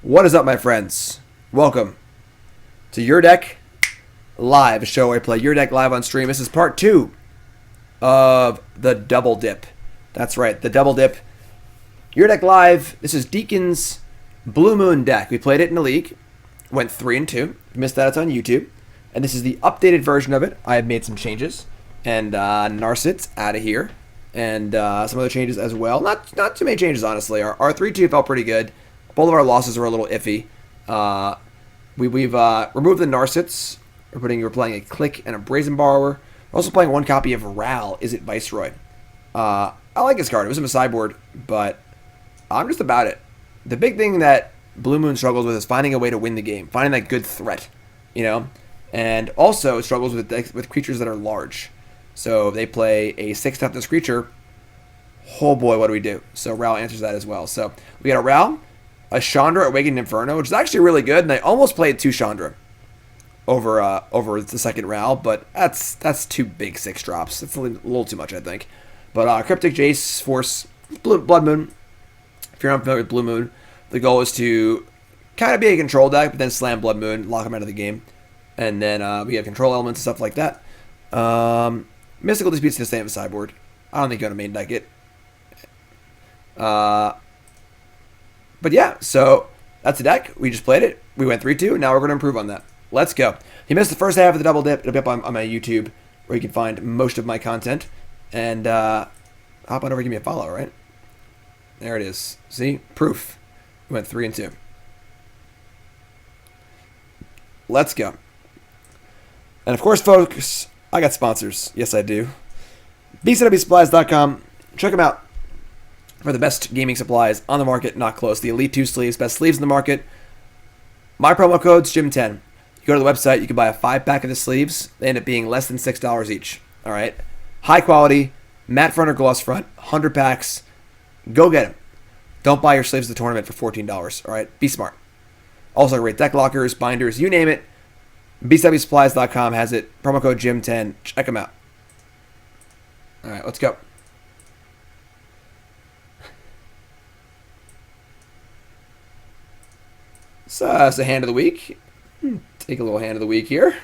What is up, my friends? Welcome to Your Deck Live, a show where I play Your Deck live on stream. This is part 2 of the Double Dip. That's right, the Double Dip. Your Deck Live. This is Deacon's Blue Moon deck. We played it in the league. Went 3-2. If you missed that, it's on YouTube. And this is the updated version of it. I have made some changes. And Narset's out of here. And some other changes as well. Not too many changes, honestly. Our 3-2 felt pretty good. Both of our losses were a little iffy. We've removed the Narsets. We're playing a Clique and a Brazen Borrower. We're also playing one copy of Ral, Izzet Viceroy. I like his card. It was in the sideboard, but I'm just about it. The big thing that Blue Moon struggles with is finding a way to win the game. Finding that good threat, you know? And also struggles with creatures that are large. So if they play a 6 toughness creature, oh boy, what do we do? So Ral answers that as well. So we got a Ral, a Chandra, Awakened Inferno, which is actually really good, and I almost played 2 Chandra over the second Ral, but that's 2 big 6 drops. It's a little too much, I think. But Cryptic Jace, Force, Blood Moon. If you're not familiar with Blue Moon, the goal is to kind of be a control deck, but then slam Blood Moon, lock him out of the game. And then we have control elements and stuff like that. Mystical Dispute's going to stay in the sideboard. I don't think you're going to main deck it. But yeah, so that's the deck. We just played it. We went 3-2. Now we're going to improve on that. Let's go. If you missed the first half of the Double Dip, it'll be up on my YouTube, where you can find most of my content. And hop on over and give me a follow, right? There it is. See? Proof. We went 3-2. Let's go. And of course, folks, I got sponsors. Yes, I do. BCWSupplies.com. Check them out for the best gaming supplies on the market, not close. The Elite 2 sleeves, best sleeves in the market. My promo code's Jim10. You go to the website, you can buy a 5-pack of the sleeves. They end up being less than $6 each. All right? High quality, matte front or gloss front, 100 packs. Go get them. Don't buy your sleeves at the tournament for $14. All right? Be smart. Also, great deck lockers, binders, you name it. BCWSupplies.com has it. Promo code Jim10. Check them out. All right, let's go. So that's the hand of the week. Take a little hand of the week here.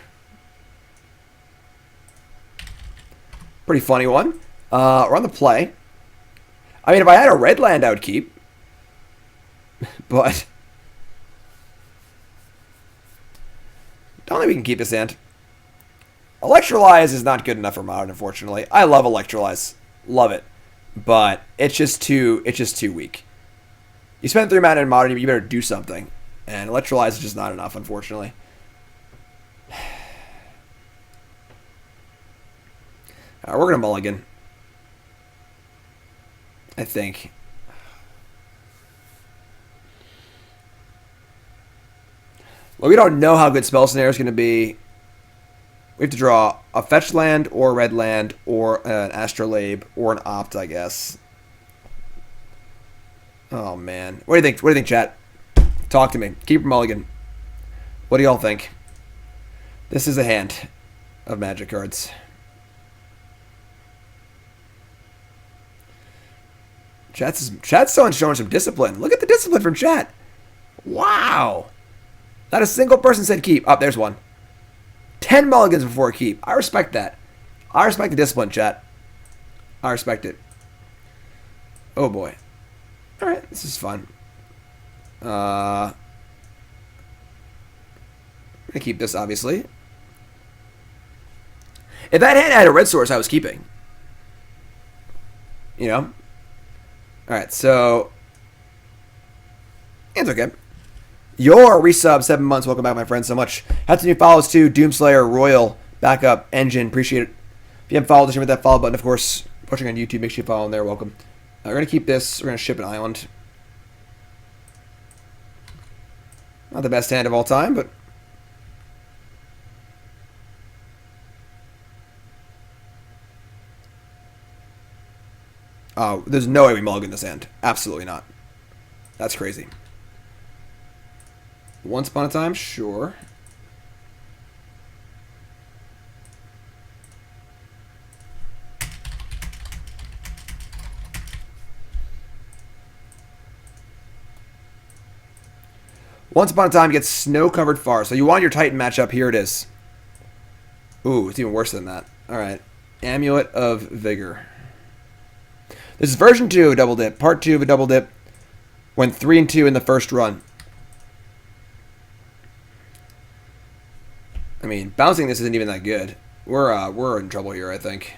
Pretty funny one. We're on the play. I mean, if I had a red land, I would keep. But don't think we can keep this hand. Electrolyze is not good enough for Modern, unfortunately. I love Electrolyze. Love it. But it's just too weak. You spend 3 mana in Modern, you better do something. And Electrolyze is just not enough, unfortunately. We're going to mulligan. I think. Well, we don't know how good Spell Snare is going to be. We have to draw a fetch land or a red land or an Astrolabe or an Opt, I guess. Oh, man. What do you think? What do you think, chat? Talk to me. Keep mulligan. What do y'all think? This is a hand of Magic cards. Chat's showing some discipline. Look at the discipline from chat. Wow. Not a single person said keep. Oh, there's one. 10 mulligans before a keep. I respect that. I respect the discipline, chat. I respect it. Oh, boy. All right, this is fun. I'm going to keep this, obviously. If that hand had a red source, I was keeping. You know? Alright, so it's okay. Your resub, 7 months. Welcome back, my friends, so much. Had some new follows too. Doomslayer, Royal, Backup, Engine. Appreciate it. If you haven't followed us, hit that follow button. Of course, watching on YouTube, make sure you follow in there. Welcome. We're going to keep this. We're going to ship an island. Not the best hand of all time, but oh, there's no way we mulligan this hand. Absolutely not. That's crazy. Once upon a time, sure. Once Upon a Time gets snow-covered far. So you want your Titan matchup. Here it is. Ooh, it's even worse than that. All right. Amulet of Vigor. This is version 2 of Double Dip. Part 2 of a Double Dip. Went 3-2 in the first run. I mean, bouncing this isn't even that good. We're in trouble here, I think.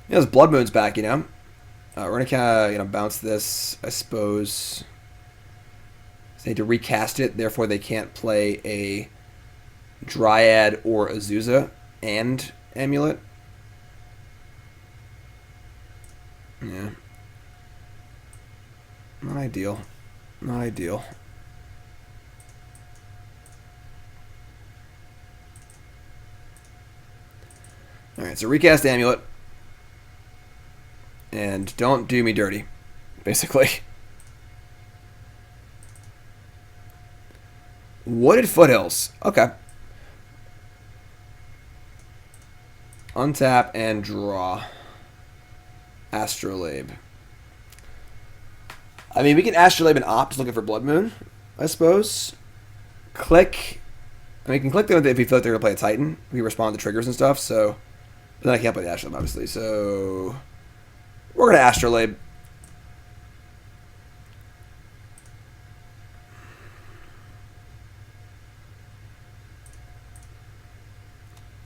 You know, this Blood Moon's back, you know. We're gonna kind of bounce this, I suppose. They need to recast it, therefore they can't play a Dryad or Azusa and Amulet. Yeah. Not ideal. Not ideal. Alright, so recast Amulet. And don't do me dirty, basically. Wooded Foothills. Okay. Untap and draw. Astrolabe. I mean, we can Astrolabe and opt looking for Blood Moon, I suppose. Click. I mean, we can click them if we feel like they're going to play a Titan. We respond to triggers and stuff, so... But then I can't play the Astrolabe, obviously, so... We're going to Astrolabe.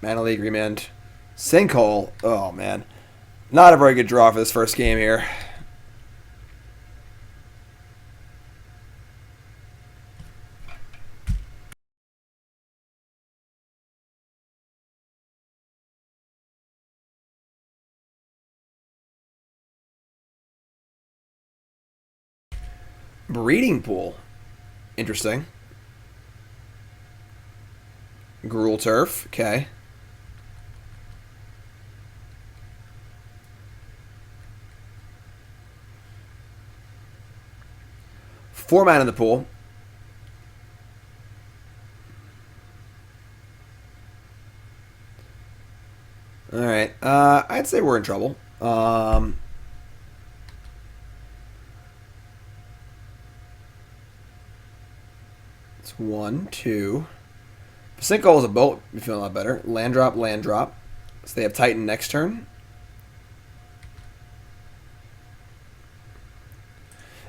Mana League, Remand. Sinkhole. Oh, man. Not a very good draw for this first game here. Breeding Pool. Interesting. Gruul Turf. Okay. Four mana in the pool. Alright. I'd say we're in trouble. It's 1, 2. Sinkhole is a bolt. We feel a lot better. Land drop, land drop. So they have Titan next turn.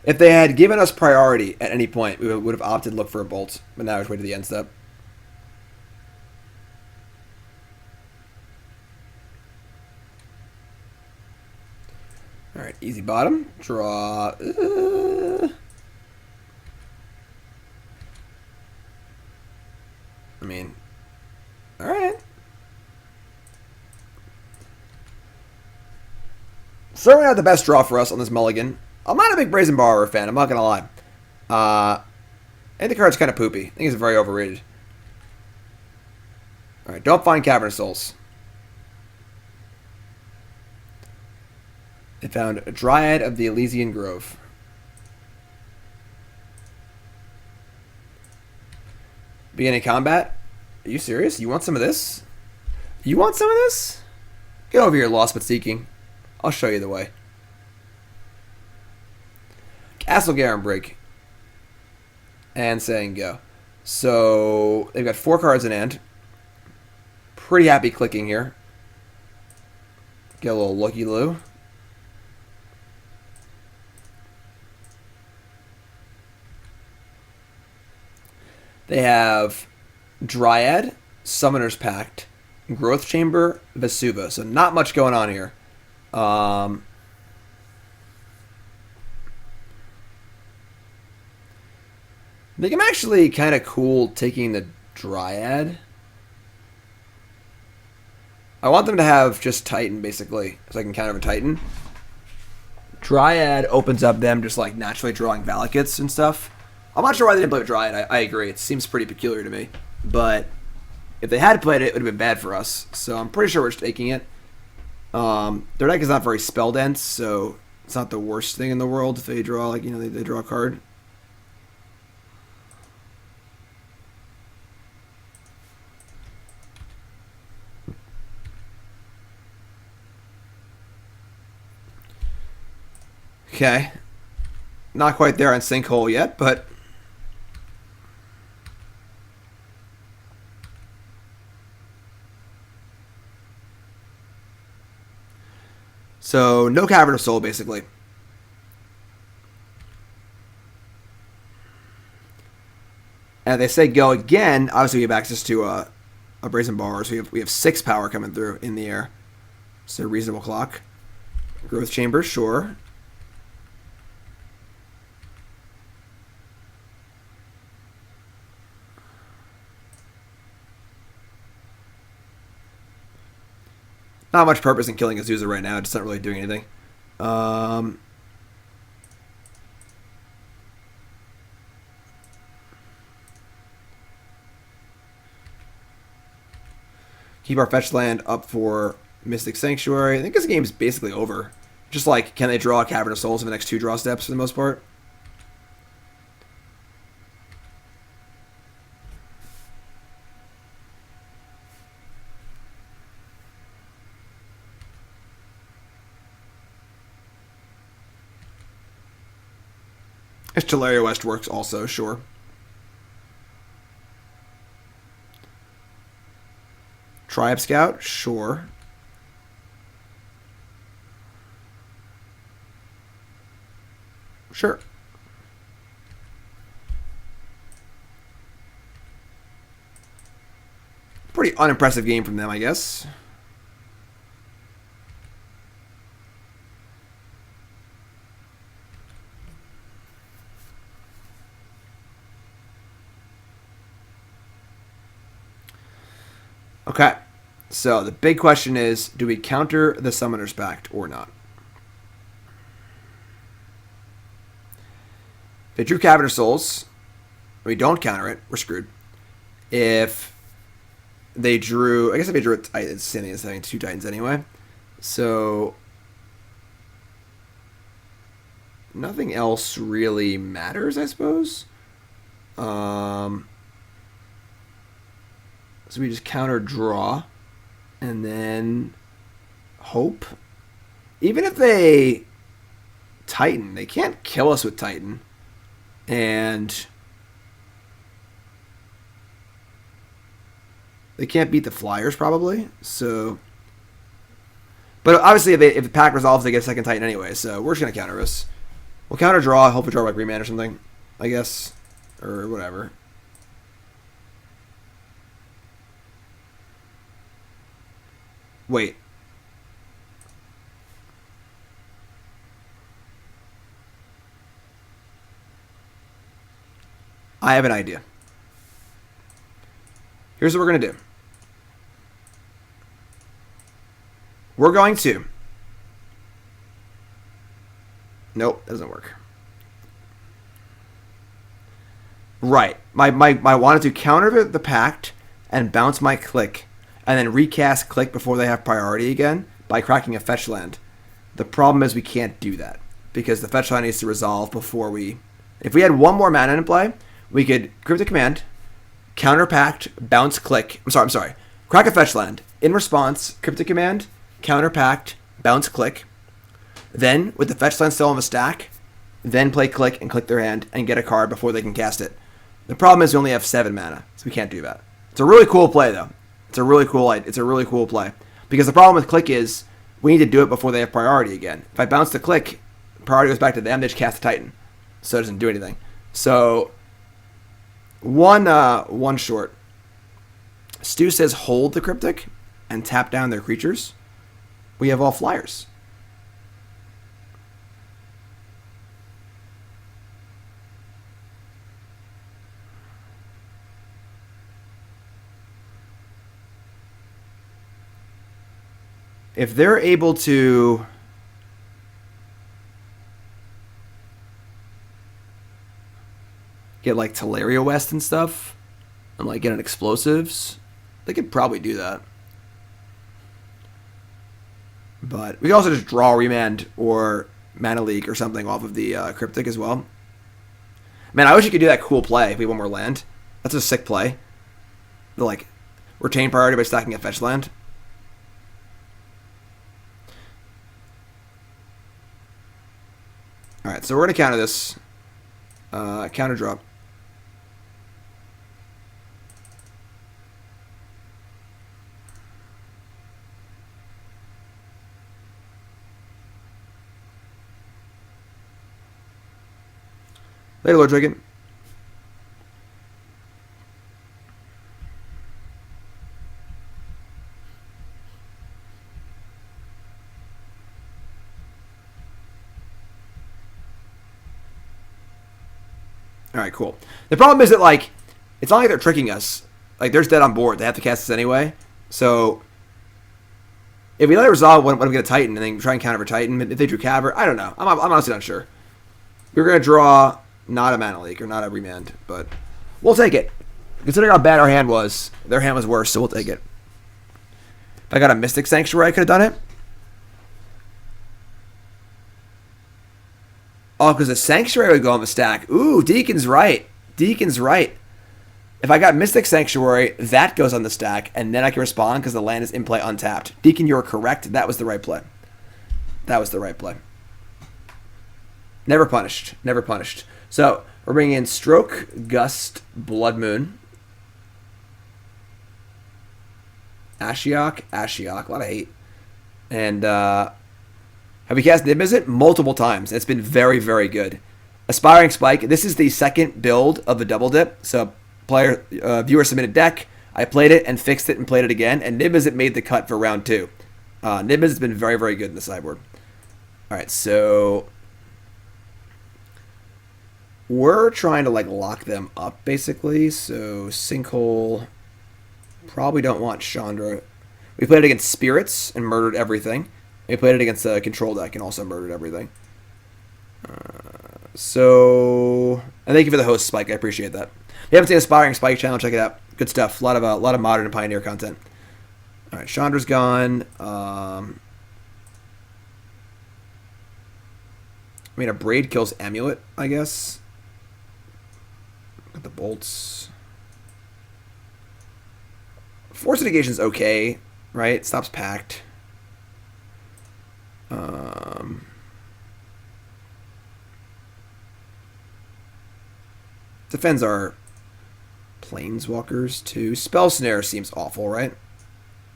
If they had given us priority at any point, we would have opted to look for a bolt. But now we have to wait to the end step. Alright, easy bottom. Draw. I mean, alright. Certainly not the best draw for us on this mulligan. I'm not a big Brazen Borrower fan, I'm not going to lie. I think the card's kind of poopy. I think it's very overrated. Alright, don't find Cavern Souls. They found a Dryad of the Elysian Grove. Beginning combat? Are you serious? You want some of this? You want some of this? Get over here, Lost But Seeking. I'll show you the way. Castle Garen Break. And saying go. So, they've got 4 cards in hand. Pretty happy clicking here. Get a little looky-loo. They have Dryad, Summoner's Pact, Growth Chamber, Vesuva. So not much going on here. I think I'm actually kind of cool taking the Dryad. I want them to have just Titan, basically, so I can counter a Titan. Dryad opens up them just like naturally drawing Valakuts and stuff. I'm not sure why they didn't play with Dryad. I agree. It seems pretty peculiar to me. But if they had played it, it would have been bad for us. So I'm pretty sure we're just taking it. Their deck is not very spell dense, so it's not the worst thing in the world if they draw, like, you know, they draw a card. Okay. Not quite there on Sinkhole yet, but... So, no Cavern of Soul, basically. And they say go again. Obviously, we have access to a Brazen Borrower, so we have 6 power coming through in the air. So, reasonable clock. Growth Chamber, sure. Not much purpose in killing Azusa right now. It's not really doing anything. Keep our fetch land up for Mystic Sanctuary. I think this game is basically over. Just like, can they draw a Cavern of Souls in the next 2 draw steps for the most part? If Teleria West works also, sure. Tribe Scout, sure. Sure. Pretty unimpressive game from them, I guess. Okay, so the big question is, do we counter the Summoner's Pact or not? If they drew Cavern of Souls, we don't counter it, we're screwed. If they drew, I guess if they drew it, it's same thing as having 2 Titans anyway. So, nothing else really matters, I suppose. So we just counter draw and then hope. Even if they Titan, they can't kill us with Titan. And they can't beat the Flyers probably. So, but obviously if the pack resolves, they get a second Titan anyway. So we're just going to counter this. We'll counter draw, hopefully draw like Remand or something, I guess. Or whatever. Wait. I have an idea. Here's what we're going to do. We're going to... Nope, doesn't work. Right. My wanted to counter the pact and bounce my Clique, and then recast Clique before they have priority again by cracking a fetch land. The problem is we can't do that because the fetch land needs to resolve before we... If we had 1 more mana in play, we could Cryptic Command, counter pact, bounce Clique. I'm sorry. Crack a fetch land. In response, Cryptic Command, counter pact, bounce Clique. Then, with the fetch land still on the stack, then play Clique and click their hand and get a card before they can cast it. The problem is we only have 7 mana, so we can't do that. It's a really cool play, though. It's a really cool play. Because the problem with Clique is we need to do it before they have priority again. If I bounce the Clique, priority goes back to them, they just cast the Titan. So it doesn't do anything. So, one short. Stu says hold the Cryptic and tap down their creatures. We have all Flyers. If they're able to get like Teleria West and stuff and like get an explosives, they could probably do that. But we can also just draw Remand or Mana Leak or something off of the Cryptic as well. Man, I wish you could do that cool play if we have 1 more land. That's a sick play. The like retain priority by stacking a fetch land. Alright, so we're going to counter this. Counter drop. Later, Lord Dragon. Alright, cool. The problem is that, like, it's not like they're tricking us. Like, they're dead on board. They have to cast this anyway. So, if we let it resolve when we get a Titan and then try and counter for Titan, if they drew Caver, I don't know. I'm honestly not sure. We're going to draw not a mana leak or not a remand, but we'll take it. Considering how bad our hand was, their hand was worse, so we'll take it. If I got a Mystic Sanctuary, I could have done it. Oh, because the Sanctuary would go on the stack. Ooh, Deacon's right. Deacon's right. If I got Mystic Sanctuary, that goes on the stack, and then I can respond because the land is in play untapped. Deacon, you're correct. That was the right play. That was the right play. Never punished. Never punished. So, we're bringing in Stroke, Gust, Blood Moon. Ashiok. A lot of hate. And, have we cast Niv-Mizzet? Multiple times. It's been very, very good. Aspiring Spike. This is the second build of the double dip. So, viewer submitted deck. I played it and fixed it and played it again. And Niv-Mizzet made the cut for round 2. Niv-Mizzet's been very, very good in the sideboard. Alright, so we're trying to like lock them up basically. So Sinkhole, probably don't want Chandra. We played it against Spirits and murdered everything. We played it against a control deck and also murdered everything. So, and thank you for the host, Spike. I appreciate that. If you haven't seen Aspiring Spike channel, check it out. Good stuff. A lot of modern and pioneer content. All right, Chandra's gone. I mean, Abrade kills Amulet, I guess. Got the bolts. Force of Negation's okay, right? Stops Pact. Defends our Planeswalkers too. Spell Snare seems awful, right?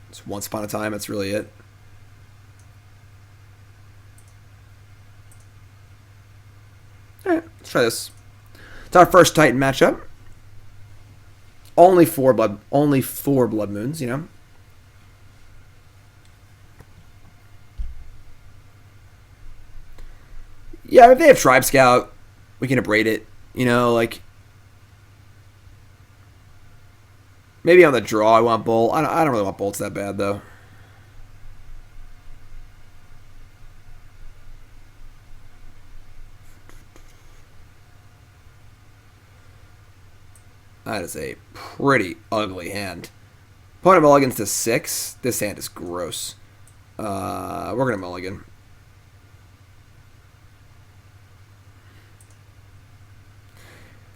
It's once upon a time, that's really it. Alright, let's try this. It's our first Titan matchup. Only four blood moons, you know. Yeah, if they have Tribe Scout, we can Abrade it. You know, like maybe on the draw I want Bolt. I don't really want Bolts that bad though. That is a pretty ugly hand. Opponent mulligans to 6. This hand is gross. We're gonna mulligan.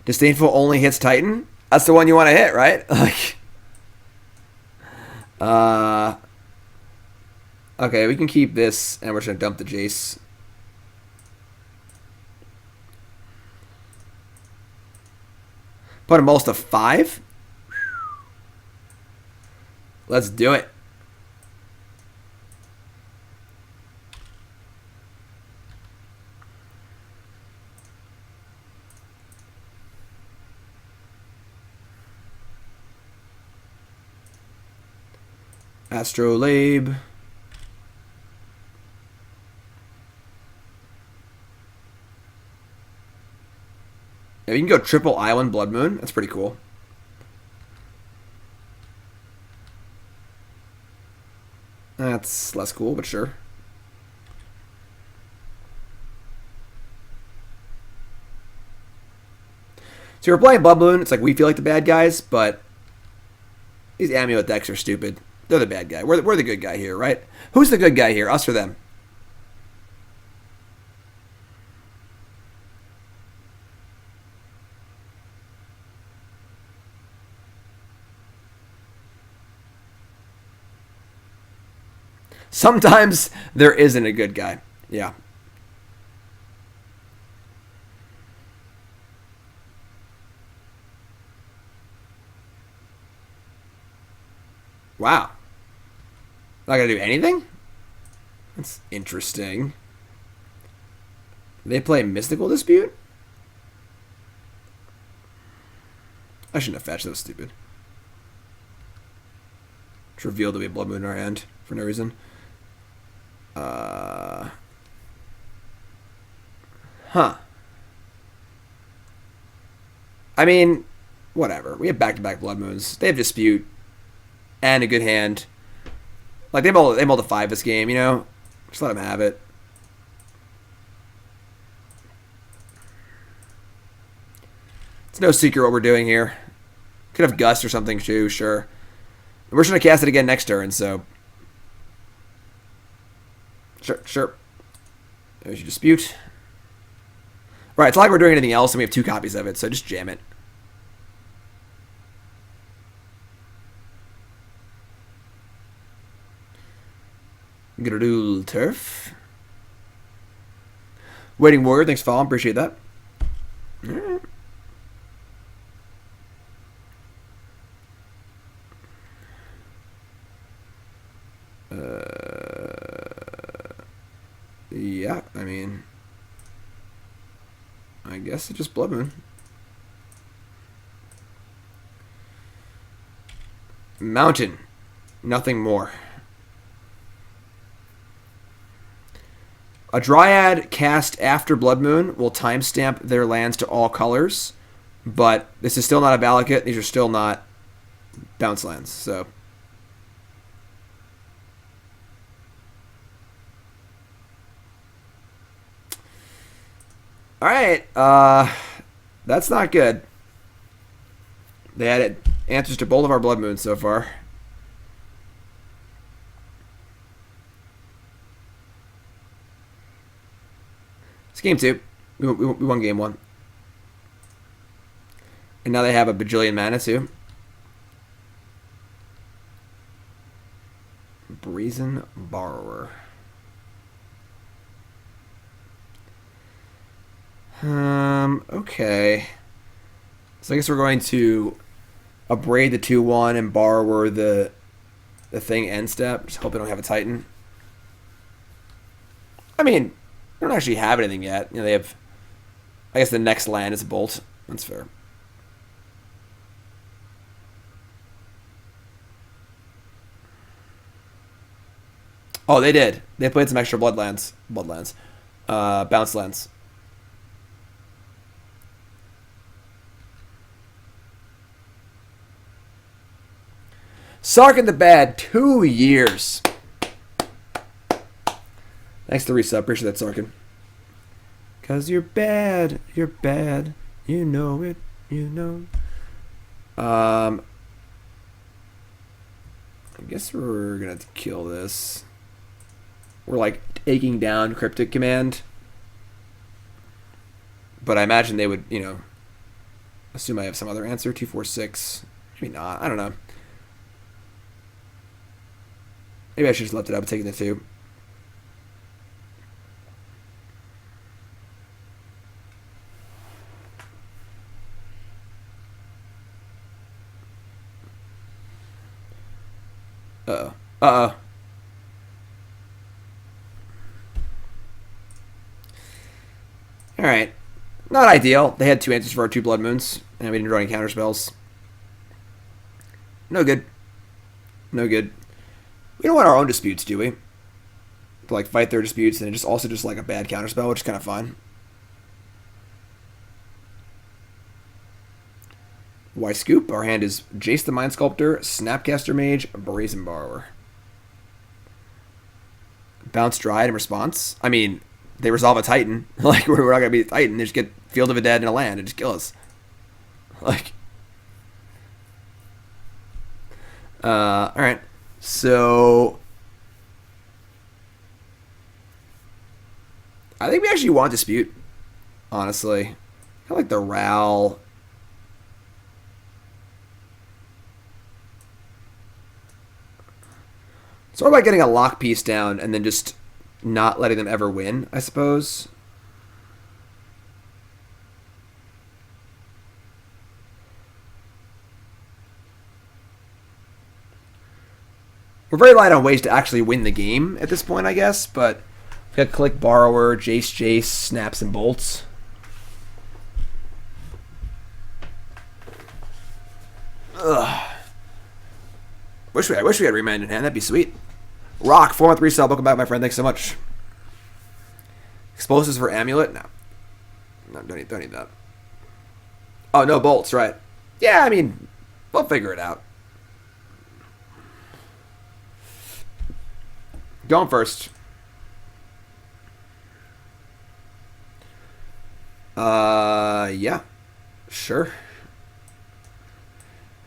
Disdainful only hits Titan. That's the one you want to hit, right? Like, okay, we can keep this, and we're just gonna dump the Jace. Put a mulls to 5. Let's do it. Astrolabe. Yeah, you can go triple Island Blood Moon. That's pretty cool. That's less cool, but sure. So we're playing Blood Moon. It's like we feel like the bad guys, but these Amulet decks are stupid. They're the bad guy. We're the good guy here, right? Who's the good guy here? Us or them? Sometimes there isn't a good guy. Yeah. Wow. Not gonna do anything? That's interesting. They play Mystical Dispute? I shouldn't have fetched. That was stupid. It's revealed to be a Blood Moon in our hand for no reason. Huh. I mean, whatever. We have back-to-back Blood Moons. They have Dispute and a good hand. Like, they mulled a 5 this game, you know? Just let them have it. It's no secret what we're doing here. Could have Gust or something too, sure. We're just going to cast it again next turn, so... Sure. There's your Dispute. Right, it's not like we're doing anything else and we have 2 copies of it, so just jam it. Gradul Turf. Waiting Warrior, thanks for following, appreciate that. Alright. Yeah, I mean, I guess it's just Blood Moon. Mountain, nothing more. A Dryad cast after Blood Moon will timestamp their lands to all colors, but this is still not a Valakut. These are still not bounce lands, so... Alright, that's not good. They had answers to both of our Blood Moons so far. It's game 2. We won game 1. And now they have a bajillion mana too. Brazen Borrower. Okay. So I guess we're going to Abrade the 2/1 and Borrower the thing end step. Just hope they don't have a Titan. I mean, they don't actually have anything yet. You know, they have... I guess the next land is a Bolt. That's fair. Oh, they did. They played some extra Bloodlands. Bounce lands. Sarkin the Bad, 2 years. Thanks to resub. Appreciate that, Sarkin. Cause you're bad. You're bad. You know it. You know. I guess we're gonna have to kill this. We're like taking down Cryptic Command. But I imagine they would, you know, assume I have some other answer. 2, 4, 6. Maybe not. I don't know. Maybe I should just left it up, taking the 2. Uh-oh. Uh-oh. Alright. Not ideal. They had 2 answers for our 2 Blood Moons, and we didn't draw any counter spells. No good. No good. We don't want our own disputes, do we? To like fight their disputes, and it just also just like a bad counterspell, which is kind of fine. Why scoop? Our hand is Jace the Mind Sculptor, Snapcaster Mage, Brazen Borrower. Bounce Dryad in response. I mean, they resolve a Titan. Like, we're not going to be a Titan. They just get Field of the Dead in a land and just kill us. Like. Alright. So. I think we actually want Dispute. Honestly. Kind of like the Ral. Sort of like getting a lock piece down and then just not letting them ever win, I suppose. We're very light on ways to actually win the game at this point, I guess, but we've got Click Borrower, Jace, Snaps, and Bolts. Ugh. I wish we had Remand in hand. That'd be sweet. Rock, 4-3 sub. Welcome back, my friend. Thanks so much. Explosives for Amulet? No, don't need that. Oh, no bolts, right. Yeah, I mean, we'll figure it out. Going first. Yeah. Sure.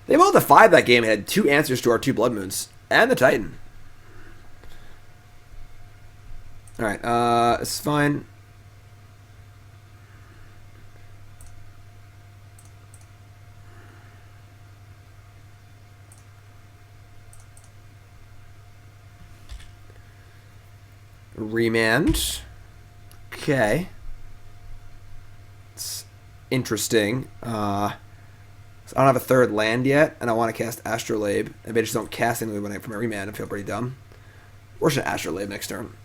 They rolled a 5 that game and had 2 answers to our 2 Blood Moons. And the Titan. Alright, it's fine. Remand. Okay. It's interesting. So I don't have a 3rd land yet, and I want to cast Astrolabe. Maybe I just don't cast anything when I from a Remand. I feel pretty dumb. Or should Astrolabe next turn?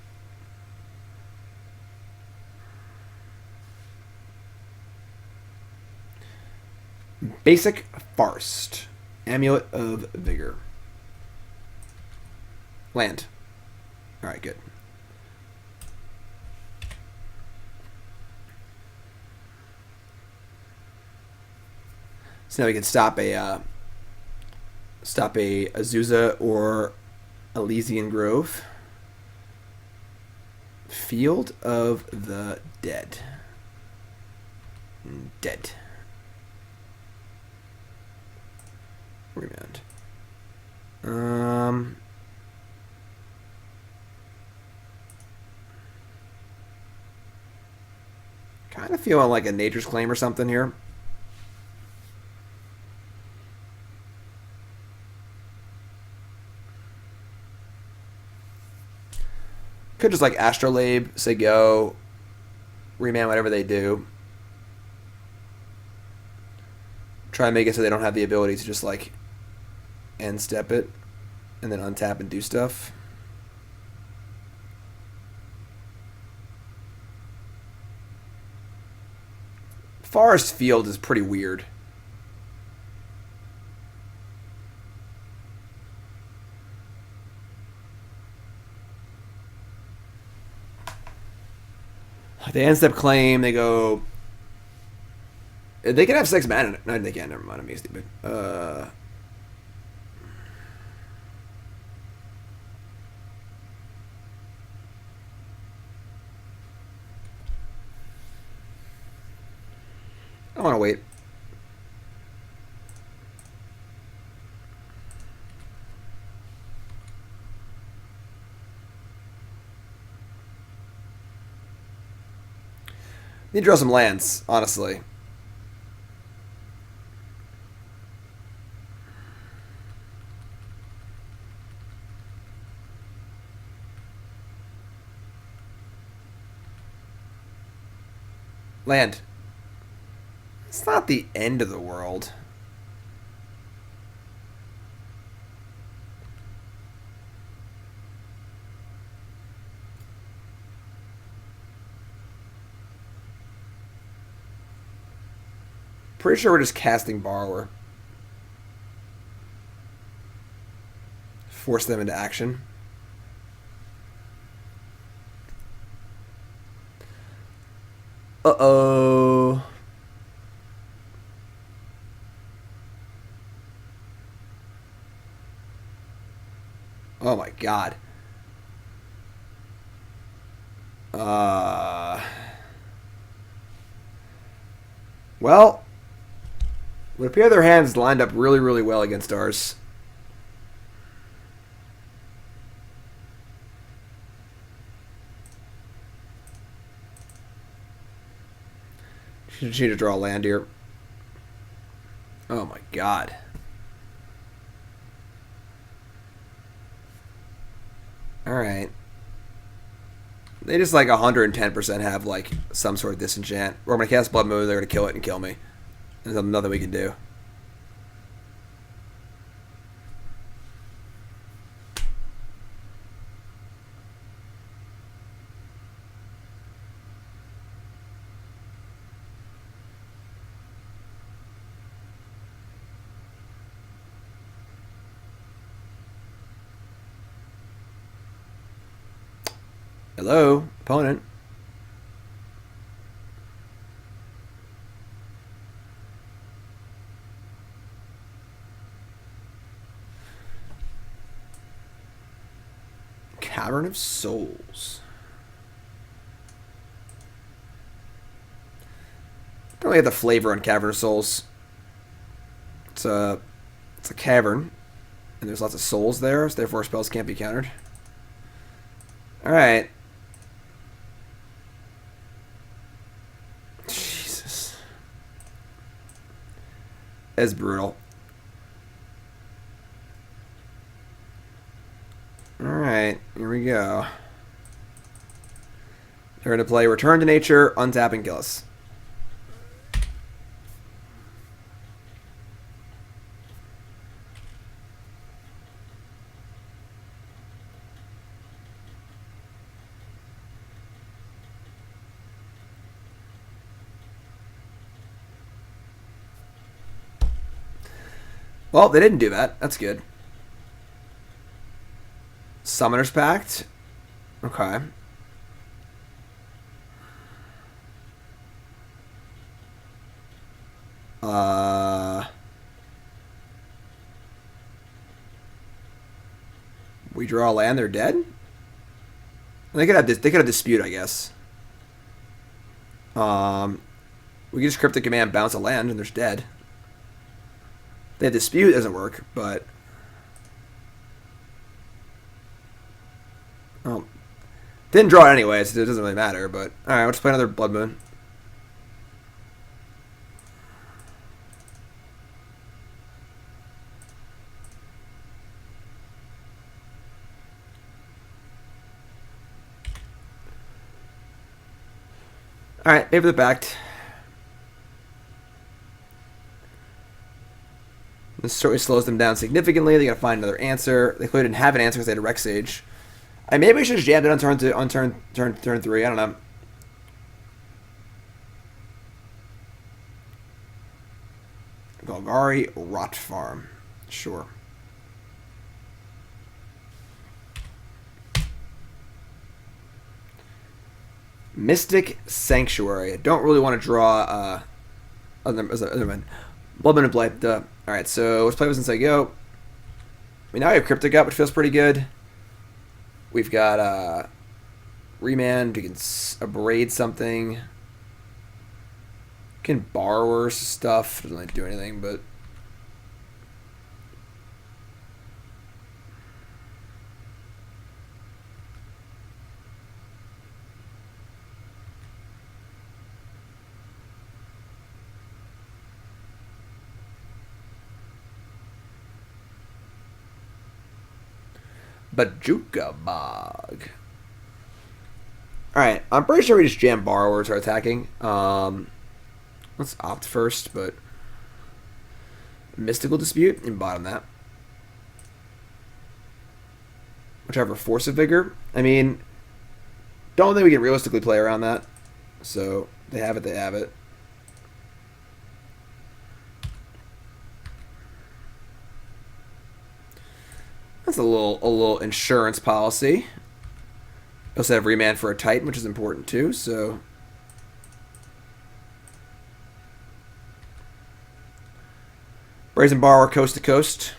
Basic Farce. Amulet of Vigor. Land. Alright, good. So now we can stop a Azusa or Elysian Grove. Field of the Dead. Dead. Remand. Kind of feeling like a Nature's Claim or something here. Could just like Astrolabe, say go, Remand whatever they do. Try and make it so they don't have the ability to just like end step it and then untap and do stuff. Forest Field is pretty weird. They end step claim, they go... They can have 6 mana. No, they can't. Never mind. I'm being stupid. I want to wait. Need to draw some lands, honestly. Land. It's not the end of the world. Pretty sure we're just casting Borrower. Force them into action. Uh-oh. Oh my god. Well, it would appear their hands lined up really, really well against ours. Should need to draw a land here. Oh my god. Alright. They just like 110% have like some sort of disenchant. Or I'm going to cast Blood Moon, they're going to kill it and kill me. There's nothing we can do. Hello, opponent. Cavern of Souls. Don't really get the flavor on Cavern of Souls. It's a cavern, and there's lots of souls there, so therefore spells can't be countered. All right. Jesus, that's brutal. All right, here we go. They're going to play Return to Nature, untap, and kill us. Well, they didn't do that. That's good. Summoner's Pact. Okay. We draw a land, they're dead? They could have this. They could have dispute, I guess. We can just Cryptic Command, bounce a land, and there's dead. They have dispute, doesn't work, but didn't draw it anyways. So it doesn't really matter. But all right, let's play another Blood Moon. All right, maybe the Pact. This story slows them down significantly. They gotta find another answer. They clearly didn't have an answer because they had a Rex Sage. Maybe we should have jammed it on turn 3. I don't know. Golgari Rot Farm. Sure. Mystic Sanctuary. I don't really want to draw other than Blood Moon and Blight. Alright, so let's play with since I go. I mean, now we have Cryptic up, which feels pretty good. We've got Remand. We can Abrade something. We can Borrower stuff. Doesn't really do anything, but Bajuka Bog. Alright, I'm pretty sure we just jam Borrower to our attacking. Let's opt first, but Mystical Dispute and bottom that. Whichever, Force of Vigor. I mean, don't think we can realistically play around that. So they have it, they have it. That's a little insurance policy. Also have Remand for a Titan, which is important too, so Brazen Borrower coast to coast.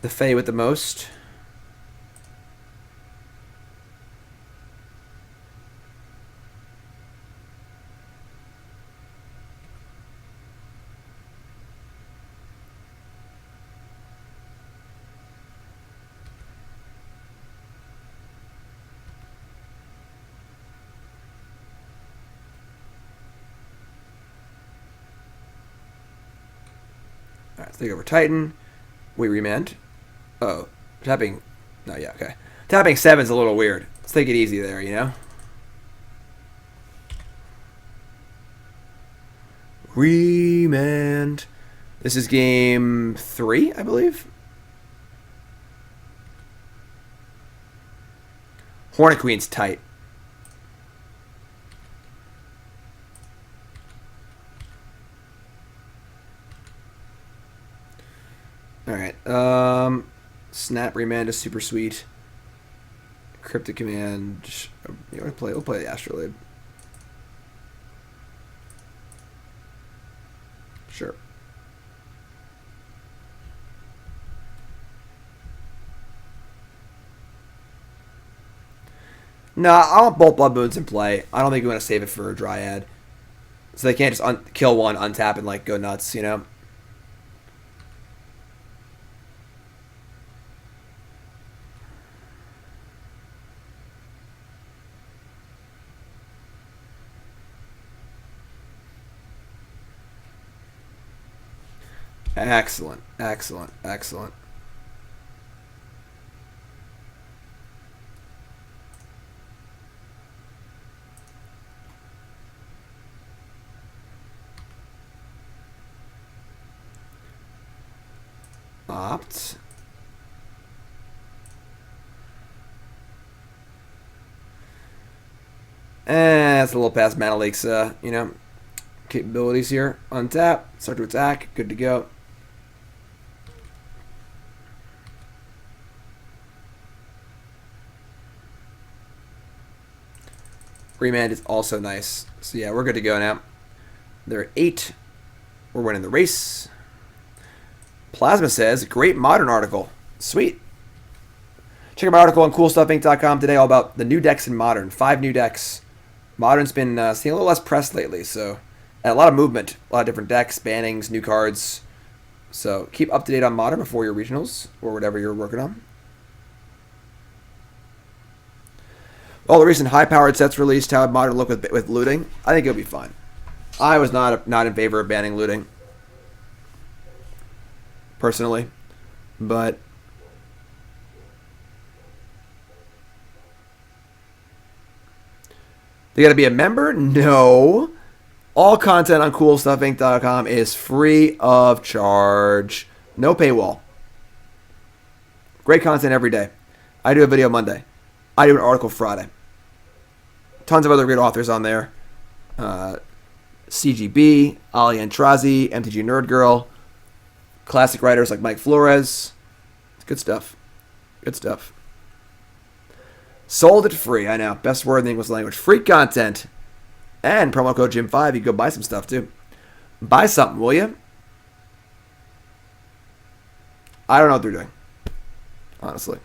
The Fae with the most. Alright, let's take over Titan. We Remand. Oh, tapping. No, yeah, okay. Tapping 7's a little weird. Let's take it easy there, you know? Remand. This is game 3, I believe. Hornet Queen's tight. Alright, Snap Remand is super sweet. Cryptic Command. You know, we'll play the Astrolabe. Sure. Nah, I want both Blood Moons in play. I don't think we want to save it for a Dryad. So they can't just kill one, untap, and like go nuts, you know? Excellent, excellent, excellent. Opt. That's a little past Mana Leak's, you know, capabilities here. Untap, start to attack, good to go. Remand is also nice. So yeah, we're good to go now. They're at 8. We're winning the race. Plasma says, great Modern article. Sweet. Check out my article on CoolStuffInc.com today all about the new decks in Modern. 5 new decks. Modern's been seeing a little less press lately, so and a lot of movement. A lot of different decks, bannings, new cards. So keep up to date on Modern before your regionals or whatever you're working on. All the recent high-powered sets released, how Modern look with looting. I think it'll be fine. I was not in favor of banning looting, personally, but they got to be a member? No. All content on CoolStuffInc.com is free of charge. No paywall. Great content every day. I do a video Monday. I do an article Friday. Tons of other great authors on there. CGB, Ali Antrazi, MTG Nerd Girl, classic writers like Mike Flores. It's good stuff. Good stuff. Sold it free. I know. Best word in the English language. Free content. And promo code Jim5. You can go buy some stuff too. Buy something, will you? I don't know what they're doing. Honestly.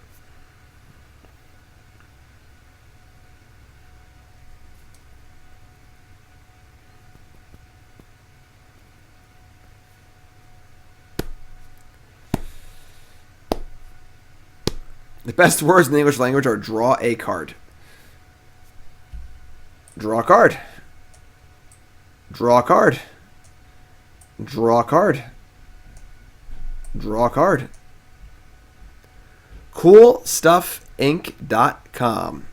The best words in the English language are draw a card. Draw a card. Draw a card. Draw a card. Draw a card. CoolStuffInc.com.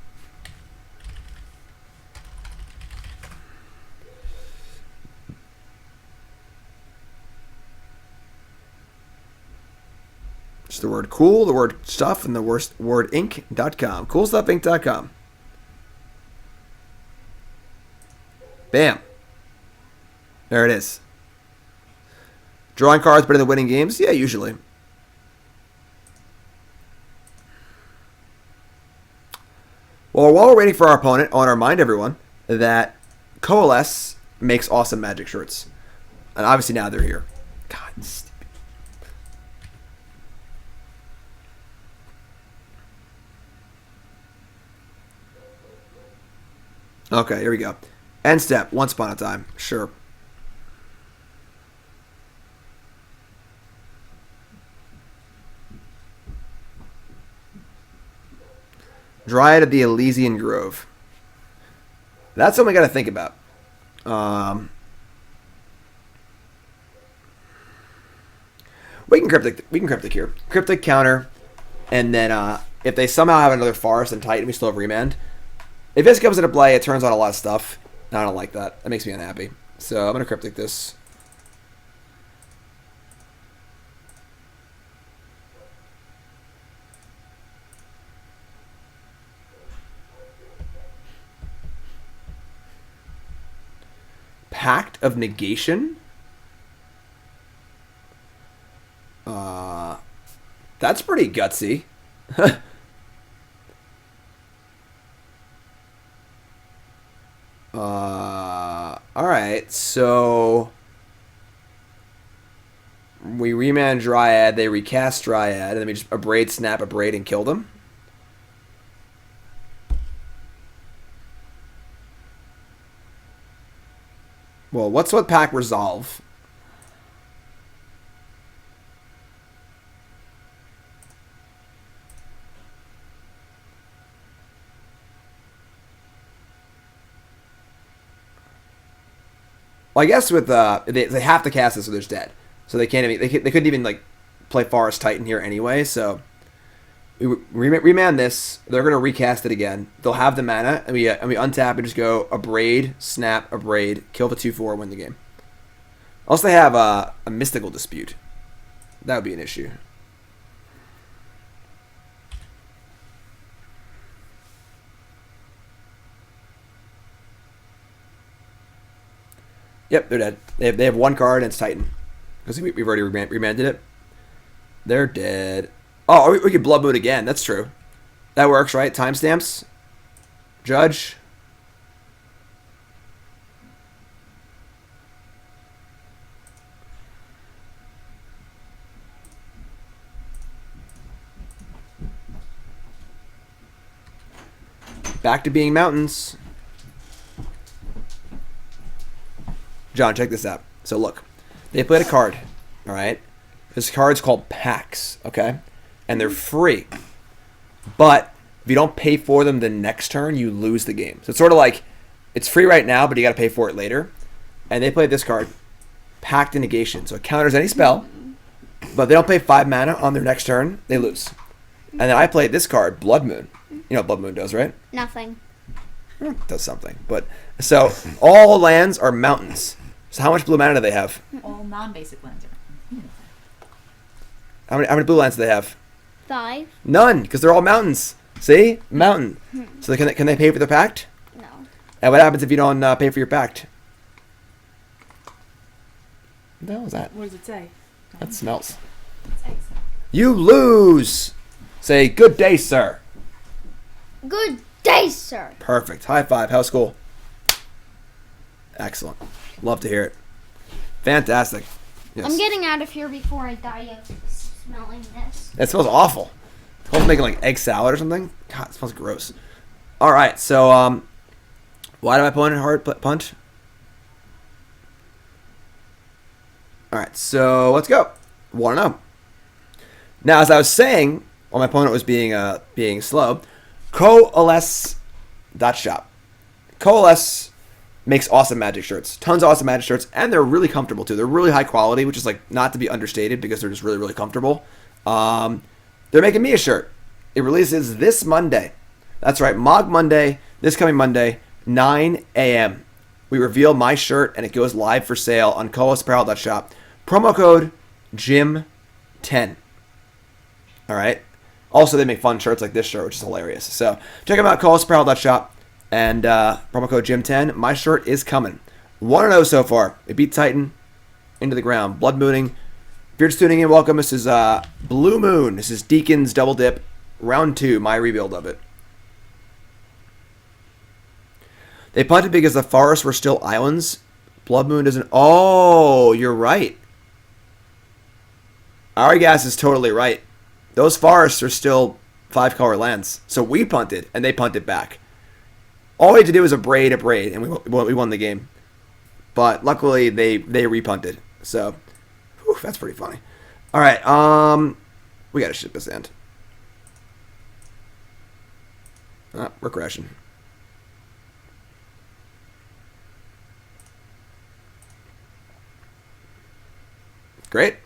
Just the word cool, the word stuff, and the word ink.com. CoolStuffInc.com. Bam. There it is. Drawing cards better than winning games? Yeah, usually. Well, while we're waiting for our opponent, I want to remind everyone that Coalesce makes awesome Magic shirts. And obviously now they're here. God, stupid. Okay, here we go. End step, once upon a time. Sure. Dryad of the Elysian Grove. That's something we got to think about. We can cryptic here. Cryptic counter, and then if they somehow have another Forest and Titan, we still have Remand. If this comes into play, it turns on a lot of stuff. I don't like that. That makes me unhappy. So I'm gonna cryptic this. Pact of Negation? That's pretty gutsy. Alright, so we Remand Dryad, they recast Dryad, and then we just Abrade, Snap, Abrade, and kill them. Well, what's with pack resolve? Well, I guess with they have to cast this, so they're dead. So they can't even they couldn't even like play Forest Titan here anyway. So we remand this. They're gonna recast it again. They'll have the mana, and we untap and just go Abrade, Snap, Abrade, kill the 2/4, win the game. Unless they have a mystical dispute, that would be an issue. Yep, they're dead. They have one card, and it's Titan. Because we've already remanded it. They're dead. Oh, we could Blood Moon again. That's true. That works, right? Timestamps. Judge. Back to being mountains. John, check this out. So look, they played a card, all right? This card's called Packs, okay? And they're free. But if you don't pay for them the next turn, you lose the game. So it's sort of like, it's free right now, but you got to pay for it later. And they played this card, Pact Negation. So it counters any spell, but if they don't pay 5 mana on their next turn, they lose. And then I played this card, Blood Moon. You know what Blood Moon does, right? Nothing. It does something. But so all lands are mountains. So how much blue mana do they have? All non-basic lands are. How many blue lands do they have? 5. None, because they're all mountains. See? Mountain. So can they pay for their pact? No. And what happens if you don't pay for your pact? What the hell is that? What does it say? That smells. It's eggs. You lose! Say, good day, sir. Good day, sir. Perfect. High five. How's school? Excellent. Love to hear it. Fantastic. Yes. I'm getting out of here before I die of smelling this. It smells awful. It's almost making like egg salad or something. God, it smells gross. All right, so why do my opponent hard punch? All right, so let's go. 1-0. Now, as I was saying, while my opponent was being slow, Coalesce.shop. Coalesce makes awesome Magic shirts. Tons of awesome Magic shirts, and they're really comfortable too. They're really high quality, which is like not to be understated because they're just really, really comfortable. They're making me a shirt. It releases this Monday. That's right, Mog Monday, this coming Monday, 9 a.m. We reveal my shirt, and it goes live for sale on coalesceapparel.shop. Promo code JIM10. All right. Also, they make fun shirts like this shirt, which is hilarious. So check them out, coalesceapparel.shop. And promo code JIM10. My shirt is coming. 1-0 so far. It beat Titan into the ground. Blood Mooning. If you're just tuning in, welcome. This is Blue Moon. This is Deacon's Double Dip. Round 2, my rebuild of it. They punted because the forests were still islands. Blood Moon doesn't... Oh, you're right. Arigas is totally right. Those forests are still 5-color lands. So we punted, and they punted back. All we had to do was Abrade, and we won the game. But luckily, they repunted. So, whew, that's pretty funny. All right, we got to ship this end. We're crashing. Great.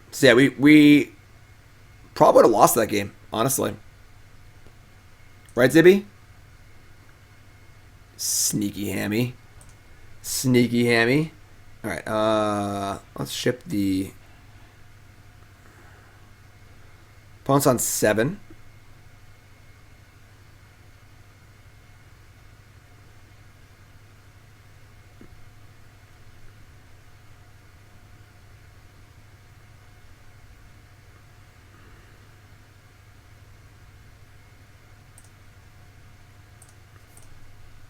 So yeah, we probably would have lost that game, honestly. Right, Zibby? Sneaky hammy. Sneaky hammy. Alright, let's ship the... Opponent's on 7.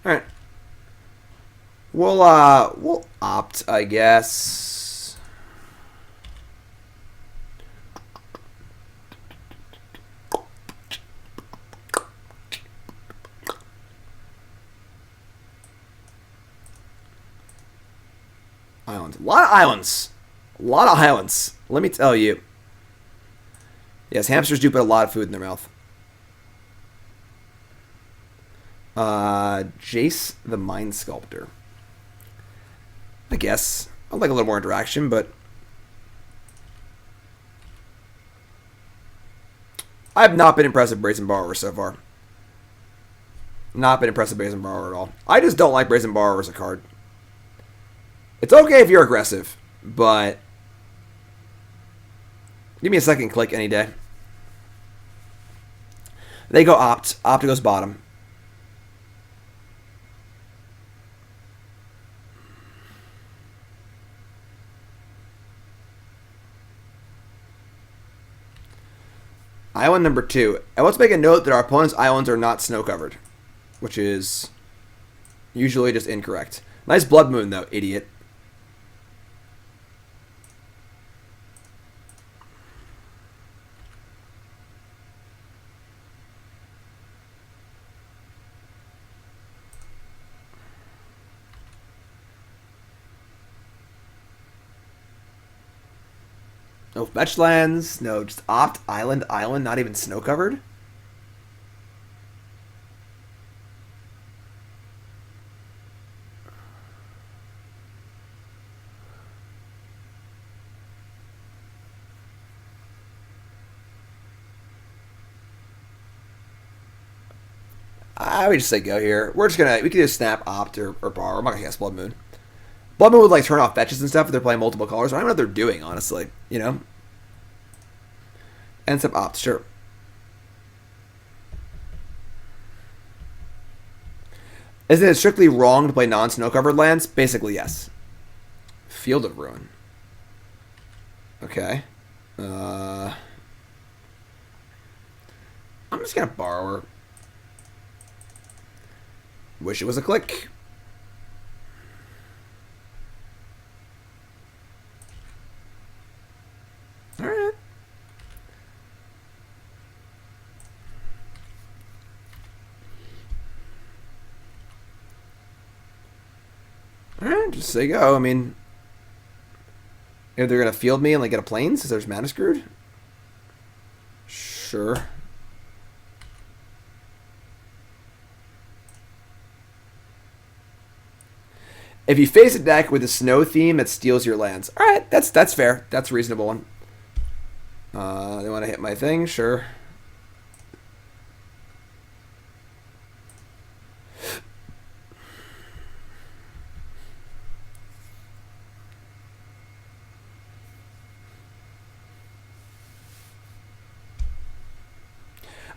Alright. We'll opt, I guess. Islands. A lot of islands. A lot of islands. Let me tell you. Yes, hamsters do put a lot of food in their mouth. Jace the Mind Sculptor. I guess. I'd like a little more interaction, but I have not been impressed with Brazen Borrower so far. Not been impressed with Brazen Borrower at all. I just don't like Brazen Borrower as a card. It's okay if you're aggressive, but give me a second click any day. They go opt. Opt goes bottom. Island number 2. And let's make a note that our opponent's islands are not snow covered, which is usually just incorrect. Nice Blood Moon though, idiot. No fetch lands, no just opt, island, not even snow covered. I would just say go here. We can do snap, opt, or borrow. I'm not gonna guess Blood Moon. Blood Moon would like turn off fetches and stuff if they're playing multiple colors. I don't know what they're doing, honestly. You know? Ends up opt, sure. Isn't it strictly wrong to play non-snow covered lands? Basically, yes. Field of Ruin. Okay. I'm just gonna borrow her. Wish it was a click. Alright. Alright, just say go. I mean, if they're gonna field me and like get a plains because there's mana screwed. Sure. If you face a deck with a snow theme, it steals your lands. All right, that's fair. That's a reasonable one. They want to hit my thing, sure.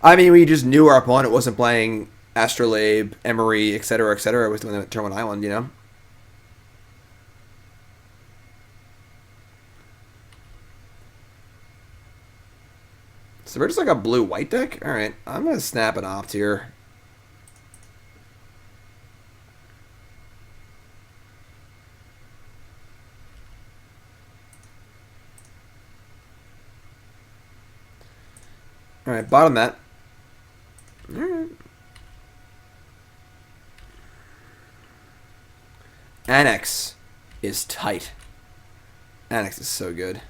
I mean, we just knew our opponent wasn't playing Astrolabe, Emery, etc., with the turn 1 island, you know? So we're just like a blue-white deck? Alright, I'm going to snap an opt here. Alright, bottom that. Alright. Annex is tight. Annex is so good.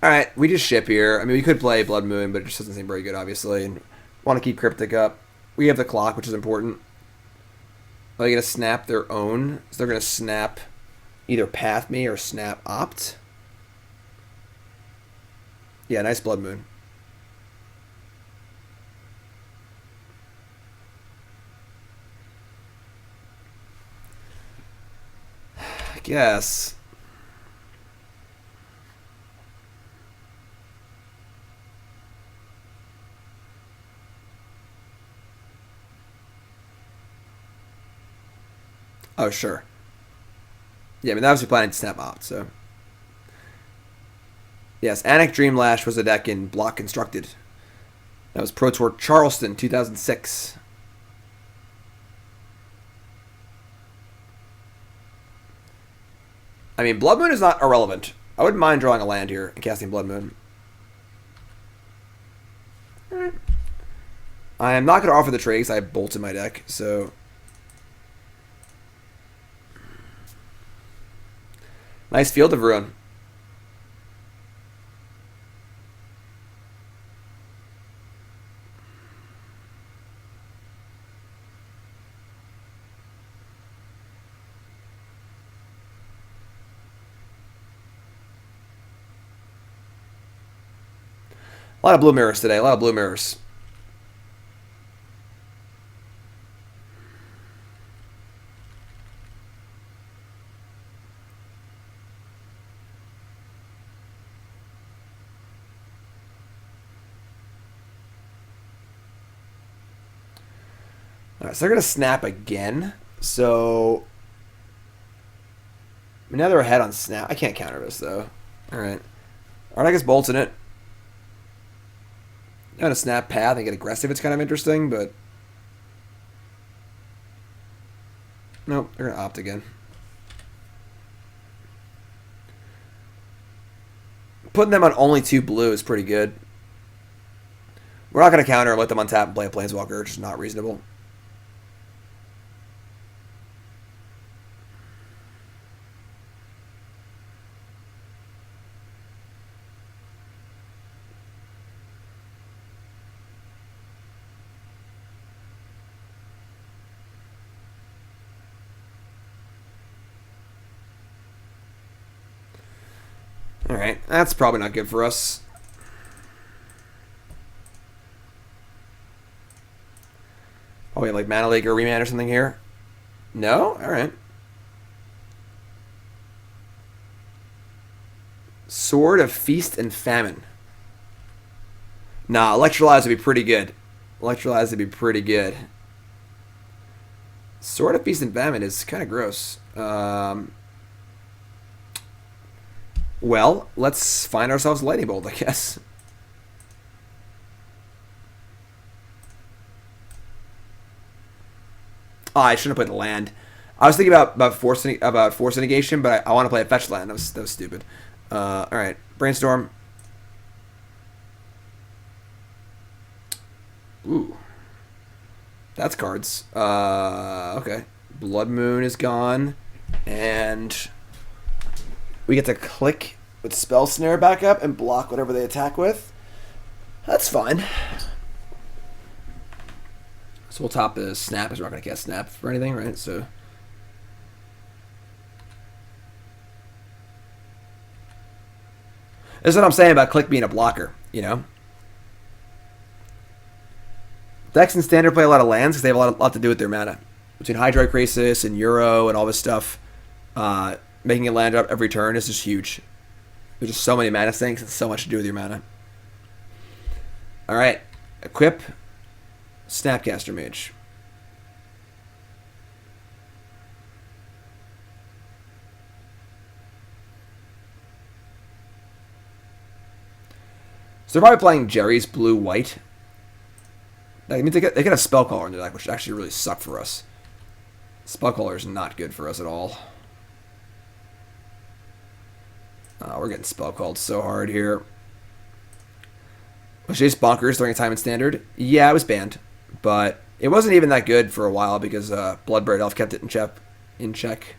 Alright, we just ship here. I mean, we could play Blood Moon, but it just doesn't seem very good, obviously. And want to keep Cryptic up. We have the clock, which is important. Are they going to snap their own? So they're going to snap either Path Me or snap Opt. Yeah, nice Blood Moon. I guess. Oh, sure. Yeah, I mean, obviously planning to snap opt, so. Yes, Anik Dreamlash was a deck in Block Constructed. That was Pro Tour Charleston, 2006. I mean, Blood Moon is not irrelevant. I wouldn't mind drawing a land here and casting Blood Moon. I am not going to offer the trade because I have bolts in my deck, so... Nice Field of Ruin. A lot of blue mirrors today. A lot of blue mirrors. Alright, so they're going to snap again. So... now they're ahead on snap. I can't counter this, though. Alright. Alright, I guess bolts in it. I'm going to snap path and get aggressive. It's kind of interesting, but... nope, they're going to opt again. Putting them on only 2 blue is pretty good. We're not going to counter and let them untap and play a Planeswalker. It's just not reasonable. Alright, that's probably not good for us. Oh, we have like Mana Leak or Remand or something here? No? Alright. Sword of Feast and Famine. Nah, Electrolyze would be pretty good. Electrolyze would be pretty good. Sword of Feast and Famine is kind of gross. Well, let's find ourselves Lightning Bolt, I guess. Oh, I shouldn't have played the land. I was thinking about Force of Negation, but I want to play a fetch land. That was stupid. All right, Brainstorm. Ooh, that's cards. Okay, Blood Moon is gone, and we get to click with Spell Snare back up and block whatever they attack with. That's fine. So we'll top the Snap, because we're not going to cast Snap for anything, right? So this is what I'm saying about Click being a blocker, you know? Decks and Standard play a lot of lands because they have a lot to do with their mana. Between Hydroid Crisis and Euro and all this stuff, making a land drop every turn is just huge. There's just so many mana sinks and so much to do with your mana. Alright. Equip Snapcaster Mage. So they're probably playing Jerry's blue-white. That means they get a Spellcaller in their deck, which actually really suck for us. Spellcaller is not good for us at all. We're getting spell called so hard here. Was Jace bonkers during a time in Standard? Yeah, it was banned. But it wasn't even that good for a while because Bloodbraid Elf kept it in check.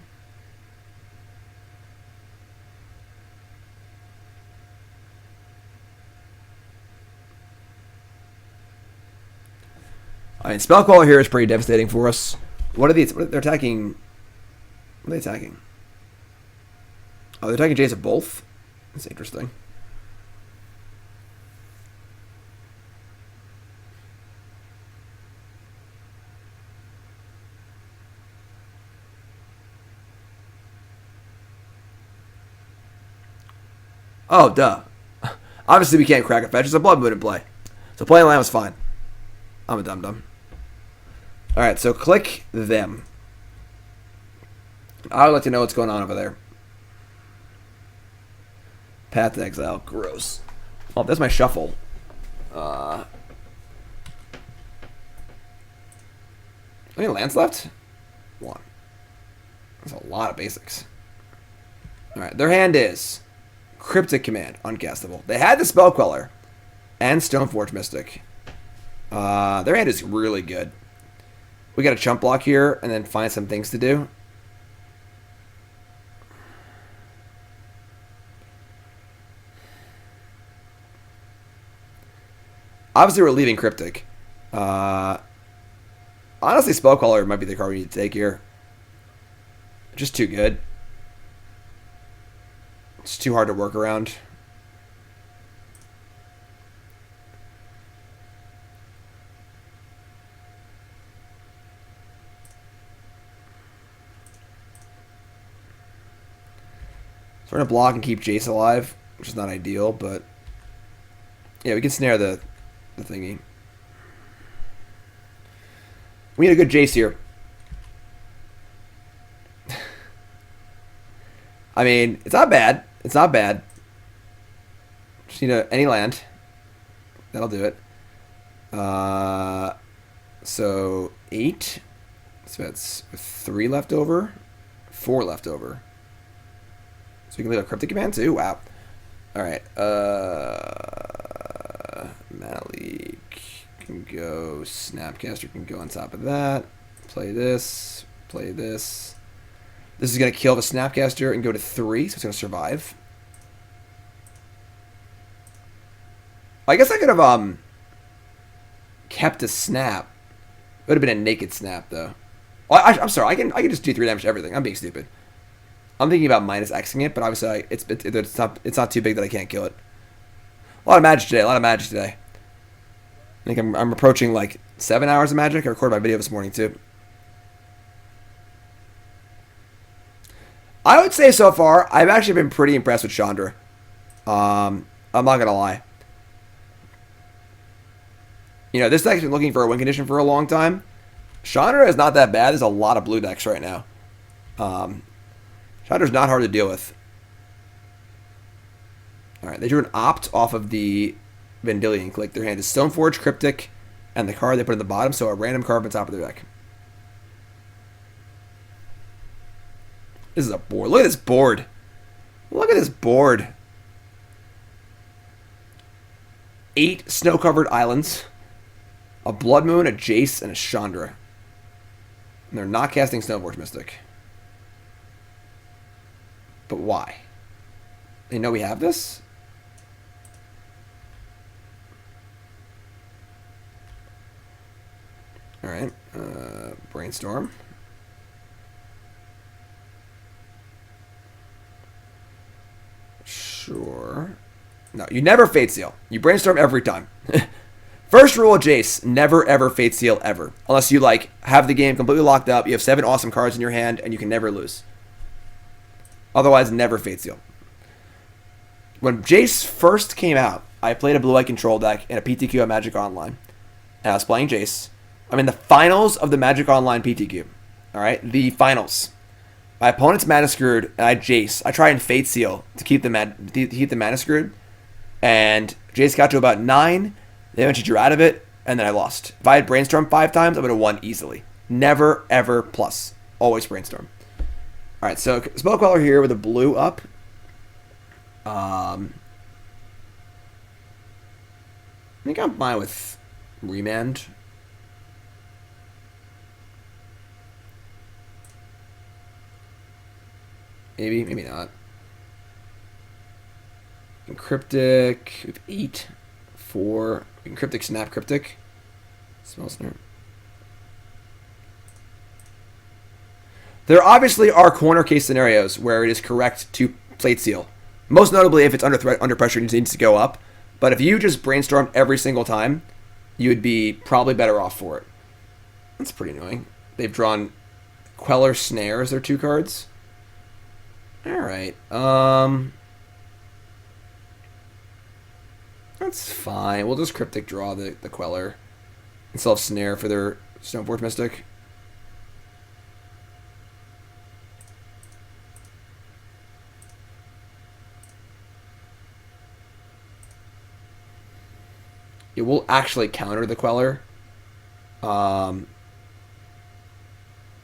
I mean, Spellcaller here is pretty devastating for us. What are these? They're attacking... What are they attacking? Oh, they're attacking Jace at both? That's interesting. Oh, duh. Obviously, we can't crack a fetch. There's a Blood Moon in play. So playing land was fine. I'm a dum-dum. Alright, so click them. I'll let you know what's going on over there. Path to Exile. Gross. Oh, that's my shuffle. How many lands left? 1. That's a lot of basics. Alright, their hand is Cryptic Command, uncastable. They had the Spell Queller and Stoneforge Mystic. Their hand is really good. We got a chump block here and then find some things to do. Obviously, we're leaving Cryptic. Honestly, Spell Queller might be the card we need to take here. Just too good. It's too hard to work around. So we're going to block and keep Jace alive, which is not ideal, but yeah, we can snare the thingy. We need a good Jace here. I mean, it's not bad. It's not bad. Just need any land. That'll do it. So 8. So that's 3 left over. 4 left over. So we can leave a Cryptic Command too? Wow. Alright. Mana Leak can go. Snapcaster can go on top of that. Play this. Play this. This is going to kill the Snapcaster and go to 3, so it's going to survive. I guess I could have kept a Snap. It would have been a naked Snap, though. Oh, I'm sorry. I can just do 3 damage to everything. I'm being stupid. I'm thinking about minus Xing it, but obviously it's not too big that I can't kill it. A lot of magic today. I think I'm approaching like 7 hours of magic. I recorded my video this morning, too. I would say so far, I've actually been pretty impressed with Chandra. I'm not going to lie. You know, this deck's been looking for a win condition for a long time. Chandra is not that bad. There's a lot of blue decks right now. Chandra's not hard to deal with. Alright, they drew an opt off of the Vendilion Clique. Their hand is Stoneforge, Cryptic, and the card they put at the bottom, so a random card on top of their deck. This is a board. Look at this board. Look at this board. 8 snow-covered islands. A Blood Moon, a Jace, and a Chandra. And they're not casting Stoneforge Mystic. But why? They know we have this? Alright. Brainstorm. Sure. No, you never Fate Seal. You brainstorm every time. First rule of Jace, never ever Fate Seal ever. Unless you like have the game completely locked up, you have 7 awesome cards in your hand, and you can never lose. Otherwise, never Fate Seal. When Jace first came out, I played a blue-white control deck in a PTQ at Magic Online. And I was playing Jace. I'm in the finals of the Magic Online PTQ. Alright? The finals. My opponent's mana screwed, and I Jace. I try and Fate Seal to keep the mana screwed. And Jace got to about 9. They eventually drew out of it, and then I lost. If I had Brainstorm 5 times, I would have won easily. Never, ever plus. Always Brainstorm. Alright, so Spell Queller here with a blue up. I think I'm fine with Remand. Maybe, maybe not. And Cryptic, we have 8, 4. We can Cryptic Snap Cryptic. Spell Snare. There obviously are corner case scenarios where it is correct to Fate Seal. Most notably if it's under threat, under pressure, it needs to go up. But if you just brainstorm every single time, you would be probably better off for it. That's pretty annoying. They've drawn Queller Snare as their 2 cards. Alright. That's fine. We'll just Cryptic draw the Queller. And still have Snare for their Stoneforge Mystic. It will actually counter the Queller.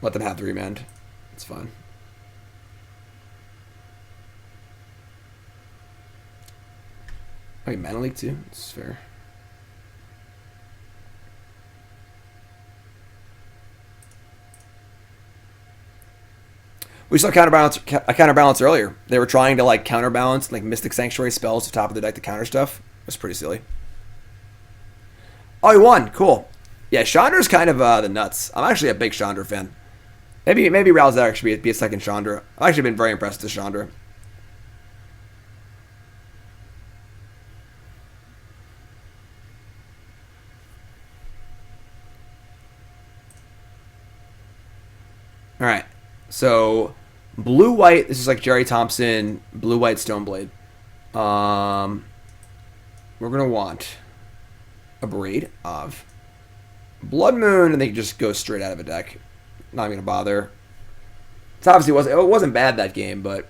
Let them have the Remand. It's fine. Oh, Mana Leak too? It's fair. We saw a counterbalance earlier. They were trying to like counterbalance like Mystic Sanctuary spells to top of the deck to counter stuff. It was pretty silly. Oh, he won. Cool. Yeah, Chandra's kind of the nuts. I'm actually a big Chandra fan. Maybe Ral's actually be a second Chandra. I've actually been very impressed with Chandra. All right. So blue-white, this is like Jerry Thompson, blue-white Stoneblade. We're going to want Abrade of Blood Moon, and they can just go straight out of a deck. Not even going to bother. It wasn't bad that game, but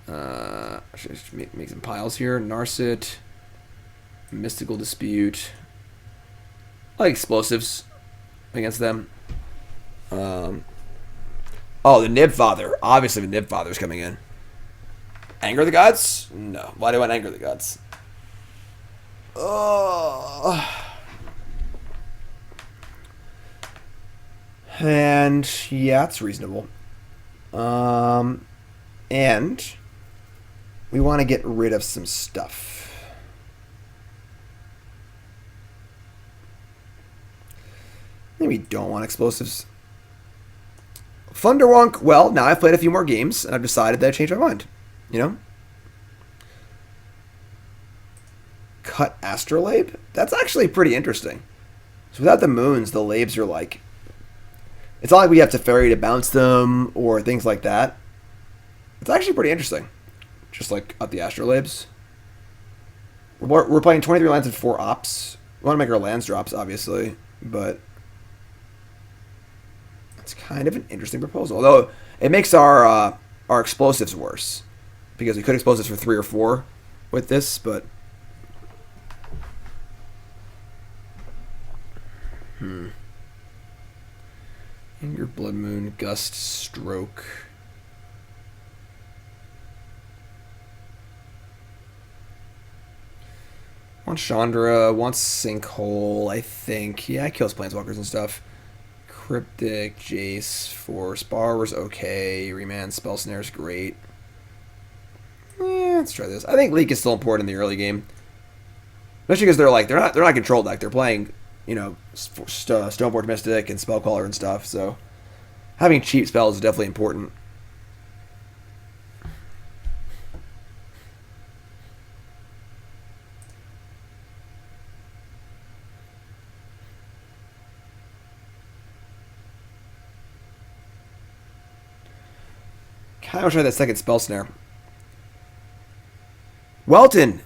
should I just make some piles here. Narset, Mystical Dispute. I like explosives against them. Oh, the Niv-Father. Obviously, the Niv-Father's coming in. Anger the Gods? No. Why do I want Anger the Gods? And yeah, it's reasonable. And we want to get rid of some stuff. Maybe we don't want explosives. Thunderwonk, well, now I've played a few more games, and I've decided that I changed my mind. You know? Cut Astrolabe? That's actually pretty interesting. So without the moons, the labes are like... It's not like we have to fairy to bounce them, or things like that. It's actually pretty interesting. Just like up the Astrolabes. We're playing 23 lands and 4 ops. We want to make our lands drops, obviously, but... It's kind of an interesting proposal. Although, it makes our explosives worse. Because we could explosives for 3 or 4 with this, but... Anger, Blood Moon, Gust, Stroke. Wants Chandra, wants Sinkhole, I think. Yeah, it kills Planeswalkers and stuff. Cryptic, Jace, Force, Borrower's okay. Remand, Spell Snare's great. Let's try this. I think Leak is still important in the early game. Especially because they're not controlled deck. They're playing, you know, Stoneforge Mystic and Spellcaller and stuff, so having cheap spells is definitely important. Kind of try that second Spell Snare. Welton!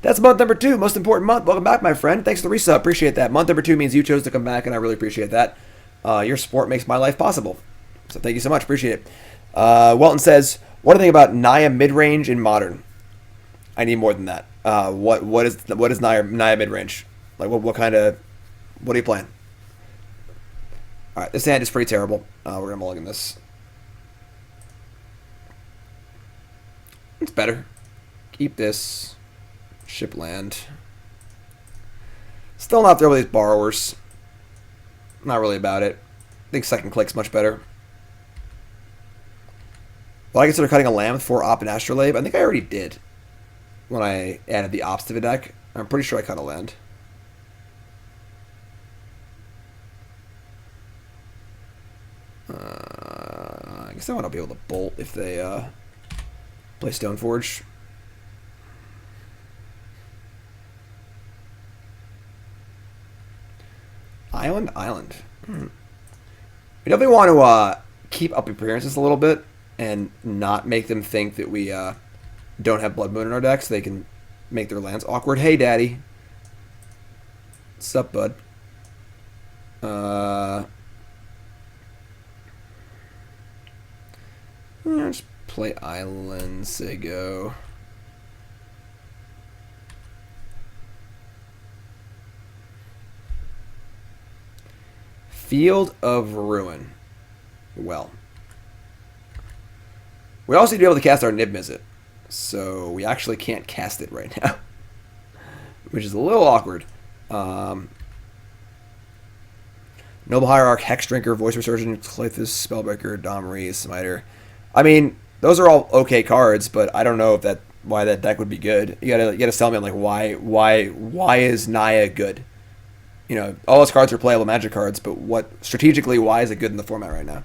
That's month number 2, most important month. Welcome back, my friend. Thanks for the resub. Appreciate that. Month number 2 means you chose to come back, and I really appreciate that. Your support makes my life possible. So thank you so much. Appreciate it. Welton says, what do you think about Naya mid-range in Modern? I need more than that. What is Naya mid-range? Like, what are you playing? Alright, this hand is pretty terrible. We're going to mulligan this. It's better. Keep this. Ship land. Still not there with these borrowers. Not really about it. I think second click's much better. Will I consider cutting a land with 4 op and Astrolabe? I think I already did when I added the ops to the deck. I'm pretty sure I cut a land. I guess I want to be able to bolt if they play Stoneforge. Island. We definitely want to keep up appearances a little bit and not make them think that we don't have Blood Moon in our deck, so they can make their lands awkward. Hey, Daddy. What's up, bud? Just play Island, say go. Field of Ruin. Well. We also need to be able to cast our Niv-Mizzet. So we actually can't cast it right now. Which is a little awkward. Noble Hierarch, Hex Drinker, Voice Resurgent, Clythus, Spellbreaker, Domri, Smiter. I mean, those are all okay cards, but I don't know if why that deck would be good. You gotta tell me like why is Naya good? You know, all those cards are playable Magic cards, but strategically why is it good in the format right now?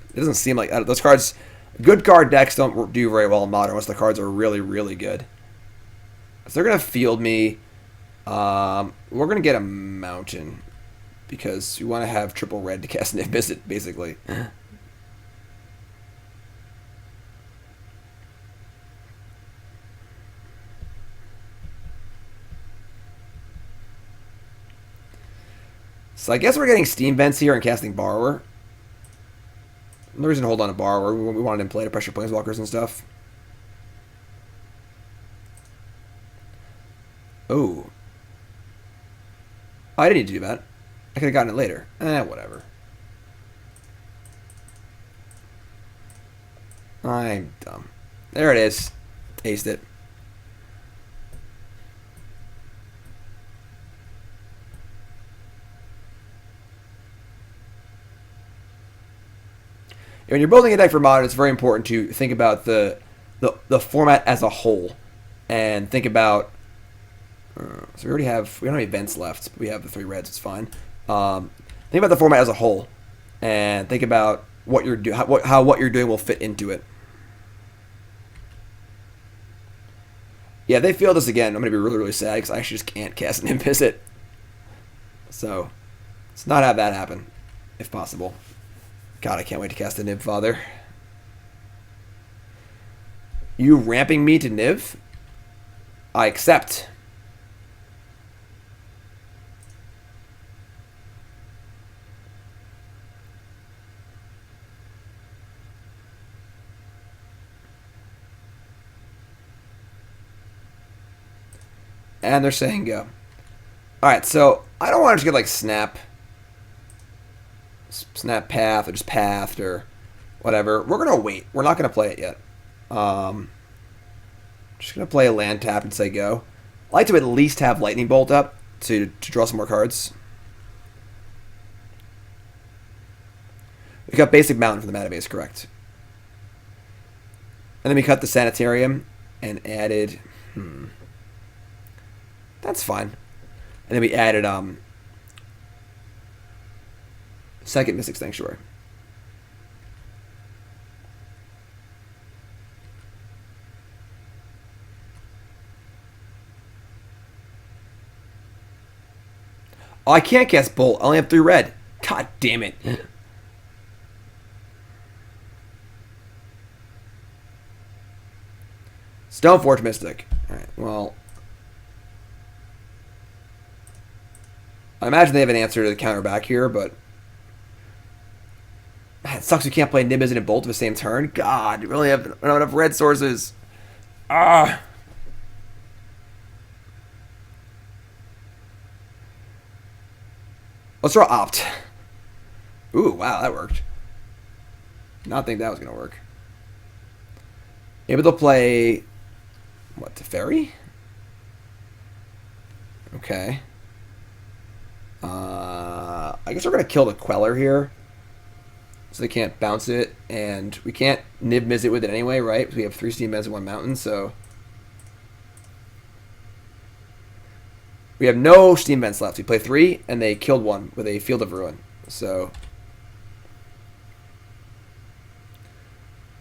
It doesn't seem like those cards. Good card decks don't do very well in Modern unless the cards are really, really good. So they're gonna field me. We're gonna get a Mountain because we want to have triple red to cast Niv-Mizzet, basically. So I guess we're getting Steam Vents here and casting Borrower. No reason to hold on to Borrower. We wanted him to play to pressure Planeswalkers and stuff. Oh. I didn't need to do that. I could have gotten it later. Whatever. I'm dumb. There it is. Aced it. When you're building a deck for Modern, it's very important to think about the format as a whole, and think about. So we don't have any events left. But we have the 3 reds. It's fine. Think about the format as a whole, and think about what you're how what you're doing will fit into it. Yeah, they failed us again. I'm gonna be really, really sad because I actually just can't cast an Niv-Mizzet. So let's not have that happen, if possible. God, I can't wait to cast a Niv, Father. You ramping me to Niv? I accept. And they're saying go. Alright, so I don't want to just get like Snap Path or just Pathed or whatever. We're going to wait. We're not going to play it yet. Just going to play a land tap and say go. I like to at least have Lightning Bolt up to draw some more cards. We got Basic Mountain from the mana base, correct. And then we cut the Sanitarium and added... That's fine. And then we added second Mystic Sanctuary. Oh, I can't cast Bolt. I only have 3 red. God damn it. Stoneforge Mystic. Alright, well... I imagine they have an answer to the counter back here, but... It sucks you can't play Niv-Mizzet and Bolt at the same turn. God, you really have not enough red sources. Ah! Let's draw Opt. Ooh, wow, that worked. Not think that was going to work. Maybe they'll play... What, Teferi? Okay. I guess we're going to kill the Queller here. So they can't bounce it. And we can't Niv-Mizzet with it anyway, right? Because we have 3 Steam Vents and 1 Mountain, so... We have no Steam Vents left. We play 3, and they killed 1 with a Field of Ruin. So...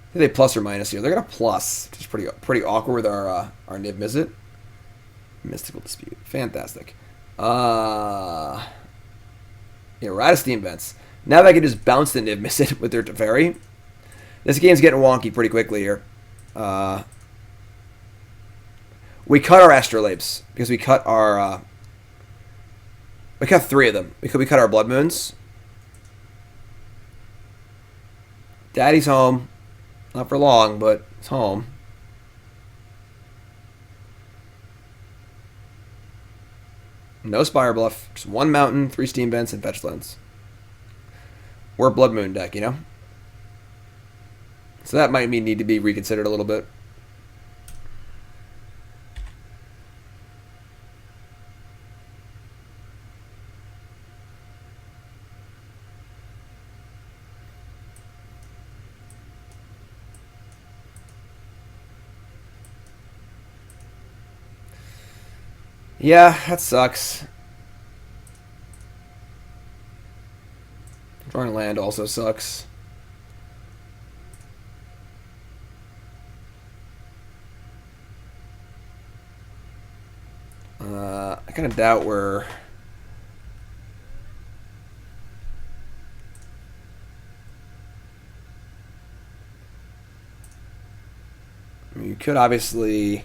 I think they plus or minus here. They're going to plus, which is pretty awkward with our Niv-Mizzet. Mystical Dispute. Fantastic. Yeah, we're out of Steam Vents. Now that I can just bounce the Niv-Mizzet with their Teferi. This game's getting wonky pretty quickly here. We cut our Astrolabes because we cut our... we cut 3 of them. We cut our Blood Moons. Daddy's home. Not for long, but it's home. No Spire Bluff. Just 1 Mountain, 3 Steam Vents, and Fetch Lands. or Blood Moon deck, you know? So that might need to be reconsidered a little bit. Yeah, that sucks. Drawing land also sucks. I kind of doubt we're... I mean, you could obviously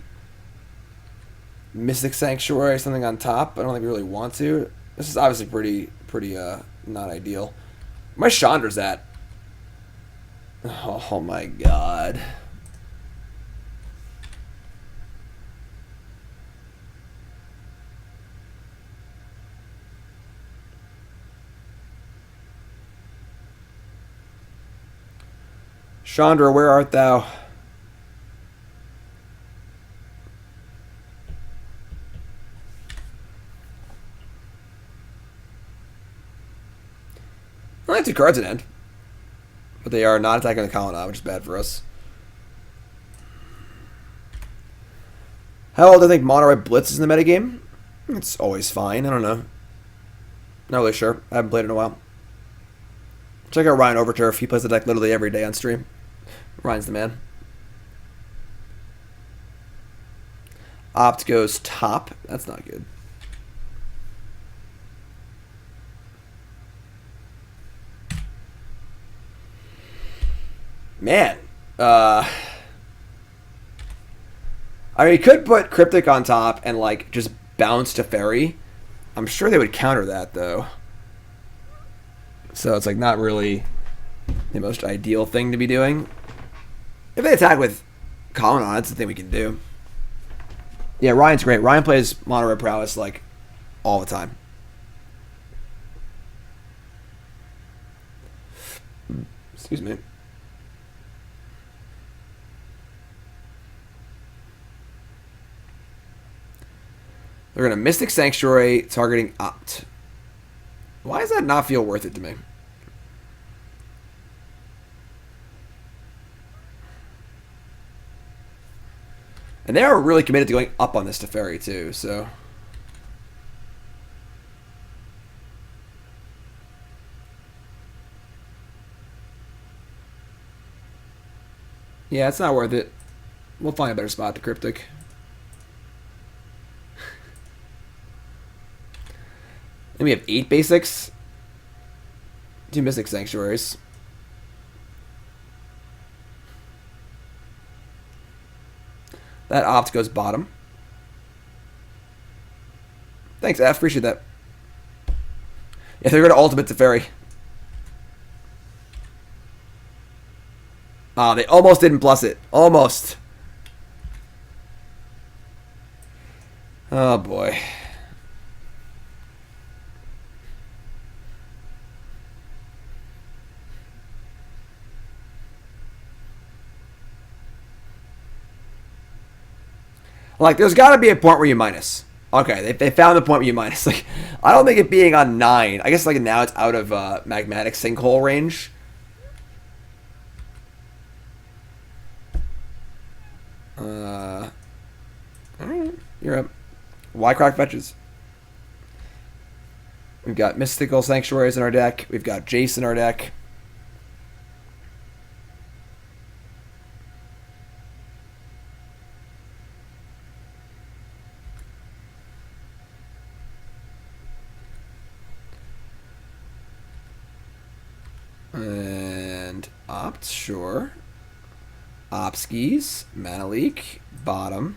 Mystic Sanctuary, something on top. I don't think we really want to. This is obviously pretty not ideal. Where's Chandra's at? Oh my god. Chandra, where art thou? Only 2 cards at end. But they are not attacking the Colonnade, which is bad for us. How old do I think Mono Red Blitz is in the metagame? It's always fine. I don't know. Not really sure. I haven't played it in a while. Check out Ryan Overturf. He plays the deck literally every day on stream. Ryan's the man. Opt goes top. That's not good. Man. I mean, you could put Cryptic on top and, like, just bounce to Fairy. I'm sure they would counter that, though. So it's, like, not really the most ideal thing to be doing. If they attack with Colonnade, that's the thing we can do. Yeah, Ryan's great. Ryan plays Mono Red Prowess, like, all the time. Excuse me. They're going to Mystic Sanctuary targeting Opt. Why does that not feel worth it to me? And they are really committed to going up on this Teferi too, so... Yeah, it's not worth it. We'll find a better spot to Cryptic. Then we have 8 basics. 2 Mystic Sanctuaries. That Opt goes bottom. Thanks, F. Appreciate that. Yeah, they're going to ultimate Teferi. Ah, they almost didn't plus it. Almost. Oh, boy. Like, there's got to be a point where you minus. Okay, they found the point where you minus. Like, I don't think it being on 9. I guess, like, now it's out of Magmatic Sinkhole range. Alright, you're up. Why crack fetches? We've got Mystical Sanctuaries in our deck. We've got Jace in our deck. And Opt, sure. Opskis, Mana Leak, bottom.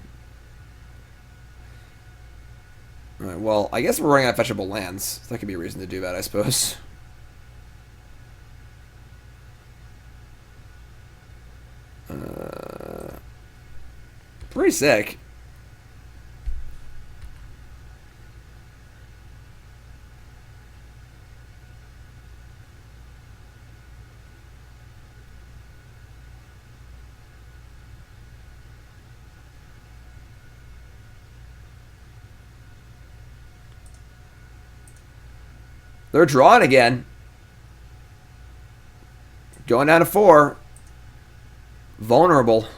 Alright, well, I guess we're running out of fetchable lands. So that could be a reason to do that, I suppose. Pretty sick. They're drawing again. Going down to 4. Vulnerable.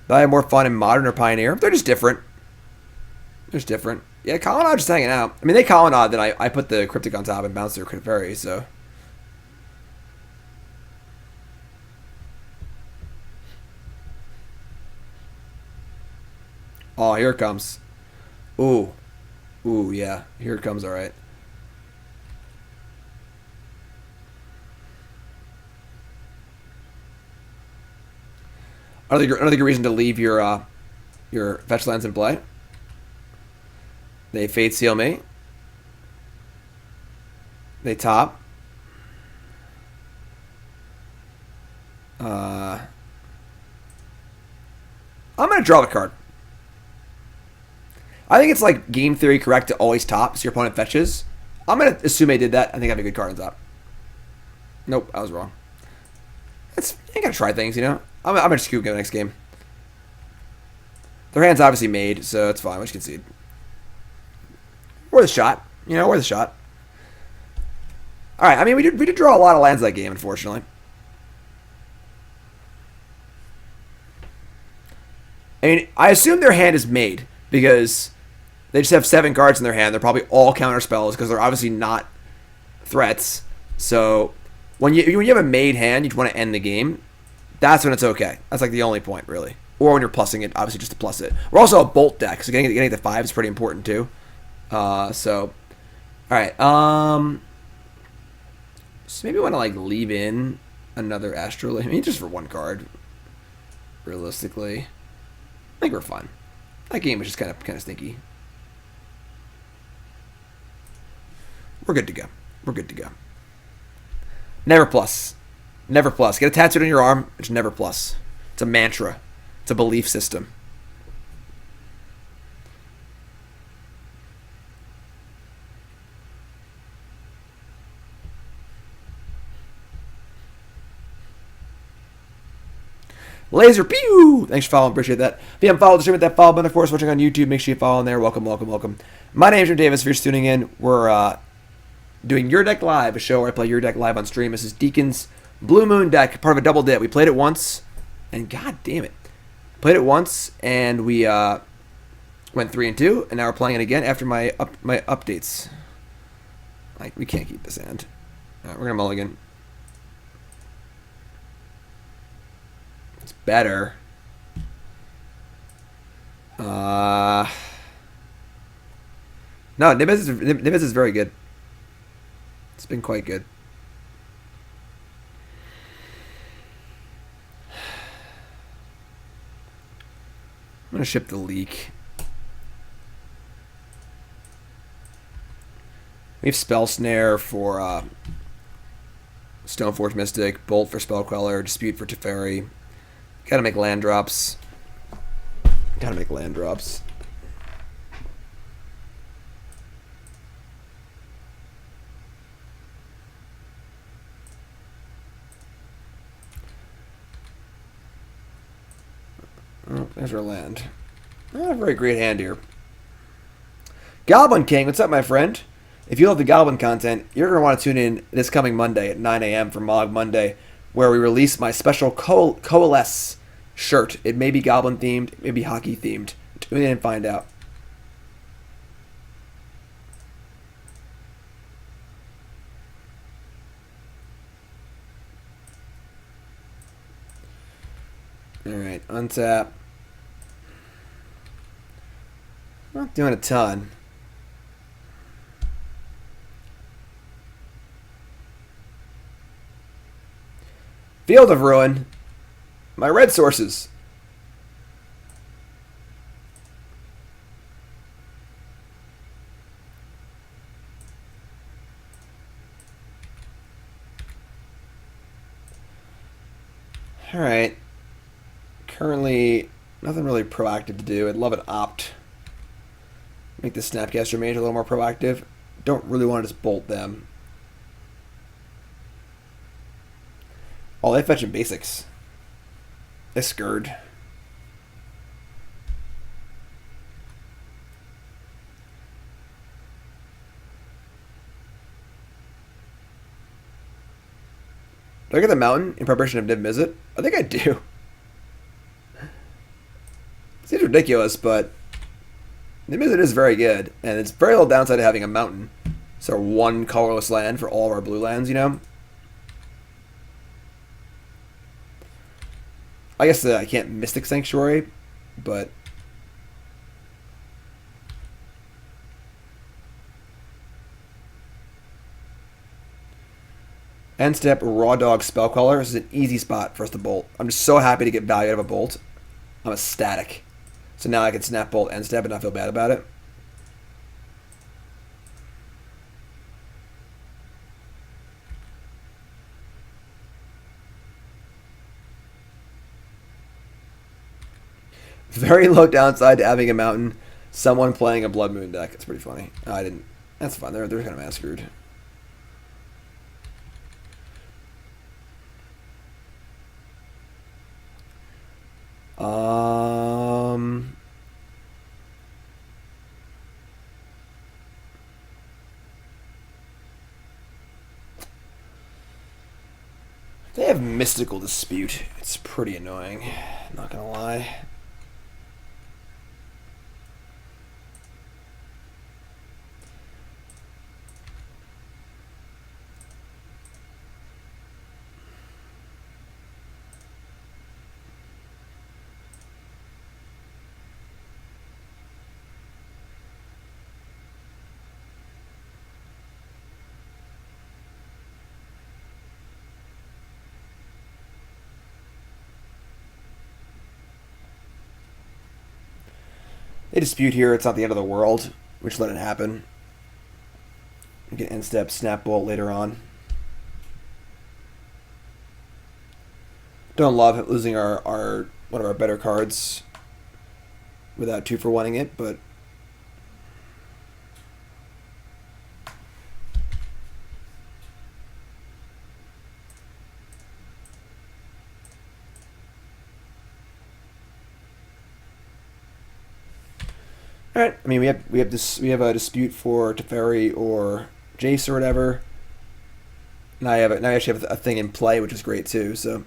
I have more fun in Modern or Pioneer. They're just different. They're just different. Yeah, Colonnade just hanging out. I mean, they Colonnade, then I put the Cryptic on top and bounce their Crypt Fairy, so. Oh, here it comes. Ooh. Ooh, yeah. Here it comes, alright. Another good reason to leave your fetch lands in play. They Fate Seal me. They top. I'm going to draw the card. I think it's like game theory correct to always top so your opponent fetches. I'm going to assume they did that. I think I have a good card on top. Nope, I was wrong. You got to try things, you know? I'm going to just keep going next game. Their hand's obviously made, so it's fine. We just concede. Worth a shot. You know, worth a shot. Alright, I mean, we did draw a lot of lands that game, unfortunately. I mean, I assume their hand is made, because they just have 7 cards in their hand. They're probably all counter spells, because they're obviously not threats. So, when you have a made hand, you want to end the game. That's when it's okay. That's like the only point, really. Or when you're plussing it, obviously just to plus it. We're also a bolt deck, so getting the 5 is pretty important too. So, alright. So maybe I want to like leave in another Astrolabe. I mean, just for 1 card. Realistically, I think we're fine. That game was just kind of stinky. We're good to go. We're good to go. Never plus. Never plus. Get it tattooed on your arm. It's never plus. It's a mantra. It's a belief system. Laser pew! Thanks for following. Appreciate that. If you haven't followed the stream, hit that follow button. Of course, watching on YouTube, make sure you follow in there. Welcome, welcome, welcome. My name is Davis. If you're just tuning in, we're doing Your Deck Live, a show where I play Your Deck Live on stream. This is Deacon's Blue Moon deck, part of a double dip. We played it once, and god damn it. Played it once, and we went 3-2, and now we're playing it again after my updates. Like, we can't keep this hand. Alright, we're gonna mulligan. It's better. No, Niv-Mizzet is very good. It's been quite good. I'm going to ship the leak. We have Spell Snare for Stoneforge Mystic, Bolt for Spell Queller, Dispute for Teferi. Gotta make land drops. Gotta make land drops. Oh, there's our land. Not a very great hand here. Goblin King, what's up, my friend? If you love the Goblin content, you're going to want to tune in this coming Monday at 9 a.m. for Mog Monday, where we release my special Coalesce shirt. It may be Goblin themed, it may be hockey themed. Tune in and find out. Alright, untap. Not doing a ton. Field of Ruin. My red sources. Alright. Currently, nothing really proactive to do. I'd love an opt. Make the Snapcaster Mage a little more proactive. Don't really want to just bolt them. Oh, they fetch in basics. They scurred. Do I get the mountain in preparation of Niv-Mizzet? I think I do. Seems ridiculous, but Niv-Mizzet is very good, and it's very little downside to having a mountain. So one colorless land for all of our blue lands, you know? I guess I can't Mystic Sanctuary, but... End step, Raw Dog Spellcaller. This is an easy spot for us to bolt. I'm just so happy to get value out of a bolt. I'm ecstatic. So now I can snap bolt end step and not feel bad about it. Very low downside to having a mountain. Someone playing a Blood Moon deck. It's pretty funny. I didn't. That's fine. They're kind of massacred. They have Mystical Dispute. It's pretty annoying. Not gonna lie. They dispute here. It's not the end of the world. We just let it happen. We get end step, snap bolt later on. Don't love losing our one of our better cards without 2-for-1ing it, but all right. I mean, we have a dispute for Teferi or Jace or whatever. Now I actually have a thing in play, which is great too. So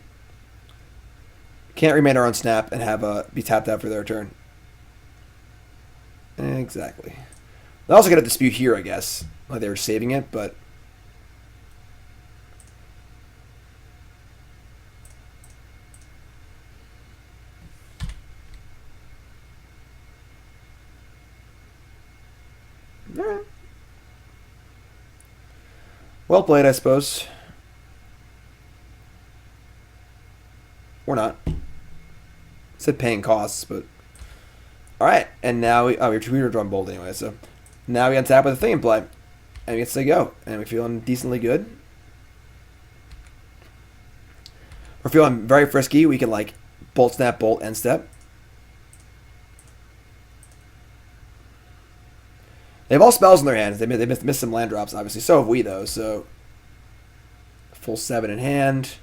can't remain our own snap and have be tapped out for their turn. Exactly. They also get a dispute here, I guess. Like they were saving it, but all right. Well played, I suppose. Or not. Said paying costs, but all right. And now we were drawing bold anyway. So now we untap with a thing in play, and we get to go, and we're feeling decently good. We're feeling very frisky. We can like bolt, snap, bolt, end step. They have all spells in their hands. They missed some land drops, obviously. So have we, though. So full 7 in hand.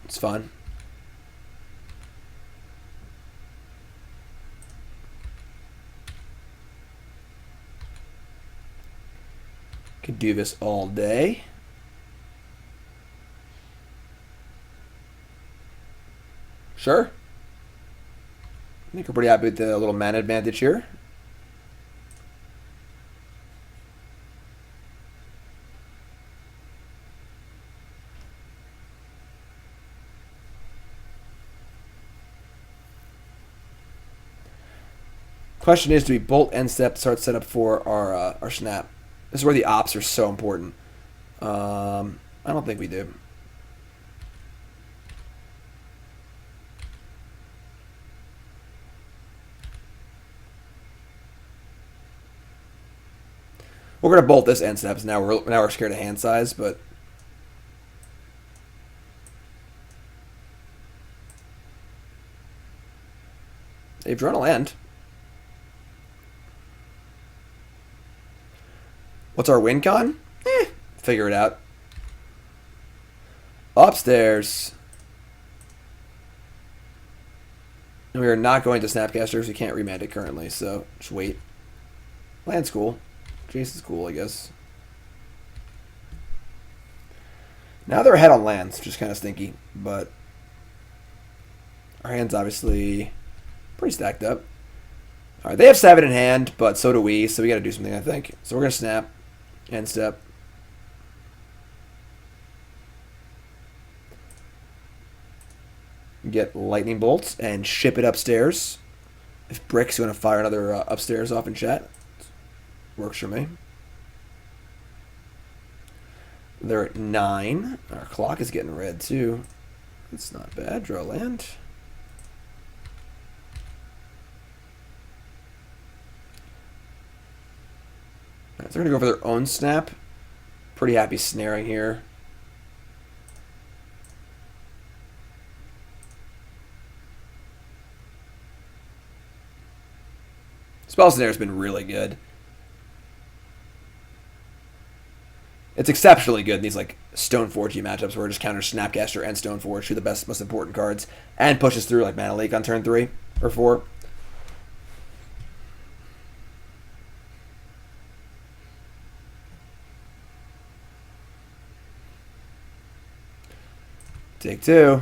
It's fun. Could do this all day. Sure. I think we're pretty happy with the little mana advantage here. Question is, do we bolt end step start setup for our snap? This is where the ops are so important. I don't think we do. We're gonna bolt this end steps now. We're scared of hand size, but they've drawn a land. What's our win con? Figure it out. Upstairs. And we are not going to Snapcasters. We can't remand it currently, so just wait. Land's cool. Jace is cool, I guess. Now they're ahead on lands, which is kind of stinky, but our hand's obviously pretty stacked up. All right, they have 7 in hand, but so do we, so we got to do something, I think. So we're going to snap, end step. Get lightning bolts and ship it upstairs. If Brick's going to fire another upstairs off in chat, works for me. They're at 9. Our clock is getting red too. That's not bad. Draw land. Right, so they're going to go for their own snap. Pretty happy snaring here. Spell Snare has been really good. It's exceptionally good in these like Stoneforge matchups where it just counters Snapcaster and Stoneforge, two of the best, most important cards, and pushes through like Mana Leak on turn 3 or 4. Take 2.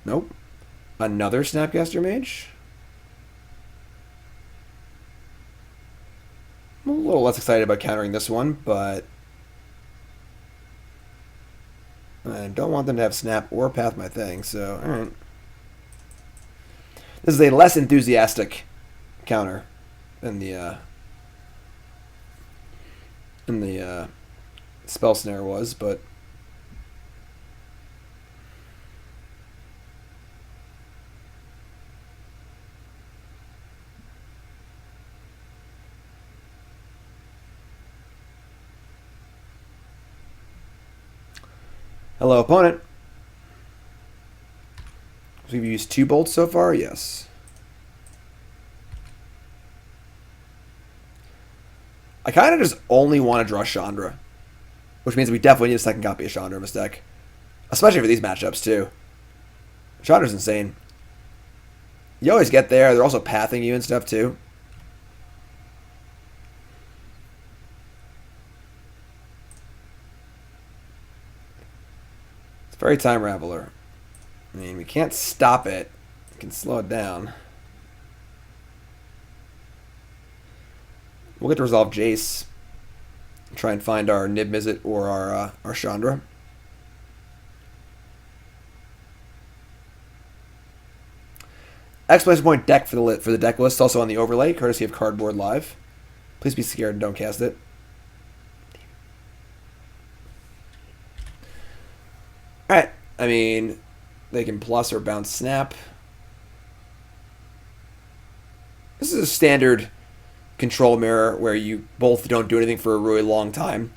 Nope. Another Snapcaster Mage. I'm a little less excited about countering this one, but I don't want them to have Snap or Path my thing, so alright. This is a less enthusiastic counter than the Spell Snare was, but hello, opponent. So we've used 2 bolts so far? Yes. I kind of just only want to draw Chandra, which means we definitely need a second copy of Chandra in this deck. Especially for these matchups, too. Chandra's insane. You always get there. They're also pathing you and stuff, too. Very Time Raveler. I mean, we can't stop it. We can slow it down. We'll get to resolve Jace. Try and find our Niv-Mizzet or our Chandra. Exclamation point deck for the deck list, also on the overlay, courtesy of Cardboard Live. Please be scared and don't cast it. Alright, I mean, they can plus or bounce snap. This is a standard control mirror where you both don't do anything for a really long time.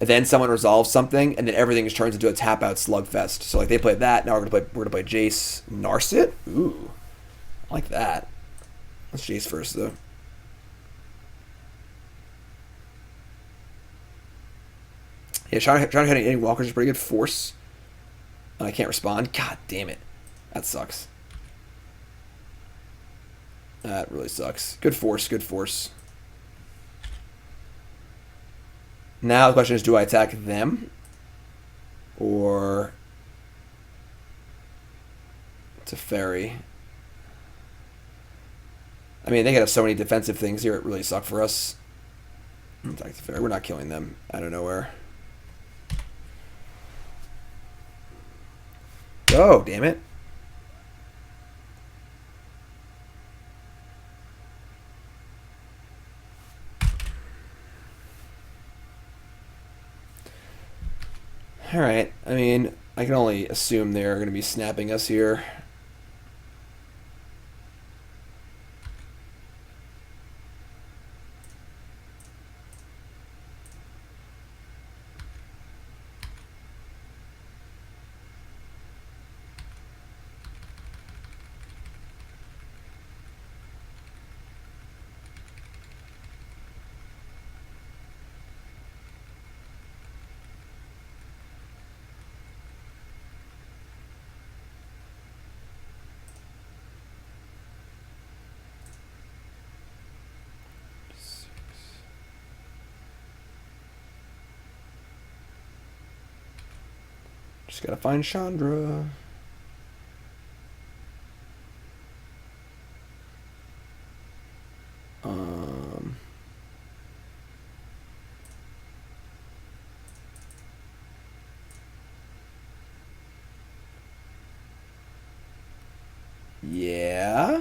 And then someone resolves something, and then everything just turns into a tap-out slugfest. So like they played that, now we're gonna play Jace Narset. Ooh. I like that. Let's Jace first though. Yeah, trying to hit any walkers is pretty good. Force. I can't respond. God damn it. That sucks. That really sucks. Good force, good force. Now the question is, do I attack them? Or Teferi? I mean, they could have so many defensive things here, it really suck for us. Attack Teferi. We're not killing them out of nowhere. Oh, damn it. Alright, I mean, I can only assume they're going to be snapping us here. Just gotta find Chandra. Yeah.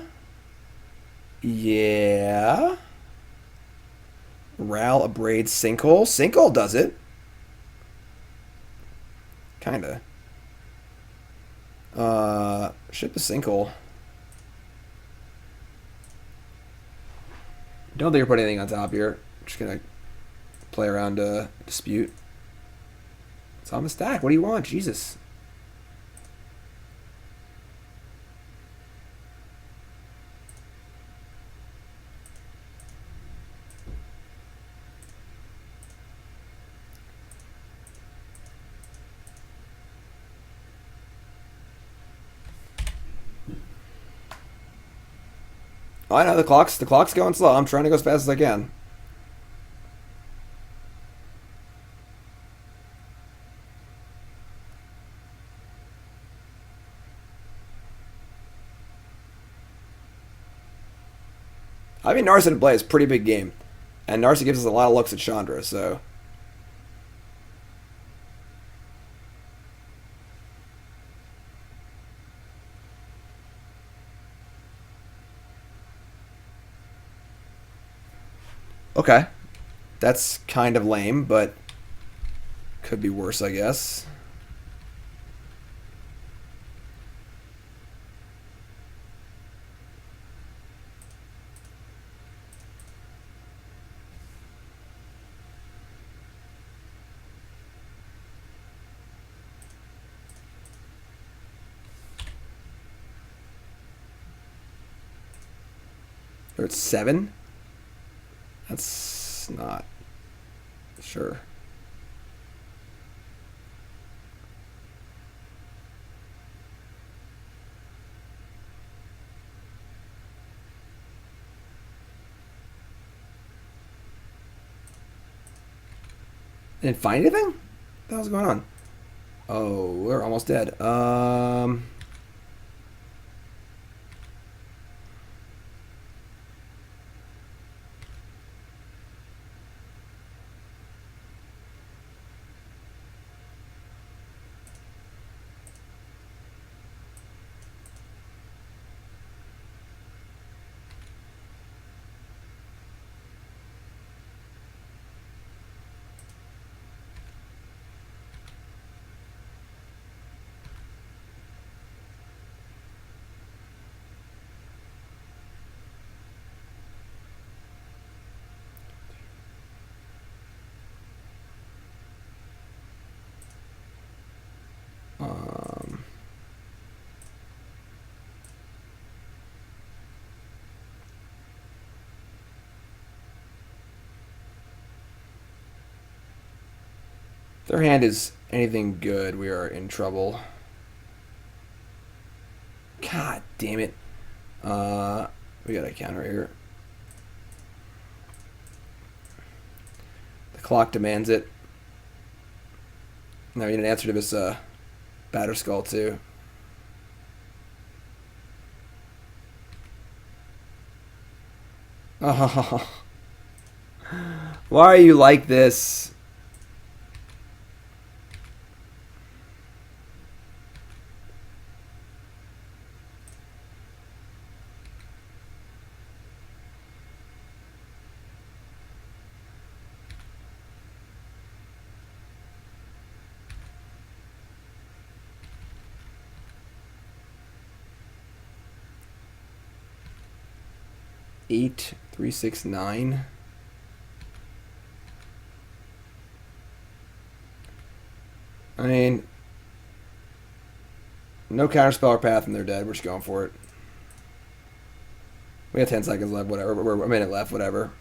Yeah. Ral, Abrade, Sinkhole. Sinkhole does it. Kinda. Ship the Sinkhole. Don't think you're putting anything on top here. Just gonna play around Dispute. It's on the stack. What do you want? Jesus. Oh, I know the clock's going slow. I'm trying to go as fast as I can. I mean, Narset to play is a pretty big game. And Narset gives us a lot of looks at Chandra, so... Okay. That's kind of lame, but could be worse, I guess. They're at 7? That's not... Sure. Didn't find anything? What the hell's going on? Oh, we're almost dead. If their hand is anything good, we are in trouble. God damn it. We got a counter here. The clock demands it. Now we need an answer to this Batter Skull too. Oh. Why are you like this? Eight, 3, 6, 9. I mean, no counterspell or path, and they're dead. We're just going for it. We have 10 seconds left. Whatever. We're a minute left. Whatever.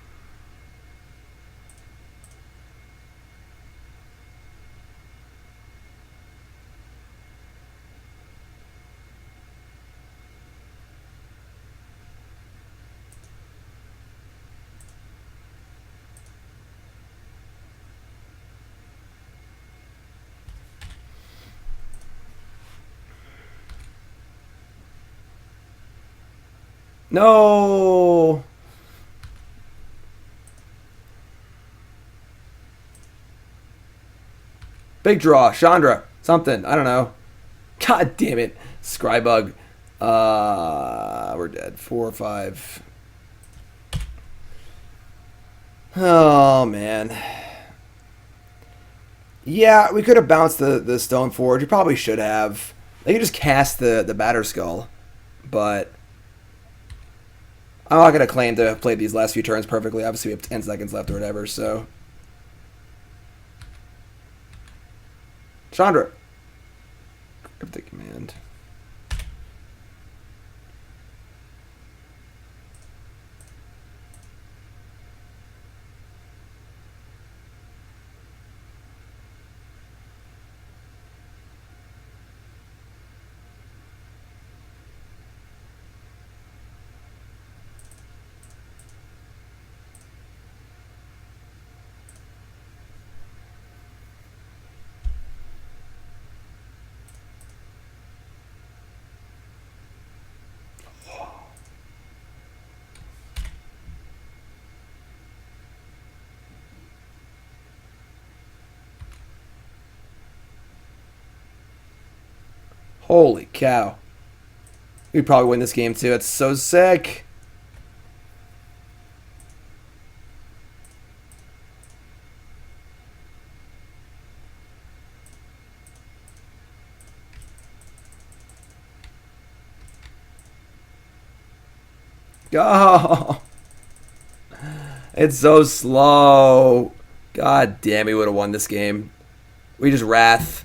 No. Big draw. Chandra. Something. I don't know. God damn it. Scrybug. We're dead. 4 or 5. Oh, man. Yeah, we could have bounced the Stone Forge. We probably should have. They could just cast the Batter Skull. But I'm not going to claim to have played these last few turns perfectly. Obviously, we have 10 seconds left or whatever, so. Chandra. Cryptic Command. Holy cow. We'd probably win this game too. It's so sick. Oh, it's so slow. God damn, we would have won this game. We just Wrath.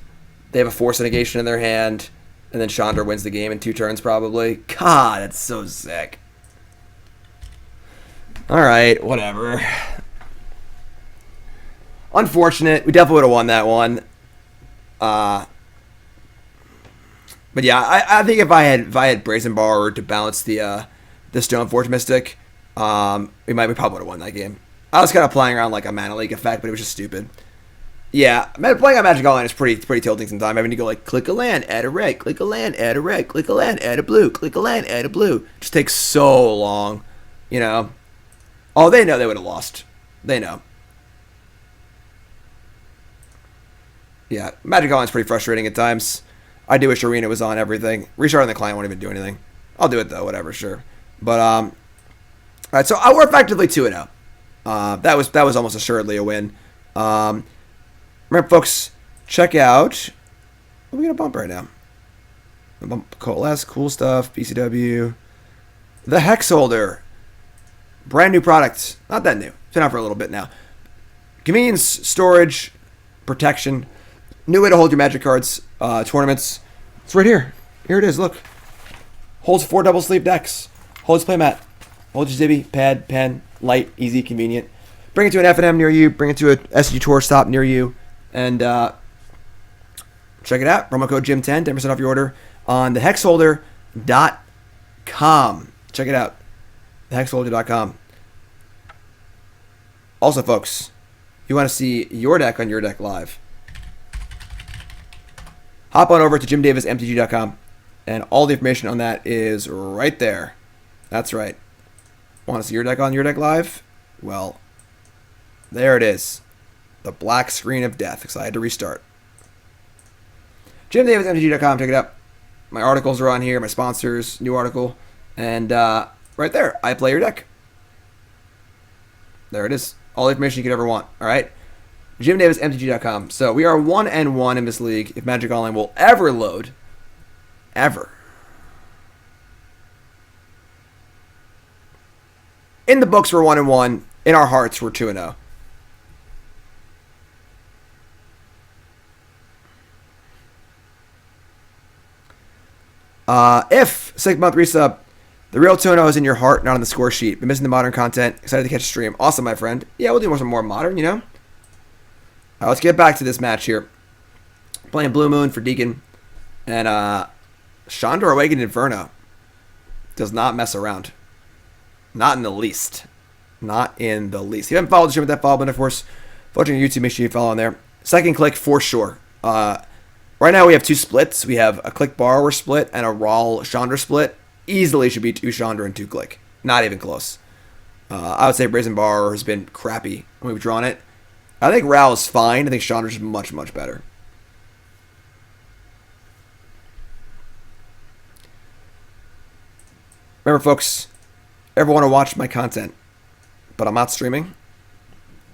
They have a Force of Negation in their hand. And then Chandra wins the game in 2 turns probably. God, that's so sick. Alright, whatever. Unfortunate. We definitely would have won that one. But yeah, I think if I had Brazen Borrower to balance the Stoneforge Mystic, we probably would have won that game. I was kind of playing around like a Mana Leak effect, but it was just stupid. Yeah, playing on Magic Online is pretty tilting sometimes. Having to go like, click a land, add a red, click a land, add a red, click a land, add a blue, click a land, add a blue. Just takes so long, you know. Oh, they know they would have lost. They know. Yeah, Magic Online is pretty frustrating at times. I do wish Arena was on everything. Restarting the client won't even do anything. I'll do it though, whatever, sure. But all right, so we're effectively 2-0. That was almost assuredly a win. Remember, folks, check out. We got a bump right now. A bump, Coalesce, cool stuff. BCW, the Hex Holder, brand new product. Not that new. It's been out for a little bit now. Convenience, storage, protection. New way to hold your Magic cards. Tournaments. It's right here. Here it is. Look. Holds 4 double sleeve decks. Holds playmat. Holds your Zibby, pad, pen, light, easy, convenient. Bring it to an FNM near you. Bring it to a SG Tour stop near you. And check it out. Promo code GYM10, 10% off your order on thehexholder.com. Check it out. Thehexholder.com. Also, folks, you want to see your deck on Your Deck Live, hop on over to JimDavisMTG.com, and all the information on that is right there. That's right. Want to see your deck on Your Deck Live? Well, there it is. The black screen of death, because I had to restart. JimDavisMTG.com, check it out. My articles are on here, my sponsors, new article. And right there, I play your deck. There it is. All the information you could ever want, all right? JimDavisMTG.com. So we are 1-1 in this league, if Magic Online will ever load. Ever. In the books, we're 1-1. In our hearts, we're 2-0. If 6-month resub, the real 2-0 is in your heart, not on the score sheet. Been missing the modern content. Excited to catch a stream. Awesome, my friend. Yeah, we'll do some more modern, you know. All right, let's get back to this match here. Playing Blue Moon for Deacon. And Chandra Awakened Inferno does not mess around. Not in the least. Not in the least. If you haven't followed the stream with that follow button, of course, watching on YouTube, make sure you follow on there. Second click for sure. Right now we have 2 splits. We have a Click Borrower split and a Raw Chandra split. easily should be 2 Chandra and 2 Clique. Not even close. I would say Brazen Borrower has been crappy when we've drawn it. I think Ral is fine. I think Chandra's much, much better. Remember, folks, ever want to watch my content, but I'm not streaming?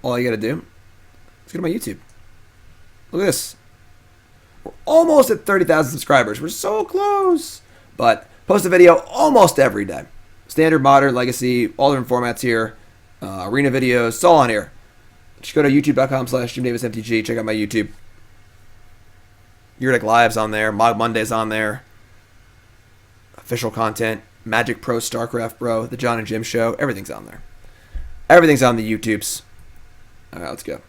All you got to do is go to my YouTube. Look at this. We're almost at 30,000 subscribers. We're so close. But post a video almost every day. Standard, modern, legacy, all different formats here. Arena videos, it's all on here. Just go to youtube.com/JimDavisMTG. Check out my YouTube. Your Deck Live's on there. Mod Monday's on there. Official content. Magic Pro, StarCraft Bro, The John and Jim Show. Everything's on there. Everything's on the YouTubes. All right, let's go.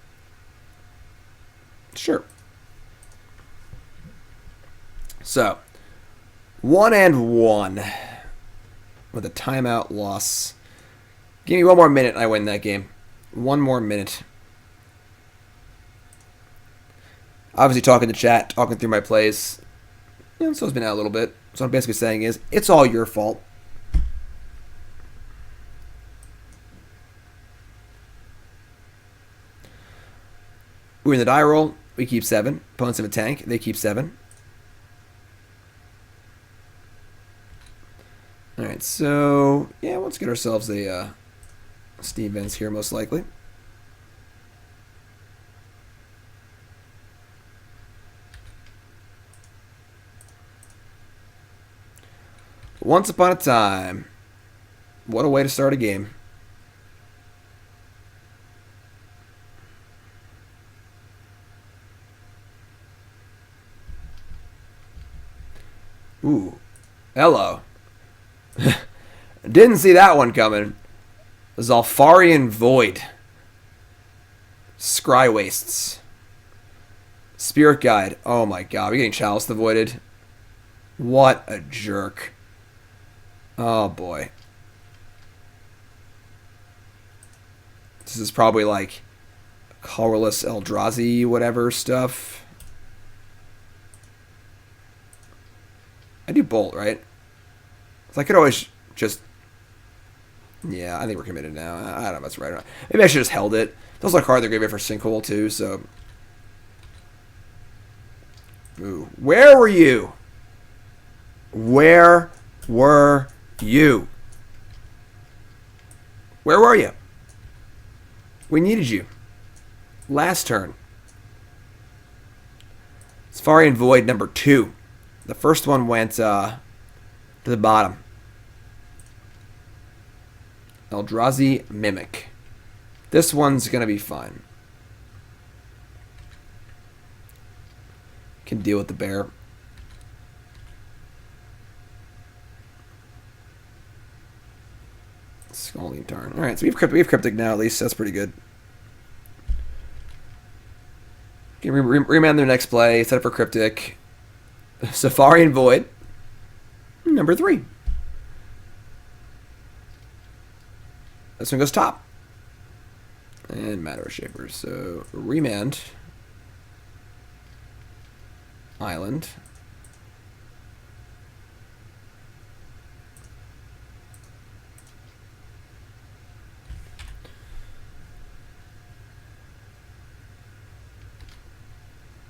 Sure. So, 1-1 with a timeout loss. Give me one more minute and I win that game. One more minute. Obviously talking to chat, talking through my plays. Yeah, so it's been out a little bit. So what I'm basically saying is, it's all your fault. We're in the die roll. We keep 7. Opponents have a tank. They keep 7. Alright, so, yeah, let's get ourselves a Steam Vents here, most likely. Once upon a time. What a way to start a game. Ooh. Hello. Didn't see that one coming. Zalfarian Void. Scry Wastes. Spirit Guide. Oh my god, we're getting Chalice the Voided. What a jerk. Oh boy. This is probably like colorless Eldrazi whatever stuff. I do Bolt, right? So I could always just... Yeah, I think we're committed now. I don't know if that's right or not. Maybe I should have just held it. Those look hard. They're going to be for Sinkhole too, so... Ooh. Where were you? Where were you? Where were you? We needed you. Last turn. Safarian Void number 2. The first one went to the bottom. Eldrazi Mimic. This one's going to be fine. Can deal with the bear. Scalding Tarn. Alright, so we have Cryptic now at least. That's pretty good. Okay, remand their next play. Set up for Cryptic. Safarian Void. Number 3. This one goes top. And Matter of Shapers. So, Remand. Island.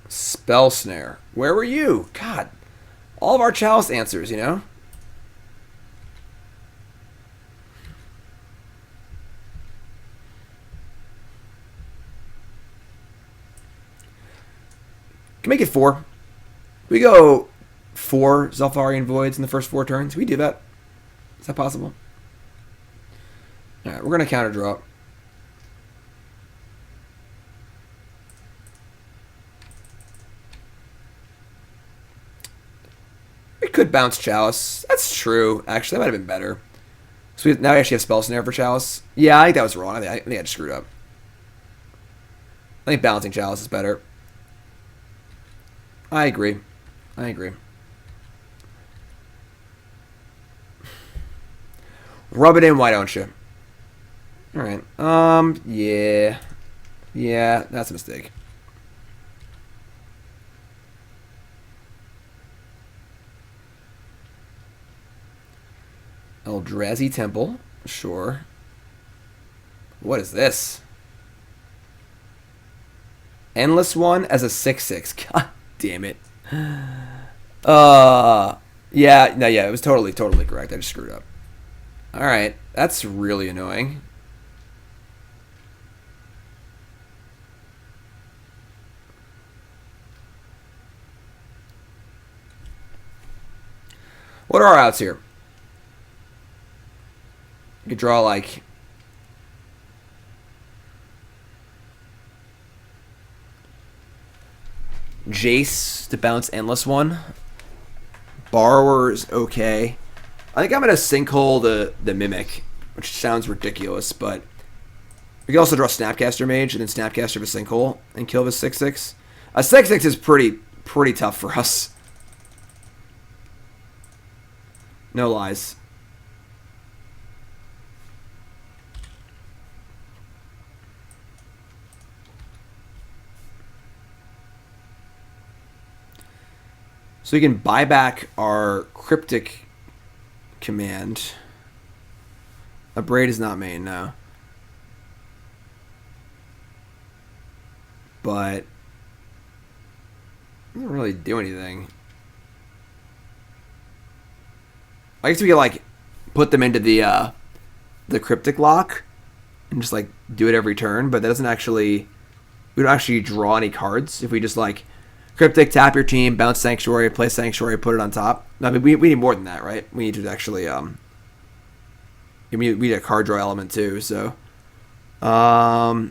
Spell Snare. Where were you? God. All of our Chalice answers, you know? Can make it 4. We go 4 Zalfarian Voids in the first 4 turns. Can we do that? Is that possible? Alright, we're going to counter draw. We could bounce Chalice. That's true. Actually, that might have been better. So now we actually have Spell Snare for Chalice. Yeah, I think that was wrong. I think I just screwed up. I think bouncing Chalice is better. I agree. I agree. Rub it in, why don't you? Alright. Yeah. Yeah, that's a mistake. Eldrazi Temple. Sure. What is this? Endless One as a 6/6. God damn it. Yeah, no, yeah, it was totally correct. I just screwed up. Alright, that's really annoying. What are our outs here? You could draw like Jace to bounce Endless One. Borrower is okay. I think I'm going to Sinkhole the Mimic, which sounds ridiculous, but we can also draw Snapcaster Mage and then Snapcaster with Sinkhole and kill this 6/6. A 6/6 is pretty tough for us. No lies. So we can buy back our Cryptic Command. Abrade is not main, no. But it doesn't really do anything. I guess we could like put them into the Cryptic lock and just like do it every turn, but that doesn't actually, we don't actually draw any cards if we just like Cryptic, tap your team, bounce Sanctuary, play Sanctuary, put it on top. I mean, we need more than that, right? We need to actually, we need a card draw element too, so. I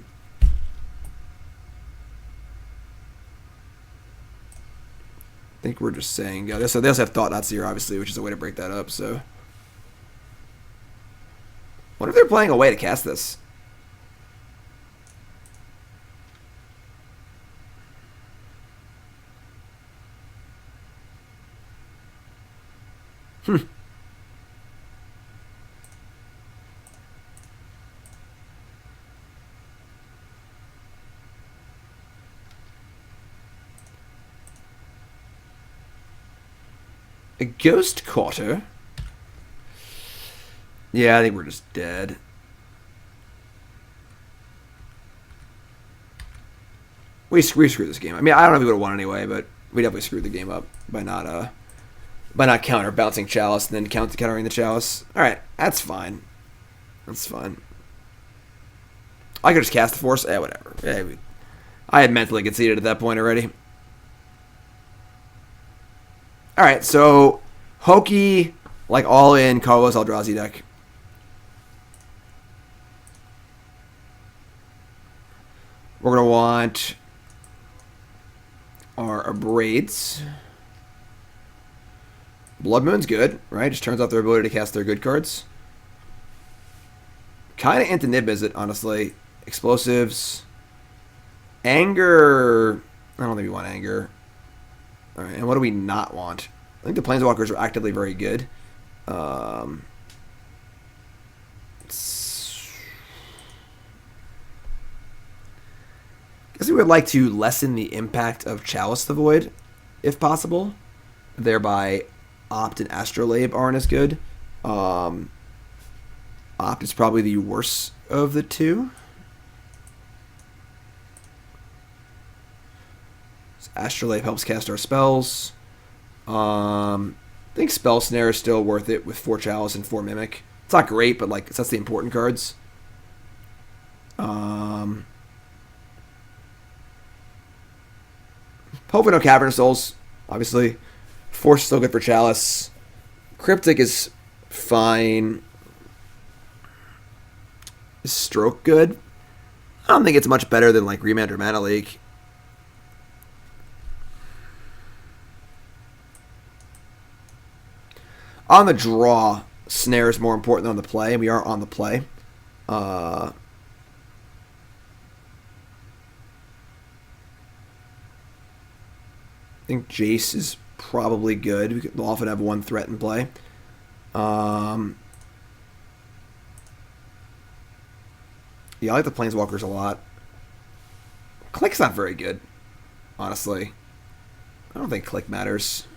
think we're just saying, they also have Thought Not Seer, obviously, which is a way to break that up, so. What if they're playing a way to cast this? A Ghost Quarter? Yeah, I think we're just dead. We screwed this game. I mean, I don't know if we would have won anyway, but we definitely screwed the game up by not counter bouncing Chalice and then countering the Chalice. All right, that's fine. That's fine. I could just cast the Force. Whatever. I had mentally conceded at that point already. All right, so Hokey, like all in Carlos Eldrazi deck. We're gonna want our Abrades. Blood Moon's good, right? Just turns off their ability to cast their good cards. Kind of into Niv-Mizzet, honestly. Explosives. Anger. I don't think we want Anger. Alright, and what do we not want? I think the Planeswalkers are actively very good. I guess we would like to lessen the impact of Chalice the Void, if possible. Thereby, Opt and Astrolabe aren't as good. Opt is probably the worst of the two. So Astrolabe helps cast our spells. I think Spell Snare is still worth it with 4 Chalice and 4 Mimic. It's not great, but like that's the important cards. Hopefully no Cavern of Souls, obviously. Force is still good for Chalice. Cryptic is fine. Is Stroke good? I don't think it's much better than like Remand or Mana Leak. On the draw, Snare is more important than on the play. We are on the play. I think Jace is probably good. We'll often have one threat in play. Yeah, I like the Planeswalkers a lot. Clique's not very good, honestly. I don't think Clique matters.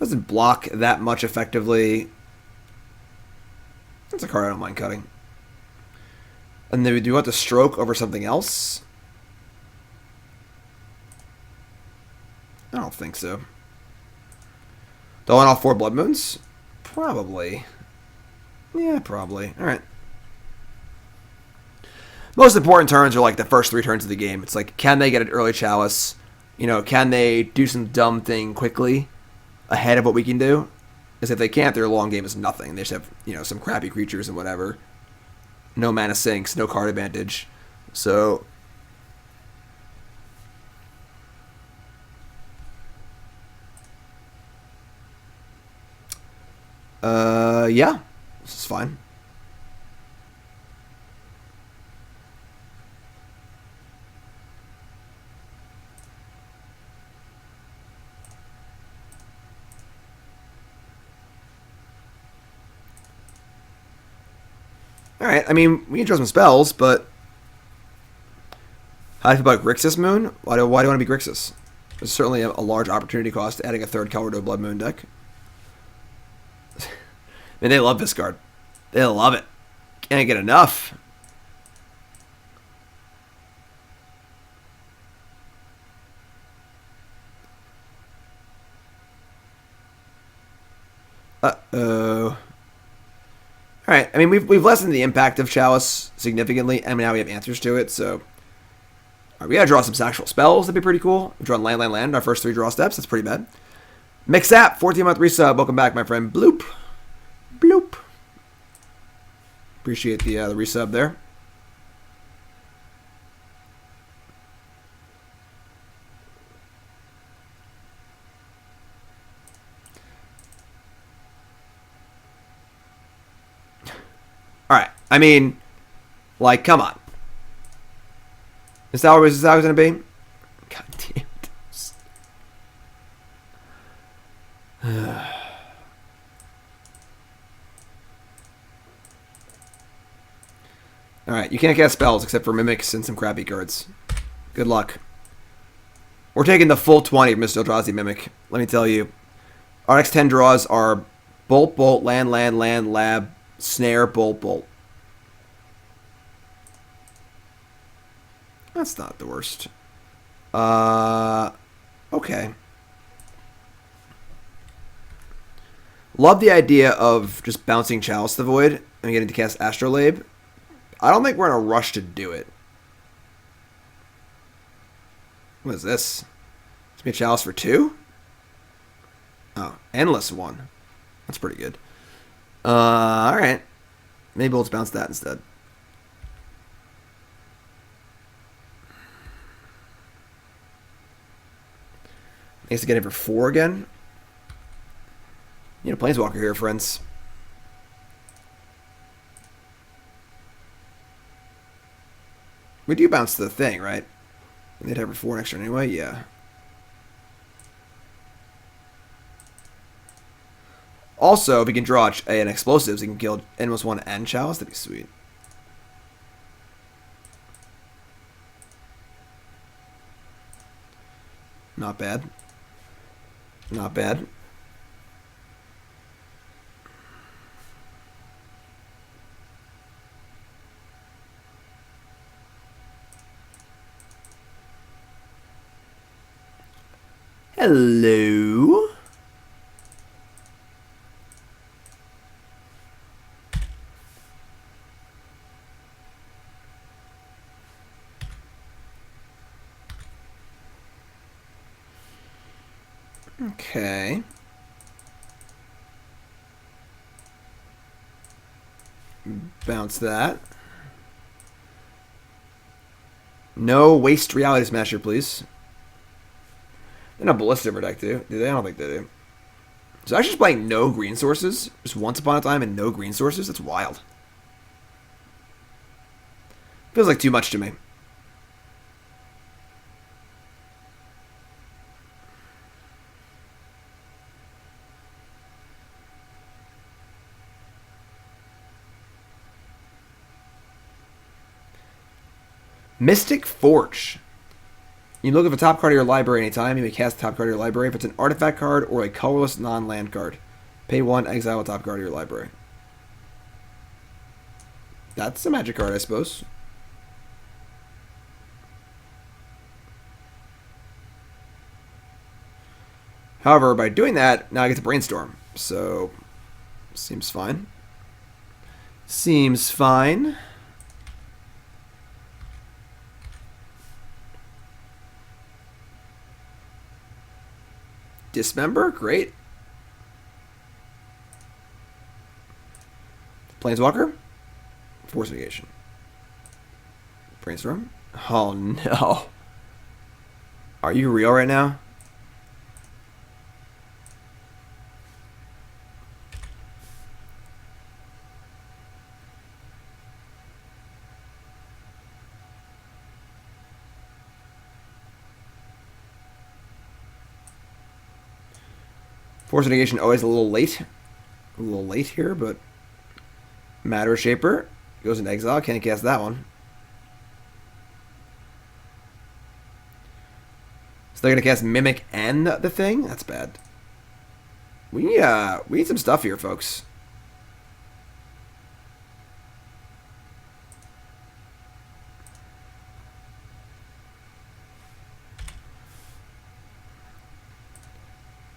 Doesn't block that much effectively. That's a card I don't mind cutting. And then do you want the stroke over something else? I don't think so. Don't want all 4 Blood Moons? Probably. Yeah, probably. Alright. Most important turns are like the first 3 turns of the game. It's like, can they get an early Chalice? You know, can they do some dumb thing quickly ahead of what we can do? Because if they can't, their long game is nothing. They just have, you know, some crappy creatures and whatever. No mana sinks, no card advantage. So... yeah. This is fine. Alright, I mean, we can draw some spells, but... How do you feel about Grixis Moon? Why do you want to be Grixis? There's certainly a large opportunity cost adding a 3rd color to a Blood Moon deck. I mean, they love this card. They love it. Can't get enough. Uh-oh. Alright, I mean, we've lessened the impact of Chalice significantly, and now we have answers to it, so... Alright, we gotta draw some actual spells, that'd be pretty cool. We've drawn land, our first 3 draw steps, that's pretty bad. Mixap, 14-month resub, welcome back, my friend. Bloop. Bloop. Appreciate the resub there. Alright, I mean, like, come on. Is that what it's going to be? God damn it. Alright, you can't cast spells except for Mimics and some crappy cards. Good luck. We're taking the full 20 of Mr. Eldrazi Mimic. Let me tell you. Our next 10 draws are Bolt, Bolt, Land, Land, Land, Lab, Snare, Bolt, Bolt. That's not the worst. Okay. Love the idea of just bouncing Chalice the Void and getting to cast Astrolabe. I don't think we're in a rush to do it. What is this? It's me a Chalice for 2? Oh, Endless 1. That's pretty good. Alright. Maybe we'll just bounce that instead. Needs to get it for 4 again. Need a Planeswalker here, friends. We do bounce the thing, right? They'd have for 4 extra anyway, yeah. Also, if we can draw an explosives, we can kill Endless 1 and Chalice. That'd be sweet. Not bad. Not bad. Hello. Okay. Bounce that. No waste Reality Smasher, please. They're not Ballista in our deck, do they? I don't think they do. So actually just playing no green sources, just once upon a time and no green sources, that's wild. Feels like too much to me. Mystic Forge. You look at the top card of your library anytime. You may cast the top card of your library if it's an artifact card or a colorless non-land card. Pay 1, exile a top card of your library. That's a magic card, I suppose. However, by doing that, now I get to brainstorm. So, seems fine. Seems fine. Dismember, great. Planeswalker, Force of Negation. Brainstorm. Oh no. Are you real right now? Force of Negation always a little late. A little late here, but Matter Shaper goes into exile. Can't cast that one. So they're going to cast Mimic and the thing? That's bad. We need some stuff here, folks.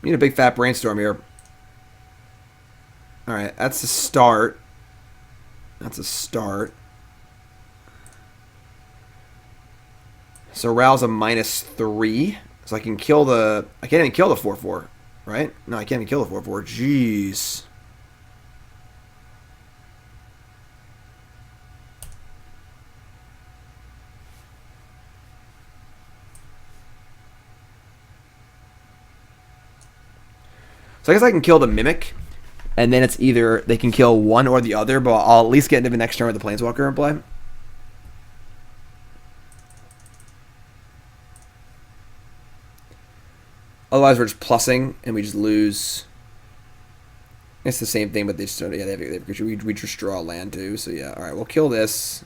We need a big fat brainstorm here. Alright, that's a start. That's a start. So Ral's a -3. So I can kill the... I can't even kill the 4/4, right? No, I can't even kill the 4/4. Jeez. So I guess I can kill the Mimic, and then it's either they can kill one or the other, but I'll at least get into the next turn with the Planeswalker in play. Otherwise, we're just plussing, and we just lose. It's the same thing, but they just don't. Yeah, they have creature. We just draw land too. So yeah, all right, we'll kill this.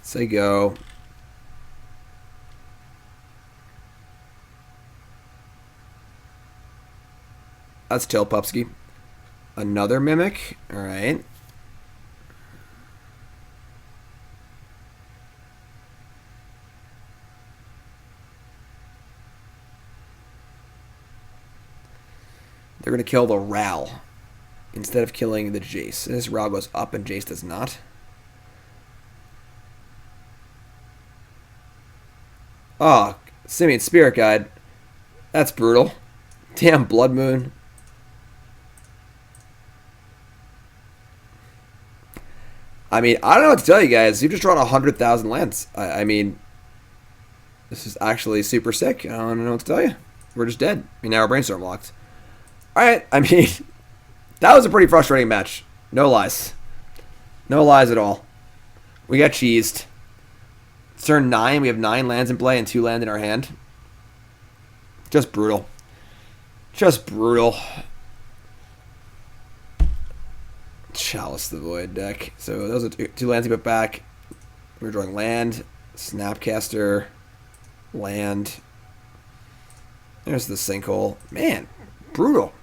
Say go. That's Tilpupski. Another Mimic. Alright. They're going to kill the Ral instead of killing the Jace. This Ral goes up and Jace does not. Oh, Simian Spirit Guide. That's brutal. Damn, Blood Moon. I mean, I don't know what to tell you guys. You've just drawn 100,000 lands. I mean, this is actually super sick. I don't know what to tell you. We're just dead. I mean, now our brainstorm locked. Alright, I mean, that was a pretty frustrating match. No lies. No lies at all. We got cheesed. It's turn 9. We have 9 lands in play and 2 land in our hand. Just brutal. Just brutal. Chalice the Void deck. So those are two lands we put back. We're drawing land, Snapcaster, land. There's the Sinkhole. Man, brutal.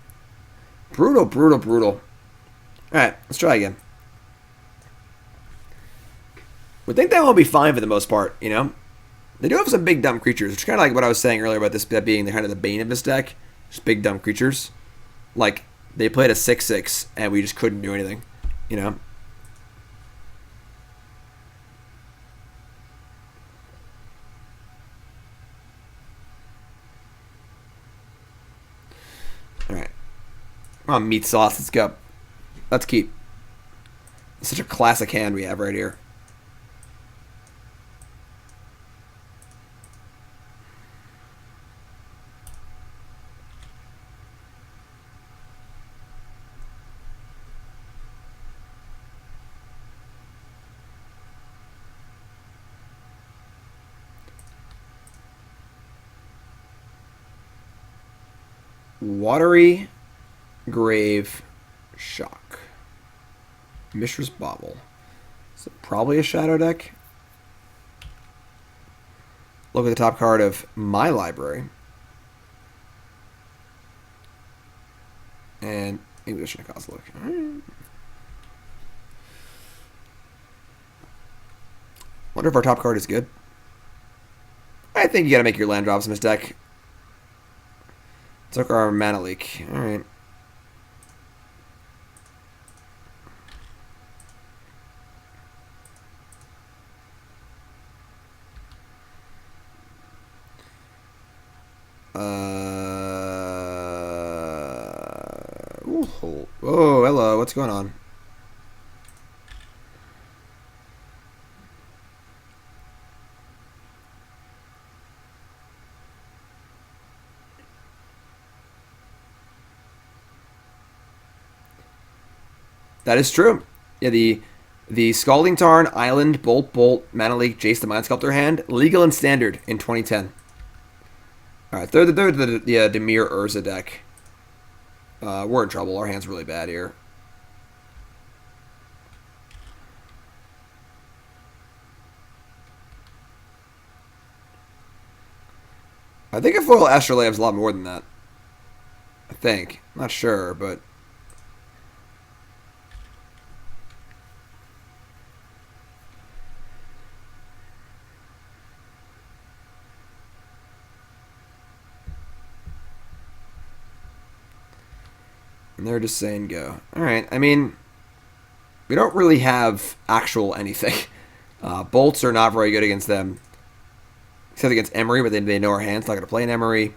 Brutal, brutal, brutal. Alright, let's try again. We think that won't be fine for the most part, you know? They do have some big dumb creatures, which is kind of like what I was saying earlier about this being the kind of the bane of this deck. Just big dumb creatures. Like, they played a 6/6 and we just couldn't do anything, you know? Alright. Come on, meat sauce, let's go. Let's keep. It's such a classic hand we have right here. Watery Grave Shock. Mishra's Bauble. Is it probably a shadow deck? look at the top card of my library. And Inquisition of Kozilek. Alright. Wonder if our top card is good. I think you gotta make your land drops in this deck. Took our mana leak. Alright. Oh, hello. What's going on? That is true. Yeah, the Scalding Tarn, Island, Bolt, Mana Leak, Jace the Mind Sculptor hand, legal and standard in 2010. Alright, they're the Dimir Urza deck. We're in trouble. Our hand's really bad here. I think a foil Astrolabe is a lot more than that. I think. I'm not sure, but... And they're just saying go. Alright, I mean, we don't really have actual anything. Bolts are not very good against them. Except against Emery, but they know our hand's not going to play an Emery.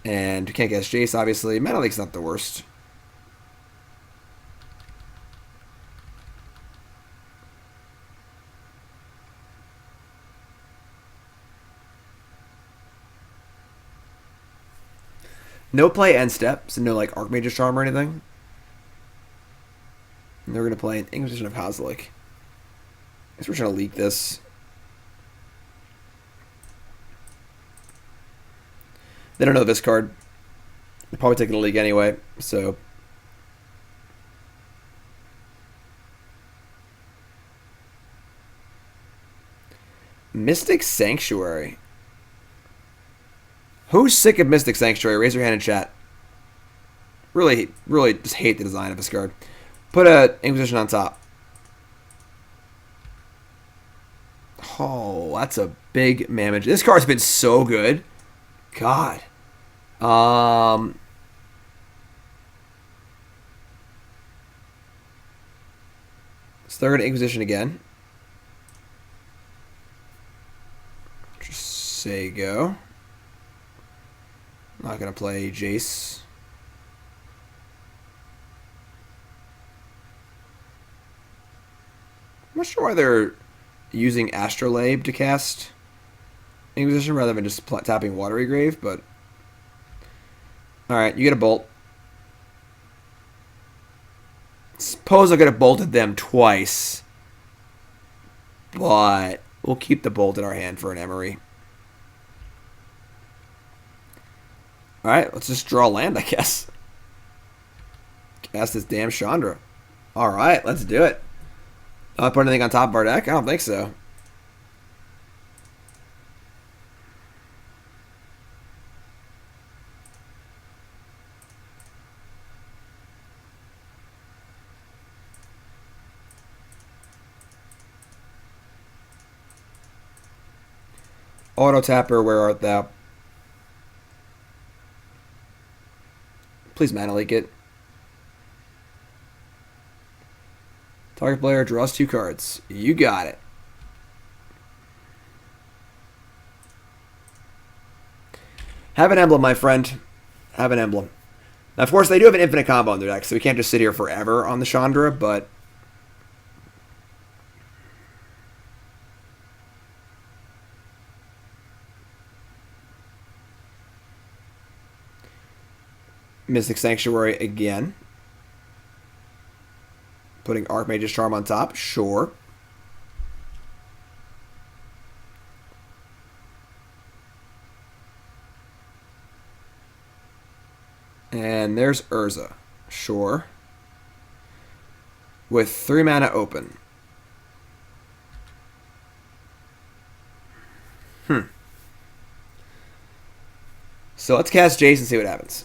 And we can't get Jace, obviously. Mana Leak's not the worst. No play end step, so no like Archmage's Charm or anything. And they're going to play an Inquisition of Kozilek. I guess we're trying to leak this. They don't know this card. They're probably taking the league anyway, so... Mystic Sanctuary. Who's sick of Mystic Sanctuary? Raise your hand in chat. Really just hate the design of this card. Put a Inquisition on top. Oh, that's a big mammoth. This card's been so good. God. So they're going to Inquisition again. Just say go. Not going to play Jace. I'm not sure why they're using Astrolabe to cast Inquisition rather than just tapping Watery Grave, but... Alright, you get a bolt. Suppose I could have bolted them twice. But we'll keep the bolt in our hand for an Emery. Alright, let's just draw land, I guess. Cast this damn Chandra. Alright, let's do it. Not put anything on top of our deck? I don't think so. Auto Tapper, where art thou? Please mana leak it. Target player draws 2 cards. You got it. Have an emblem, my friend. Have an emblem. Now, of course, they do have an infinite combo in their deck, so we can't just sit here forever on the Chandra, but... Mystic Sanctuary again. Putting Archmage's Charm on top, sure. And there's Urza, sure. With 3 mana open. So let's cast Jace and see what happens.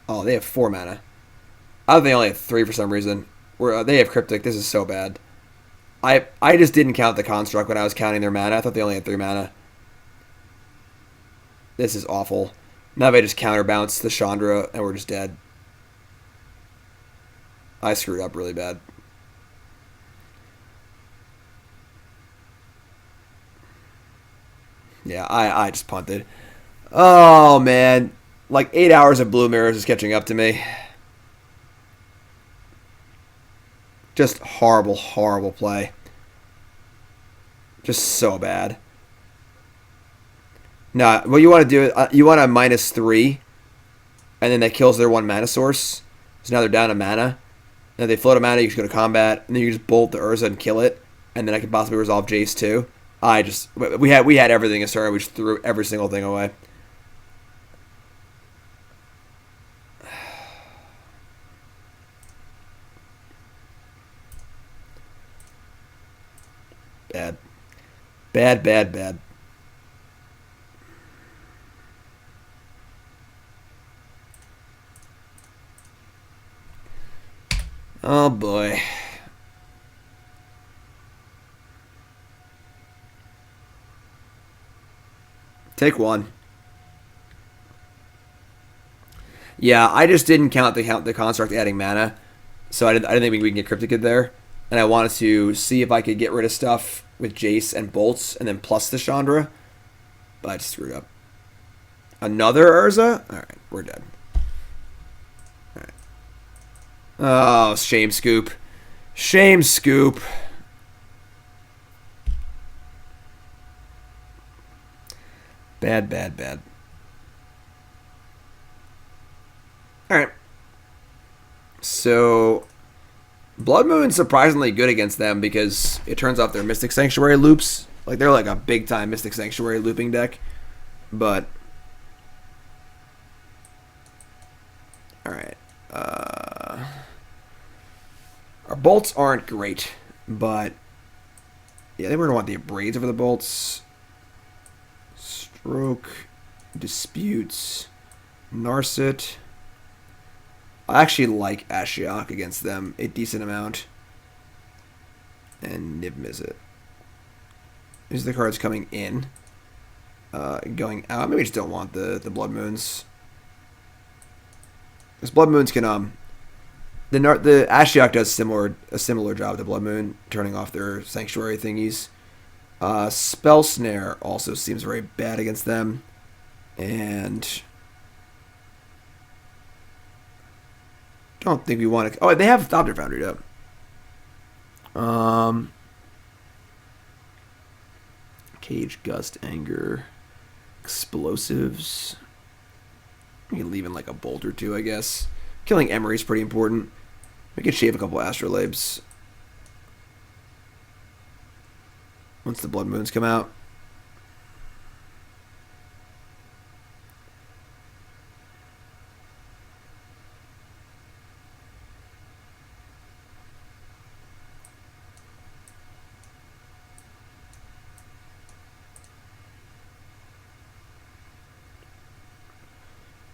Oh, they have 4 mana. I thought they only have 3 for some reason. They have Cryptic. This is so bad. I just didn't count the construct when I was counting their mana. I thought they only had 3 mana. This is awful. Now they just counterbounce the Chandra and we're just dead. I screwed up really bad. Yeah, I just punted. Oh, man. Like 8 hours of Blue Mirrors is catching up to me. Just horrible, horrible play. Just so bad. Nah, what you want to do, you want a -3, and then that kills their 1 mana source. So now they're down a mana. And if they float a mana, you just go to combat, and then you just bolt the Urza and kill it. And then I could possibly resolve Jace too. We had everything as started. We just threw every single thing away. Bad. Bad, bad, bad. Oh boy. Take 1. Yeah, I just didn't count the construct adding mana, so I didn't think we can get Cryptic in there. And I wanted to see if I could get rid of stuff with Jace and bolts, and then plus the Chandra. But I just screwed up. Another Urza? Alright, we're dead. Alright. Oh, shame scoop. Shame scoop. Bad, bad, bad. Alright. So Blood Moon's surprisingly good against them because it turns off their Mystic Sanctuary loops. Like, they're like a big-time Mystic Sanctuary looping deck. But alright. Our bolts aren't great, but yeah, they were going to want the Abrades over the bolts. Stroke, Disputes, Narset. I actually like Ashiok against them a decent amount. And Niv-Mizzet. These are the cards coming in. Going out. Maybe we just don't want the Blood Moons. Because Blood Moons can the Ashiok does a similar job to Blood Moon, turning off their sanctuary thingies. Spell Snare also seems very bad against them. And don't think we want to. Oh, they have Thopter Foundry up. Cage, Gust, Anger, Explosives. We can leave in like a bolt or 2, I guess. Killing Emery is pretty important. We could shave a couple Astrolabes once the Blood Moons come out.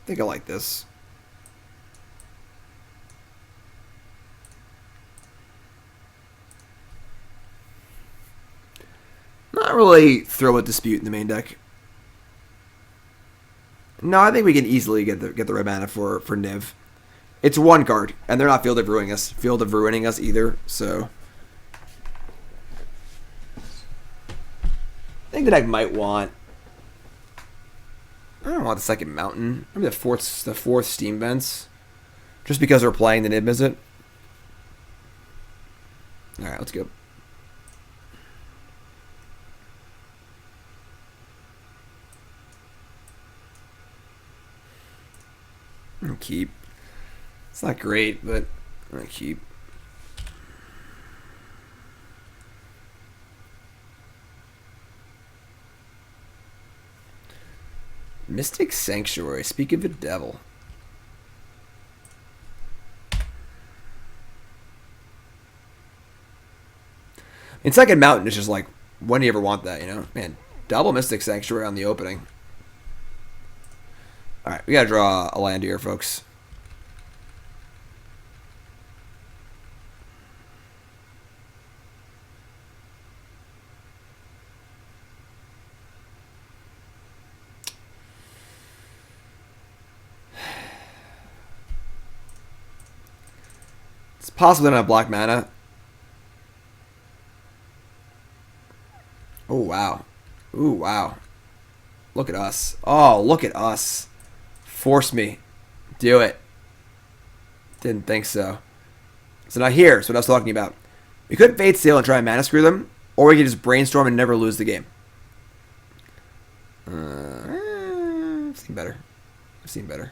I think I like this. Not really throw a Dispute in the main deck. No, I think we can easily get the red mana for Niv. It's 1 card, and they're not Field of Ruining us either, so I think the deck might want. I don't want the 2nd Mountain. Maybe the fourth Steam Vents. Just because we're playing the Niv-Mizzet. Alright, let's go. And keep. It's not great, but I'm gonna keep. Mystic Sanctuary. Speak of the devil. In Second Mountain, it's just like, when do you ever want that, you know? Man, double Mystic Sanctuary on the opening. Alright, we gotta draw a land here, folks. It's possible they don't have black mana. Oh, wow. Ooh, wow. Look at us. Oh, look at us. Force me. Do it. Didn't think so. So now here's what I was talking about. We could Fate Seal and try and mana screw them, or we could just brainstorm and never lose the game. I've seen better. I've seen better.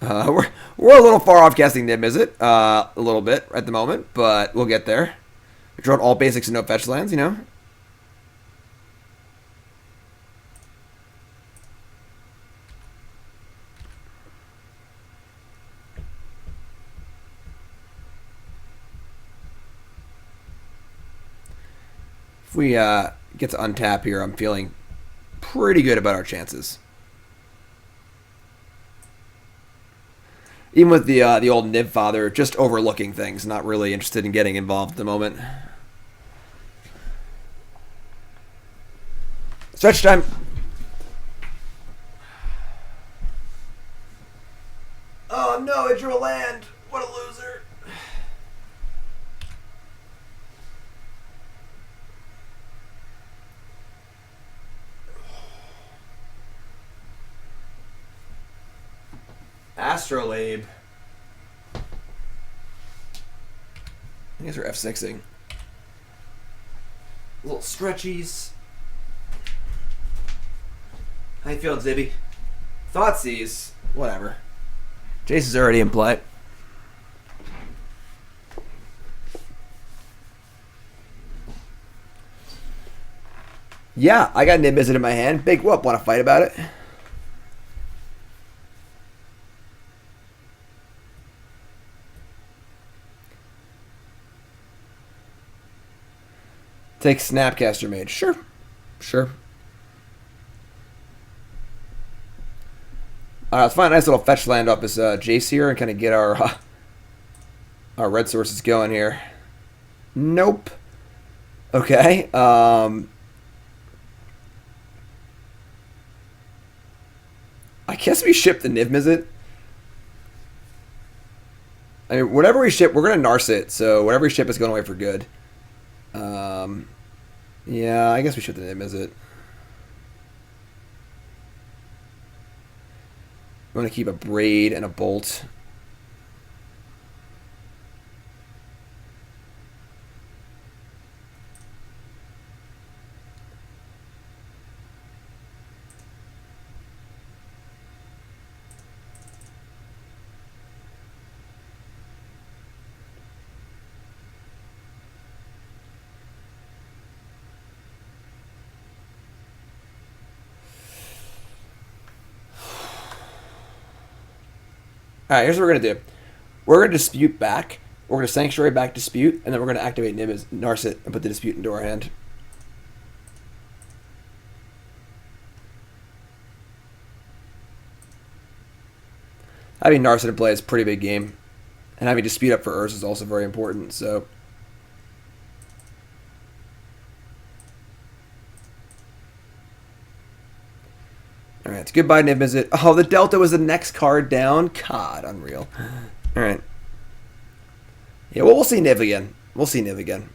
We're a little far off casting Niv-Mizzet, a little bit at the moment, but we'll get there. We drawn all basics and no fetch lands, you know. If we get to untap here, I'm feeling pretty good about our chances. Even with the old Niv father, just overlooking things, not really interested in getting involved at the moment. Stretch time. Oh no, I drew a land. What a loser. Astrolabe. I guess we're F6ing. Little stretchies. How you feeling, Zibby? Thoughtseize. Whatever. Jace is already in play. Yeah, I got Niv-Mizzet in my hand. Big whoop. Want to fight about it? Take Snapcaster Mage. Sure. Sure. Let's find a nice little fetch land off this Jace here and kind of get our red sources going here. Nope. Okay. I guess we ship the Niv-Mizzet. I mean, whatever we ship, we're going to Narset, so whatever we ship is going away for good. Yeah, I guess we ship the Niv-Mizzet. We want to keep a Braid and a Bolt. Alright, here's what we're going to do. We're going to Dispute back. We're going to Sanctuary back Dispute, and then we're going to activate Narset and put the Dispute into our hand. Having Narset in play is a pretty big game. And having Dispute up for Urza is also very important, so... Alright, it's goodbye, Niv-Mizzet. Oh, the Delta was the next card down? God, unreal. Alright. Yeah, well, we'll see Niv again. We'll see Niv again.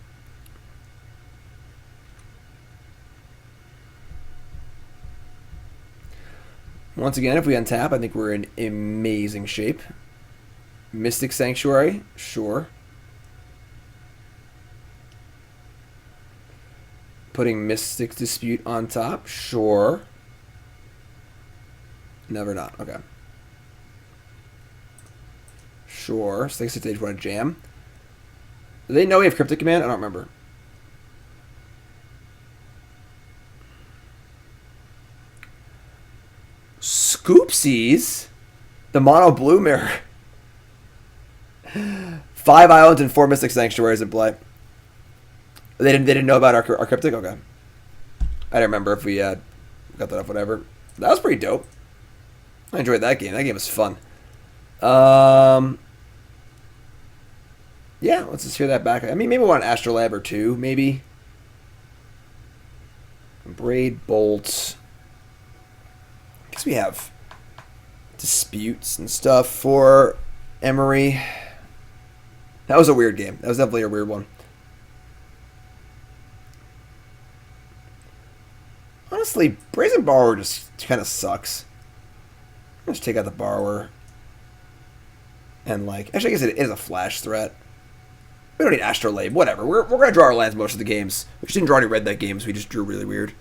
Once again, if we untap, I think we're in amazing shape. Mystic Sanctuary, sure. Putting Mystic Dispute on top, sure. Never not. Okay. Sure. 6 stage want to jam. Do they know we have Cryptic Command? I don't remember. Scoopsies? The mono blue mirror. 5 islands and 4 Mystic Sanctuaries in play. They didn't know about our Cryptic? Okay. I don't remember if we got that up, whatever. That was pretty dope. I enjoyed that game. That game was fun. Yeah, let's just hear that back. I mean, maybe we want an Astrolabe or 2, maybe. Braid Bolt. I guess we have disputes and stuff for Emery. That was a weird game. That was definitely a weird one. Honestly, Brazen Borrower just kind of sucks. Let's take out the Borrower. And, like, actually, I guess it is a flash threat. We don't need Astrolabe. Whatever. We're going to draw our lands most of the games. We just didn't draw any red deck games. We just drew really weird.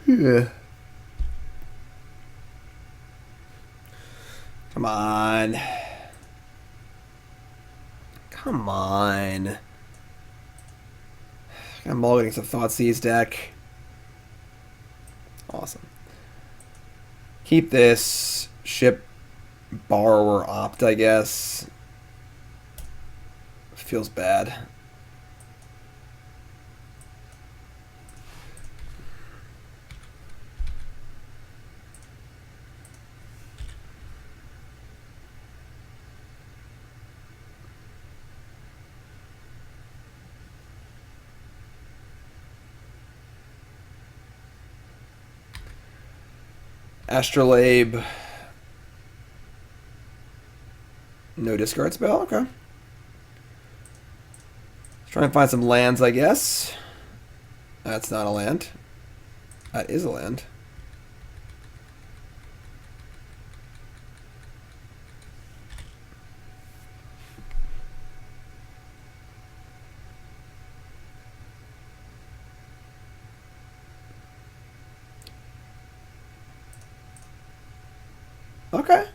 Yeah. Come on. Come on. I'm all getting some Thoughtseize deck. Awesome. Keep this. Ship Borrower Opt, I guess. Feels bad. Astrolabe. No discard spell? Okay. Let's try and find some lands, I guess. That's not a land. That is a land. Okay.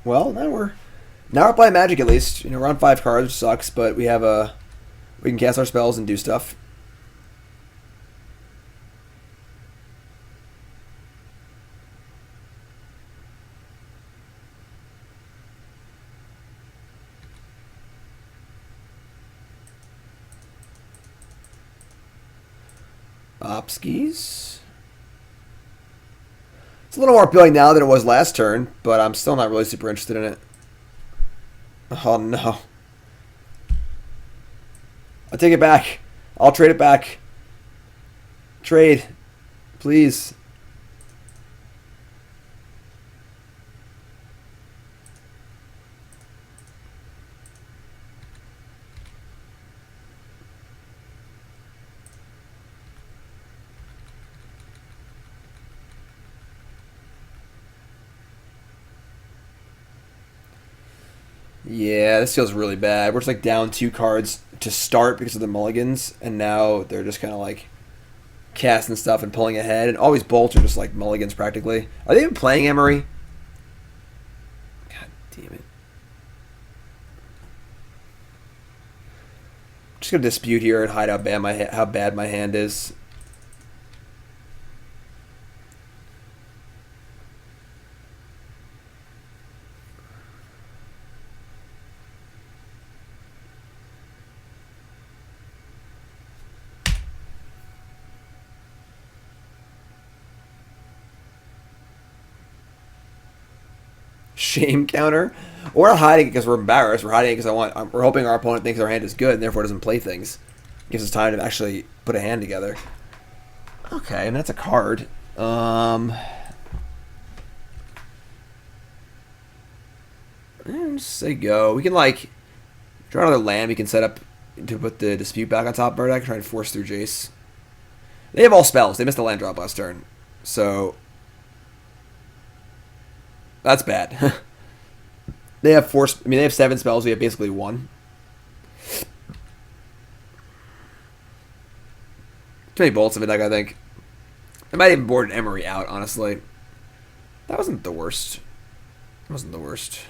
Well, now we're playing Magic at least. You know, we're on 5 cards, which sucks, but we have we can cast our spells and do stuff. Opskis. It's a little more appealing now than it was last turn, but I'm still not really super interested in it. Oh no. I'll take it back. I'll trade it back. Trade. Please. Yeah, this feels really bad. We're just like down 2 cards to start because of the mulligans, and now they're just kind of like casting stuff and pulling ahead, and all these bolts are just like mulligans practically. Are they even playing Emery? God damn it. I'm just going to dispute here and hide how bad my hand is. Shame counter. We're not hiding it because we're embarrassed. We're hiding it because we're hoping our opponent thinks our hand is good and therefore doesn't play things. Gives us time to actually put a hand together. Okay, and that's a card. Just say go. We can like draw another land. We can set up to put the dispute back on top of our deck. Try and force through Jace. They have all spells. They missed the land drop last turn, so. That's bad. They have force. I mean, they have 7 spells. We have basically 1. Too many bolts of a deck, I think. I might even board an Emery out, honestly. That wasn't the worst. It wasn't the worst.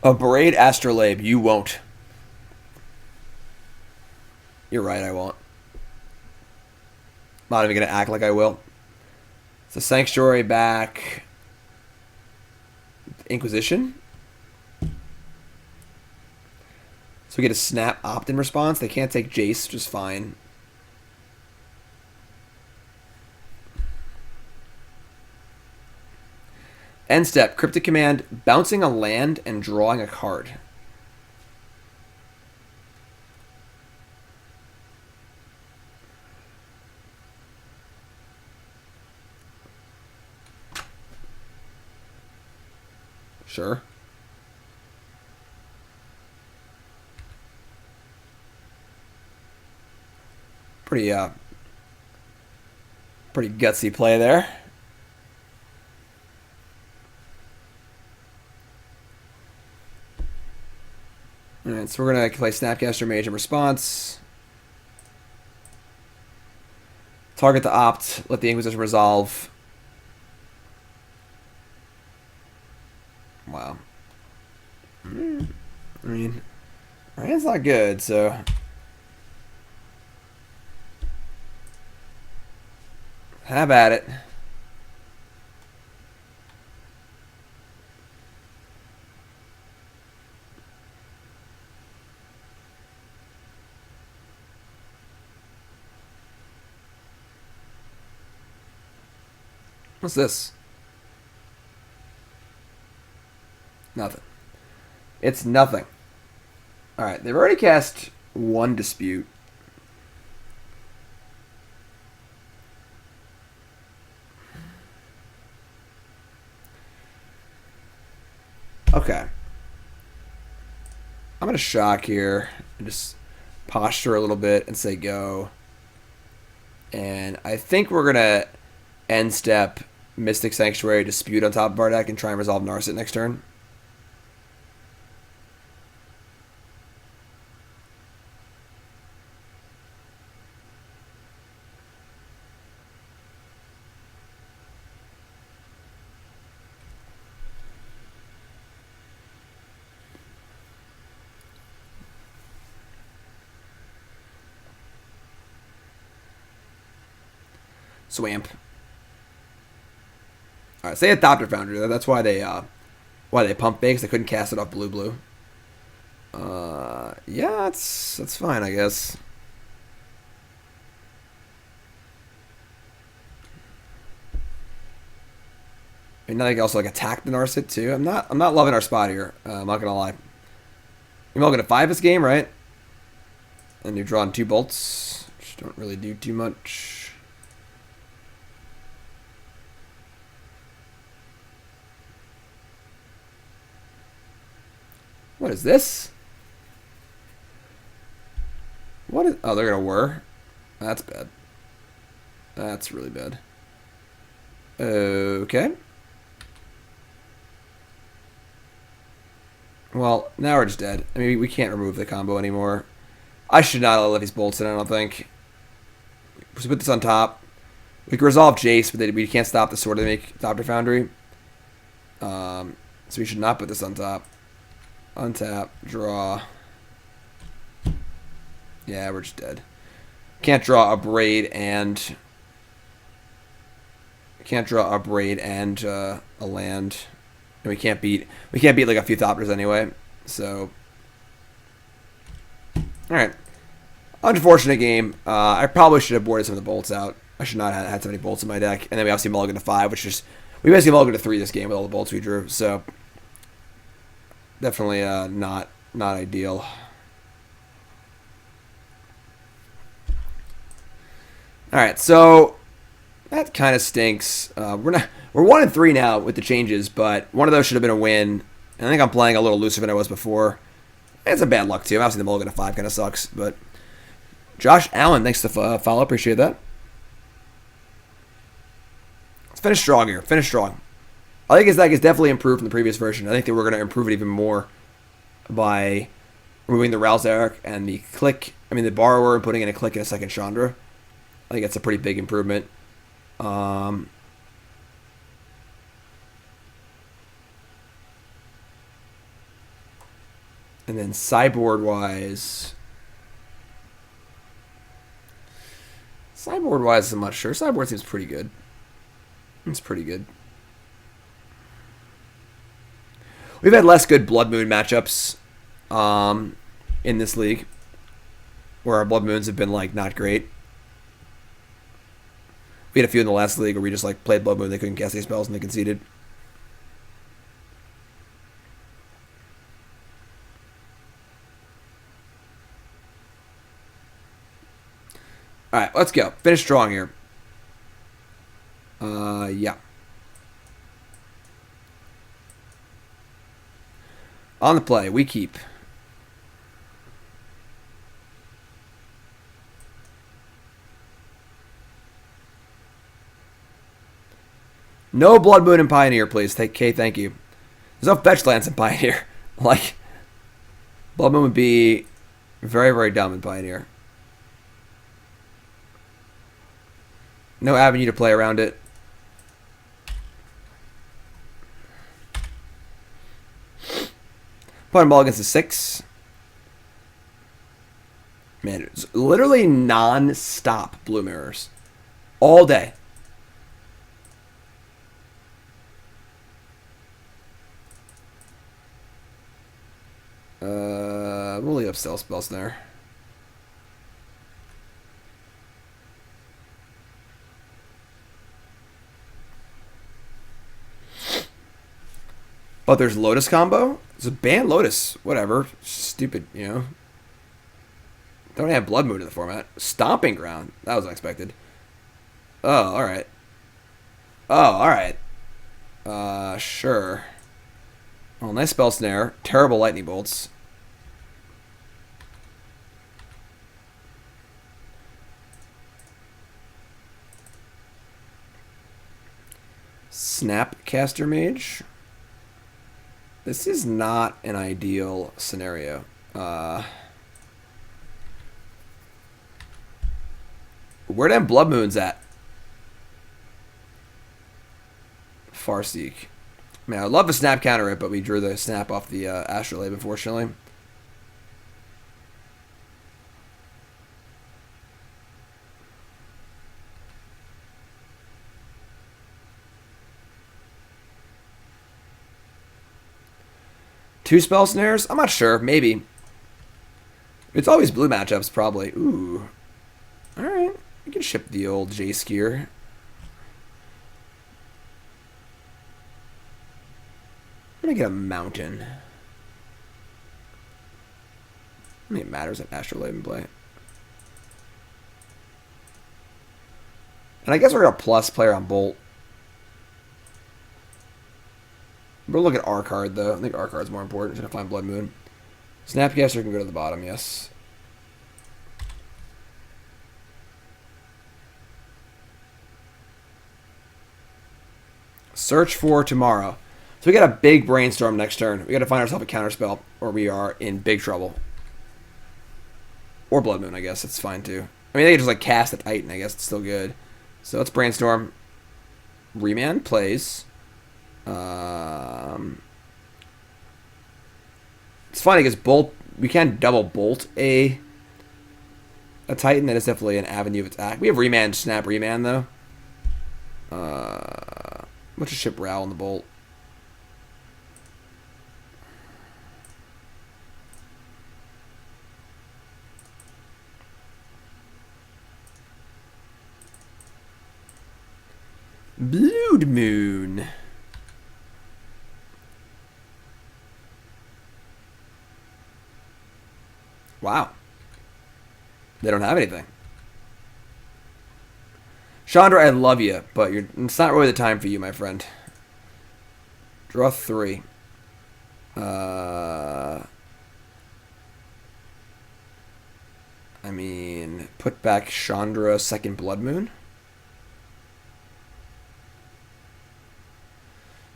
Abrade Astrolabe, you won't. You're right, I won't. I'm not even going to act like I will. So Sanctuary back. Inquisition. So we get a snap opt-in response. They can't take Jace, which is fine. End step, Cryptic Command, bouncing a land and drawing a card. Sure. Pretty gutsy play there. Alright, so we're going to play Snapcaster Mage in response. Target the opt, let the Inquisition resolve. Wow. I mean, our hand's not good, so... Have at it. What's this? Nothing. It's nothing. Alright, they've already cast 1 dispute. Okay. I'm going to shock here and just posture a little bit and say go. And I think we're going to end step Mystic Sanctuary Dispute on top of our deck and try and resolve Narset next turn. Swamp. Alright, say Adopter Foundry. That's why they pump base. They couldn't cast it off blue. Yeah, that's fine, I guess. I mean, now they can also like attack the Narset too. I'm not loving our spot here. I'm not gonna lie. You're looking at 5 this game, right? And you're drawing 2 bolts, which don't really do too much. What is this? What is... Oh, they're going to whir. That's bad. That's really bad. Okay. Well, now we're just dead. I mean, we can't remove the combo anymore. I should not let these bolts in, I don't think. So put this on top. We can resolve Jace, but we can't stop the sword to make Adopter Foundry. So we should not put this on top. Untap, draw. Yeah, we're just dead. Can't draw a braid and a land. And we can't beat like a few Thopters anyway. So alright. Unfortunate game. I probably should have boarded some of the bolts out. I should not have had so many bolts in my deck. And then we obviously mulligan to 5, which is we basically mulligan to 3 this game with all the bolts we drew. So definitely not ideal. All right, so that kind of stinks. We're 1-3 now with the changes, but one of those should have been a win. I think I'm playing a little looser than I was before. It's a bad luck team. Obviously, the mulligan of 5 kind of sucks. But Josh Allen, thanks to follow. Appreciate that. Let's finish strong here. Finish strong. I think his deck is definitely improved from the previous version. I think that we're going to improve it even more by removing the Rouse Eric and the Clique. I mean, the Borrower and putting in a Clique and a second Chandra. I think that's a pretty big improvement. And then sideboard-wise... Sideboard-wise, I'm not sure. Sideboard seems pretty good. It's pretty good. We've had less good Blood Moon matchups in this league, where our Blood Moons have been like not great. We had a few in the last league where we just like played Blood Moon, they couldn't cast any spells and they conceded. All right, let's go. Finish strong here. Yeah. On the play, we keep. No Blood Moon in Pioneer, please. Okay, thank you. There's no fetch lands in Pioneer. Like, Blood Moon would be very, very dumb in Pioneer. No avenue to play around it. Putting ball against a 6. Man, it's literally non-stop blue mirrors. All day. We'll leave up Spell Snare. Oh, there's Lotus combo? It's a ban Lotus. Whatever. Stupid, you know. Don't have Blood Moon in the format. Stomping Ground. That was unexpected. Oh, alright. Oh, alright. Sure. Oh, nice Spell Snare. Terrible Lightning Bolts. Snapcaster Mage. This is not an ideal scenario. Where them Blood Moons at? Farseek. Man, I'd love to snap counter it, but we drew the snap off the Astrolabe, unfortunately. Two Spell Snares? I'm not sure. Maybe. It's always blue matchups, probably. Ooh. Alright. We can ship the old Jace gear. I'm gonna get a mountain. I don't think it matters if Astrolabe in play. And I guess we're gonna plus player on Bolt. We'll look at our card though. I think our card's more important. Should I find Blood Moon? Snapcaster can go to the bottom, yes. Search for tomorrow. So we got a big brainstorm next turn. We got to find ourselves a counterspell, or we are in big trouble. Or Blood Moon, I guess. It's fine too. I mean, they can just like cast a Titan. I guess it's still good. So let's brainstorm. Remand plays. It's funny because bolt. We can double bolt a Titan. That is definitely an avenue of attack. We have Remand, snap Remand though. Let's just ship Ral on the bolt. Blood Moon. Wow. They don't have anything. Chandra, I love you, but it's not really the time for you, my friend. Draw 3. Put back Chandra, second Blood Moon.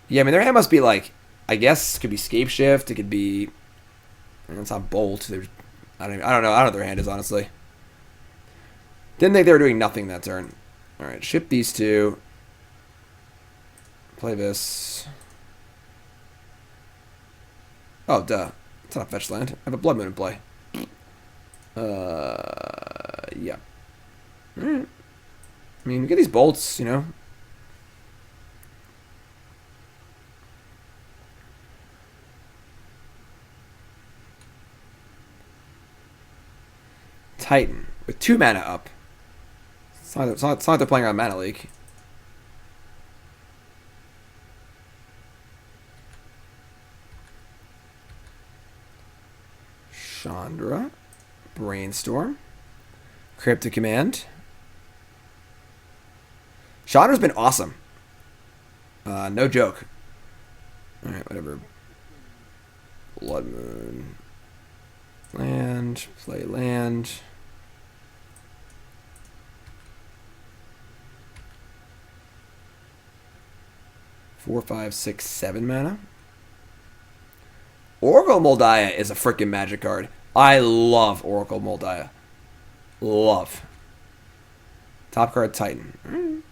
Yeah, I mean, their hand must be like, I guess it could be Scape Shift. It could be, it's not Bolt. I don't know. I don't know what their hand is, honestly. Didn't think they were doing nothing that turn. All right, ship these two. Play this. Oh, duh. It's not a fetch land. I have a Blood Moon in play. Yeah. Alright. I mean, we get these bolts, you know. Titan with 2 mana up. It's not like they're playing on Mana Leak. Chandra, Brainstorm, Cryptic Command. Chandra's been awesome. No joke. Alright, whatever. Blood Moon. Land. Play land. Four, 5, 6, 7 mana. Oracle Moldiah is a freaking magic card. I love Oracle Moldiah. Love. Top card Titan. You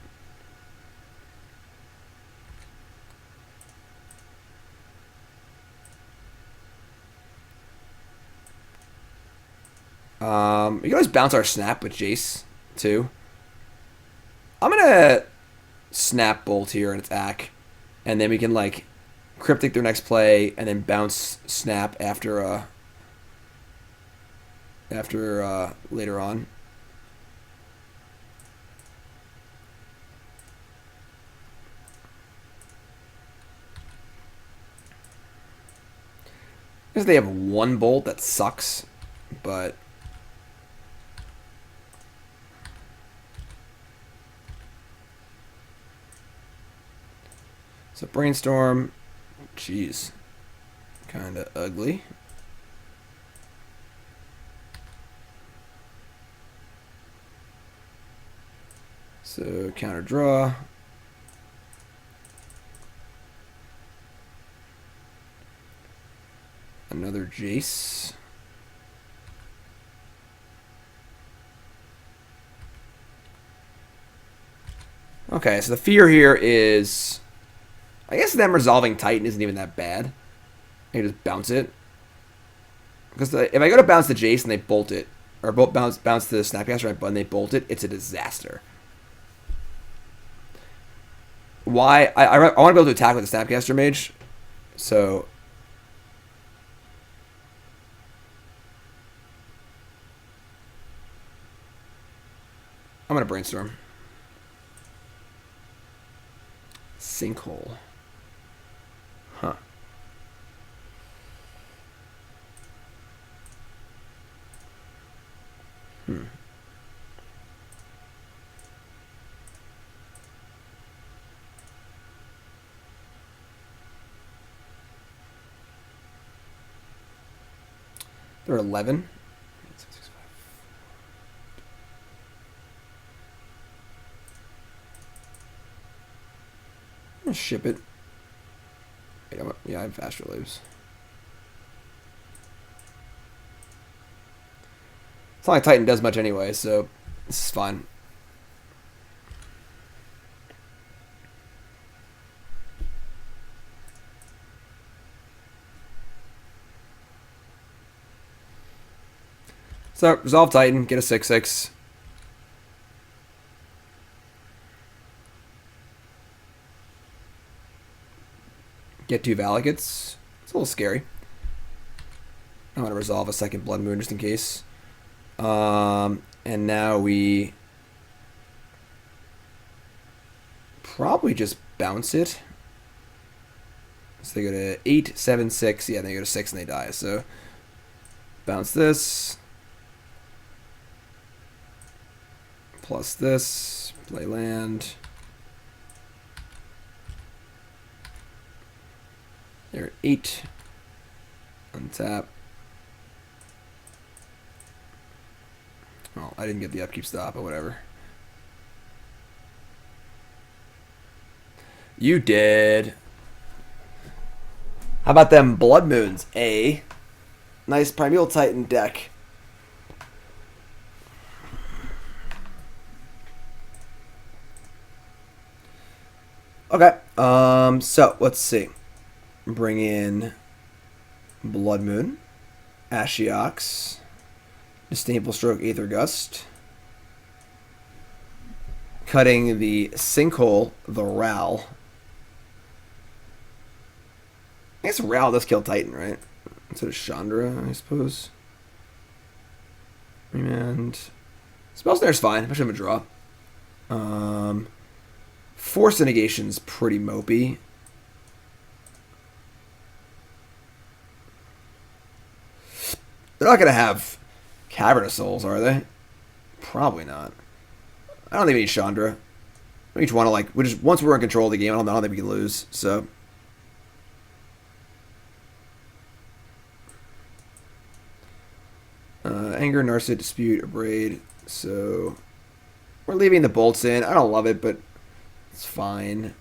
can always bounce our Snap with Jace, too. I'm gonna Snap Bolt here and attack. And then we can, like, Cryptic their next play, and then bounce Snap after later on. Because they have 1 bolt that sucks, but so Brainstorm, jeez, kind of ugly. So counter draw. Another Jace. Okay, so the fear here is, I guess them resolving Titan isn't even that bad. I can just bounce it. Because if I go to bounce the Jace and they bolt it, or bounce the Snapcaster right button, they bolt it, it's a disaster. Why? I want to be able to attack with the Snapcaster Mage, so I'm going to Brainstorm. Sinkhole. Huh. They're 11. I'll ship it. Yeah, I have Astrolabes. It's not like Titan does much anyway, so this is fine. So, resolve Titan, get a 6/6. Get 2 Valagots. It's a little scary. I want to resolve a second Blood Moon just in case. And now we probably just bounce it. So they go to 8, 7, 6. Yeah, they go to 6 and they die. So bounce this. Plus this. Play land. They're 8. Untap. Oh, I didn't get the upkeep stop, but whatever. You did. How about them Blood Moons, eh? Nice Primeval Titan deck. Okay. So let's see. Bring in Blood Moon, Ashiok, Disdainful Stroke, Aether Gust. Cutting the Sinkhole, the Ral. I guess Ral does kill Titan, right? Instead of Chandra, I suppose. Remand. Spell Snare's fine. I should have a draw. Force of Negation's pretty mopey. They're not going to have Cavern of Souls, are they? Probably not. I don't think we need Chandra. We each want to, like, once we're in control of the game, I don't think we can lose, so. Anger, Narset, Dispute, Abrade. So we're leaving the bolts in. I don't love it, but it's fine.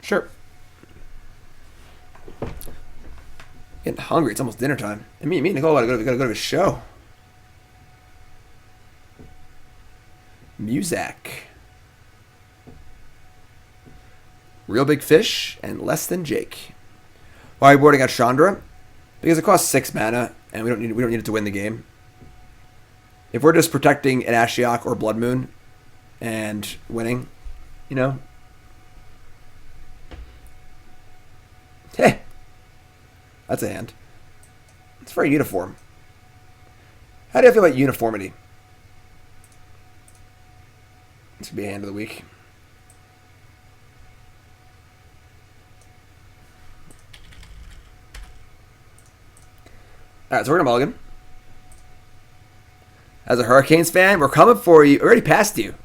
Sure. Getting hungry. It's almost dinner time. And me and Nicole gotta go to a show. Muzak. Real big fish and less than Jake. Why are we boarding out Chandra? Because it costs 6 mana, and we don't need it to win the game. If we're just protecting an Ashiok or Blood Moon and winning, you know. Hey, that's a hand. It's very uniform. How do you feel about uniformity? This could be a hand of the week. Alright, so we're going to mulligan. As a Hurricanes fan, we're coming for you. We're already past you.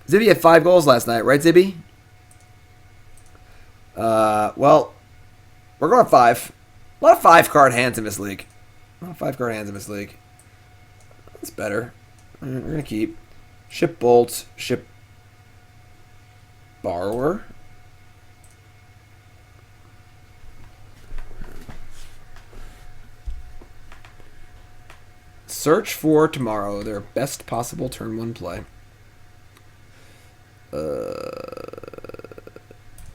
Zibby had 5 goals last night, right, Zibby? Well, we're going 5. A lot of 5-card hands in this league. That's better. We're going to keep. Ship Bolt, Ship Borrower. Search for tomorrow their best possible turn 1 play.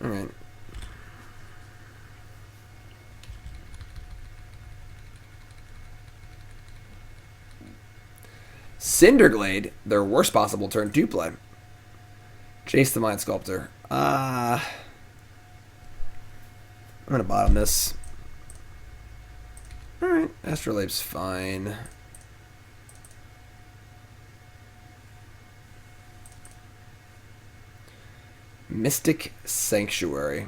Alright. Cinderglade, their worst possible turn 2 play. Jace the Mind Sculptor. I'm gonna bottom this. Alright, Astrolabe's fine. Mystic Sanctuary.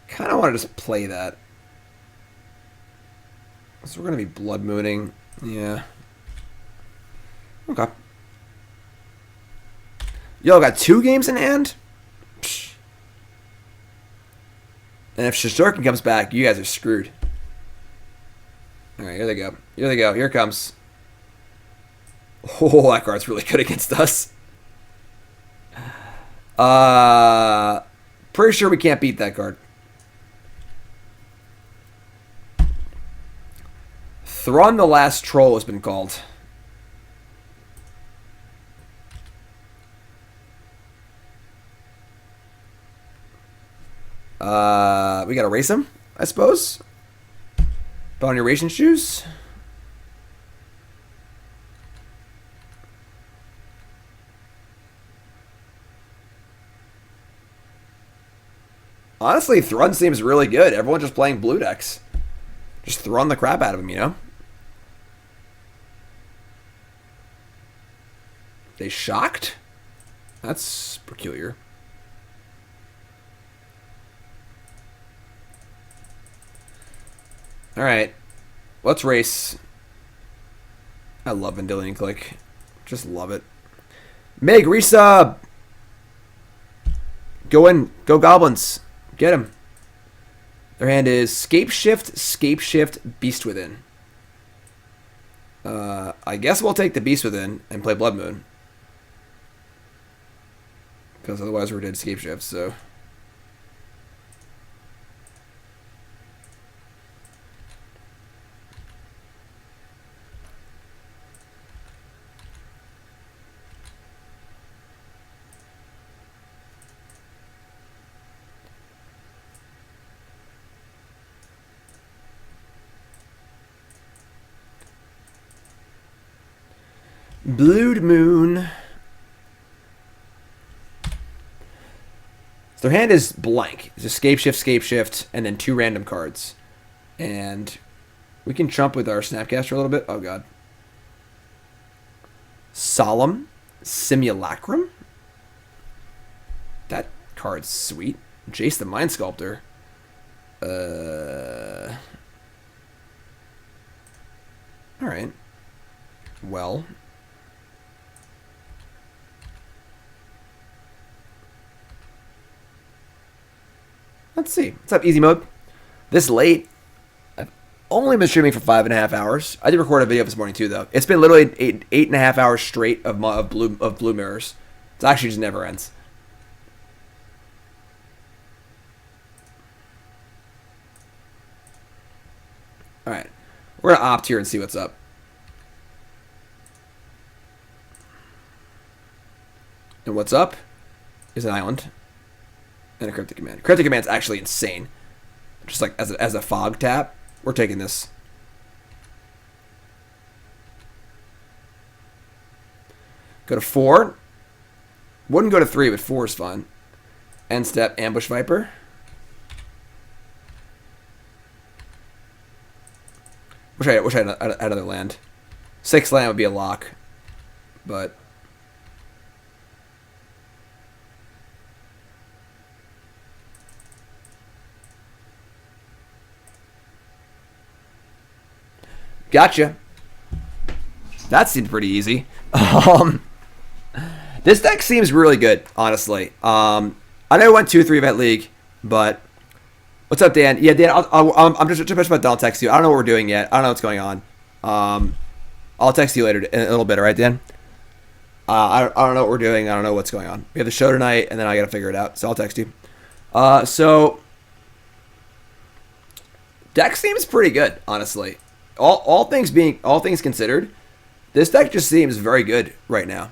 Kind of want to just play that. So we're going to be Blood Mooning. Yeah. Okay. Y'all got 2 games in hand? Psh. And if Shishorkin comes back, you guys are screwed. Alright, here they go. Here it comes. Oh, that card's really good against us. Pretty sure we can't beat that card. Thrawn the Last Troll has been called. We gotta race him, I suppose. Put on your racing shoes. Honestly, Thrun seems really good. Everyone's just playing blue decks. Just throwing the crap out of him, you know? They shocked? That's peculiar. Alright. Let's race. I love Vendilion Clique. Just love it. Meg, resub! Go in. Go Goblins. Get him. Their hand is Scape Shift, Beast Within. I guess we'll take the Beast Within and play Blood Moon. Because otherwise we're dead Scape Shift, so... Blue Moon. So their hand is blank. It's a Scape Shift, and then 2 random cards. And we can trump with our Snapcaster a little bit. Oh, God. Solemn Simulacrum? That card's sweet. Jace the Mind Sculptor. Alright. Well... Let's see. What's up, Easy Mode? This late, I've only been streaming for 5.5 hours. I did record a video this morning too, though. It's been literally 8.5 hours straight of blue mirrors. It actually just never ends. All right, we're gonna opt here and see what's up. And what's up is an island. And a Cryptic Command. Cryptic Command's actually insane. Just like as a fog tap, we're taking this. Go to 4. Wouldn't go to 3, but 4 is fun. End step, Ambush Viper. Wish I had another land. 6 land would be a lock, but. Gotcha. That seemed pretty easy. This deck seems really good, honestly. I know I went 2-3 Event League, but what's up, Dan? Yeah, Dan, I'm just about to text you. I don't know what we're doing yet. I don't know what's going on. I'll text you later in a little bit, all right, Dan? I don't know what we're doing. I don't know what's going on. We have the show tonight, and then I got to figure it out, so I'll text you. So, deck seems pretty good, honestly. All things considered, this deck just seems very good right now.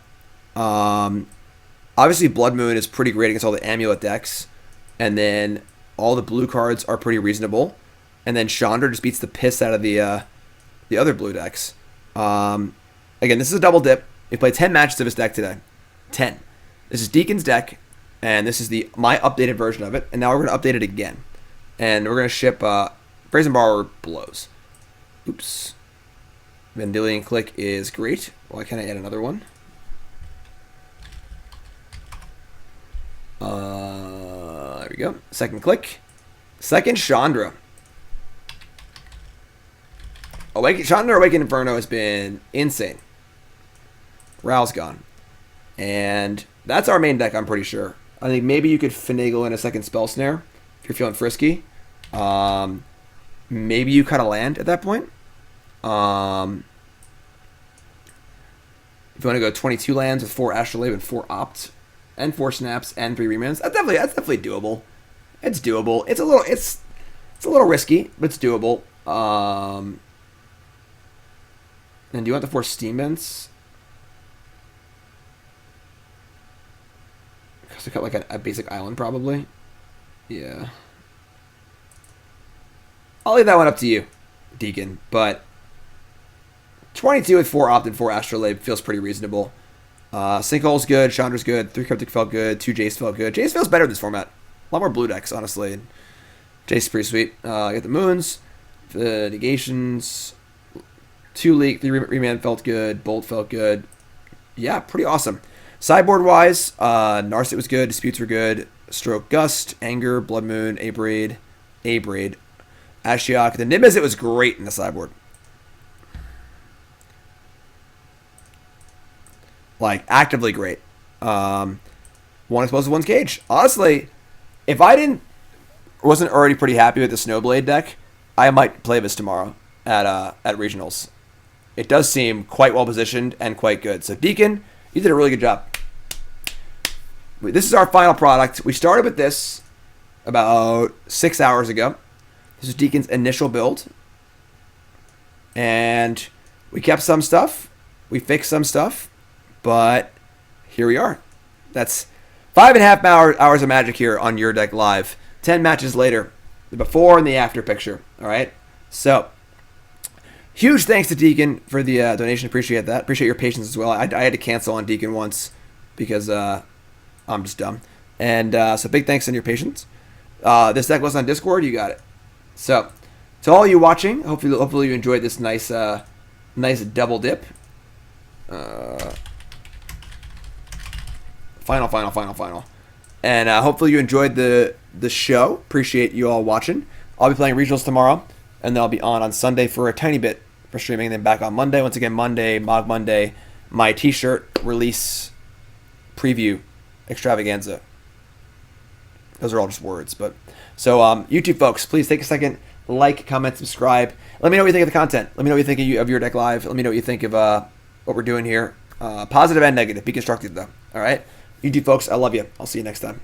Obviously, Blood Moon is pretty great against all the Amulet decks, and then all the blue cards are pretty reasonable, and then Chandra just beats the piss out of the other blue decks. Again, this is a double dip. We played 10 matches of this deck today. 10. This is Deacon's deck, and this is my updated version of it, and now we're going to update it again. And we're going to ship Brazen Borrower blows. Oops. Vendilion Clique is great. Why can't I add another one? There we go. Second Clique. Second Chandra. Chandra Awakened Inferno has been insane. Ral's gone. And that's our main deck, I'm pretty sure. I think maybe you could finagle in a second Spell Snare if you're feeling frisky. Maybe you cut a land at that point. If you want to go 22 lands with 4 Astrolabe and 4 Opt and 4 Snaps and 3 Remands, that's definitely doable. It's doable. It's a little risky, but it's doable. And do you want the 4 Steam Vents? Because I cut like a basic island probably. Yeah. I'll leave that one up to you, Deacon, but 22 with 4 Opt and 4 Astrolabe feels pretty reasonable. Sinkhole's good, Chandra's good, 3 Cryptic felt good, 2 Jace felt good. Jace feels better in this format. A lot more blue decks, honestly. And Jace is pretty sweet. I got the Moons, the Negations, 2 Leak, 3 Remand felt good, Bolt felt good. Yeah, pretty awesome. Sideboard-wise, Narset was good, Disputes were good, Stroke, Gust, Anger, Blood Moon, Abrade, Ashiok. The Niv-Mizzet was great in the sideboard. Like, actively great. one explosive, one's cage. Honestly, if I wasn't already pretty happy with the Snowblade deck, I might play this tomorrow at regionals. It does seem quite well positioned and quite good. So Deacon, you did a really good job. This is our final product. We started with this about 6 hours ago. This is Deacon's initial build. And we kept some stuff. We fixed some stuff. But here we are. That's 5.5 hours of magic here on Your Deck Live. 10 matches later. The before and the after picture. All right? So, huge thanks to Deacon for the donation. Appreciate that. Appreciate your patience as well. I had to cancel on Deacon once because I'm just dumb. And so big thanks on your patience. This deck was on Discord. You got it. So, to all you watching, hopefully you enjoyed this nice double dip. Final. And hopefully you enjoyed the show. Appreciate you all watching. I'll be playing regionals tomorrow, and then I'll be on Sunday for a tiny bit for streaming, and then back on Monday. Once again, Monday, Mog Monday, my t-shirt release preview extravaganza. Those are all just words, but so YouTube folks, please take a second, like, comment, subscribe. Let me know what you think of the content. Let me know what you think of Your Deck Live. Let me know what you think of what we're doing here. Positive and negative. Be constructive though. All right, YouTube folks, I love you. I'll see you next time.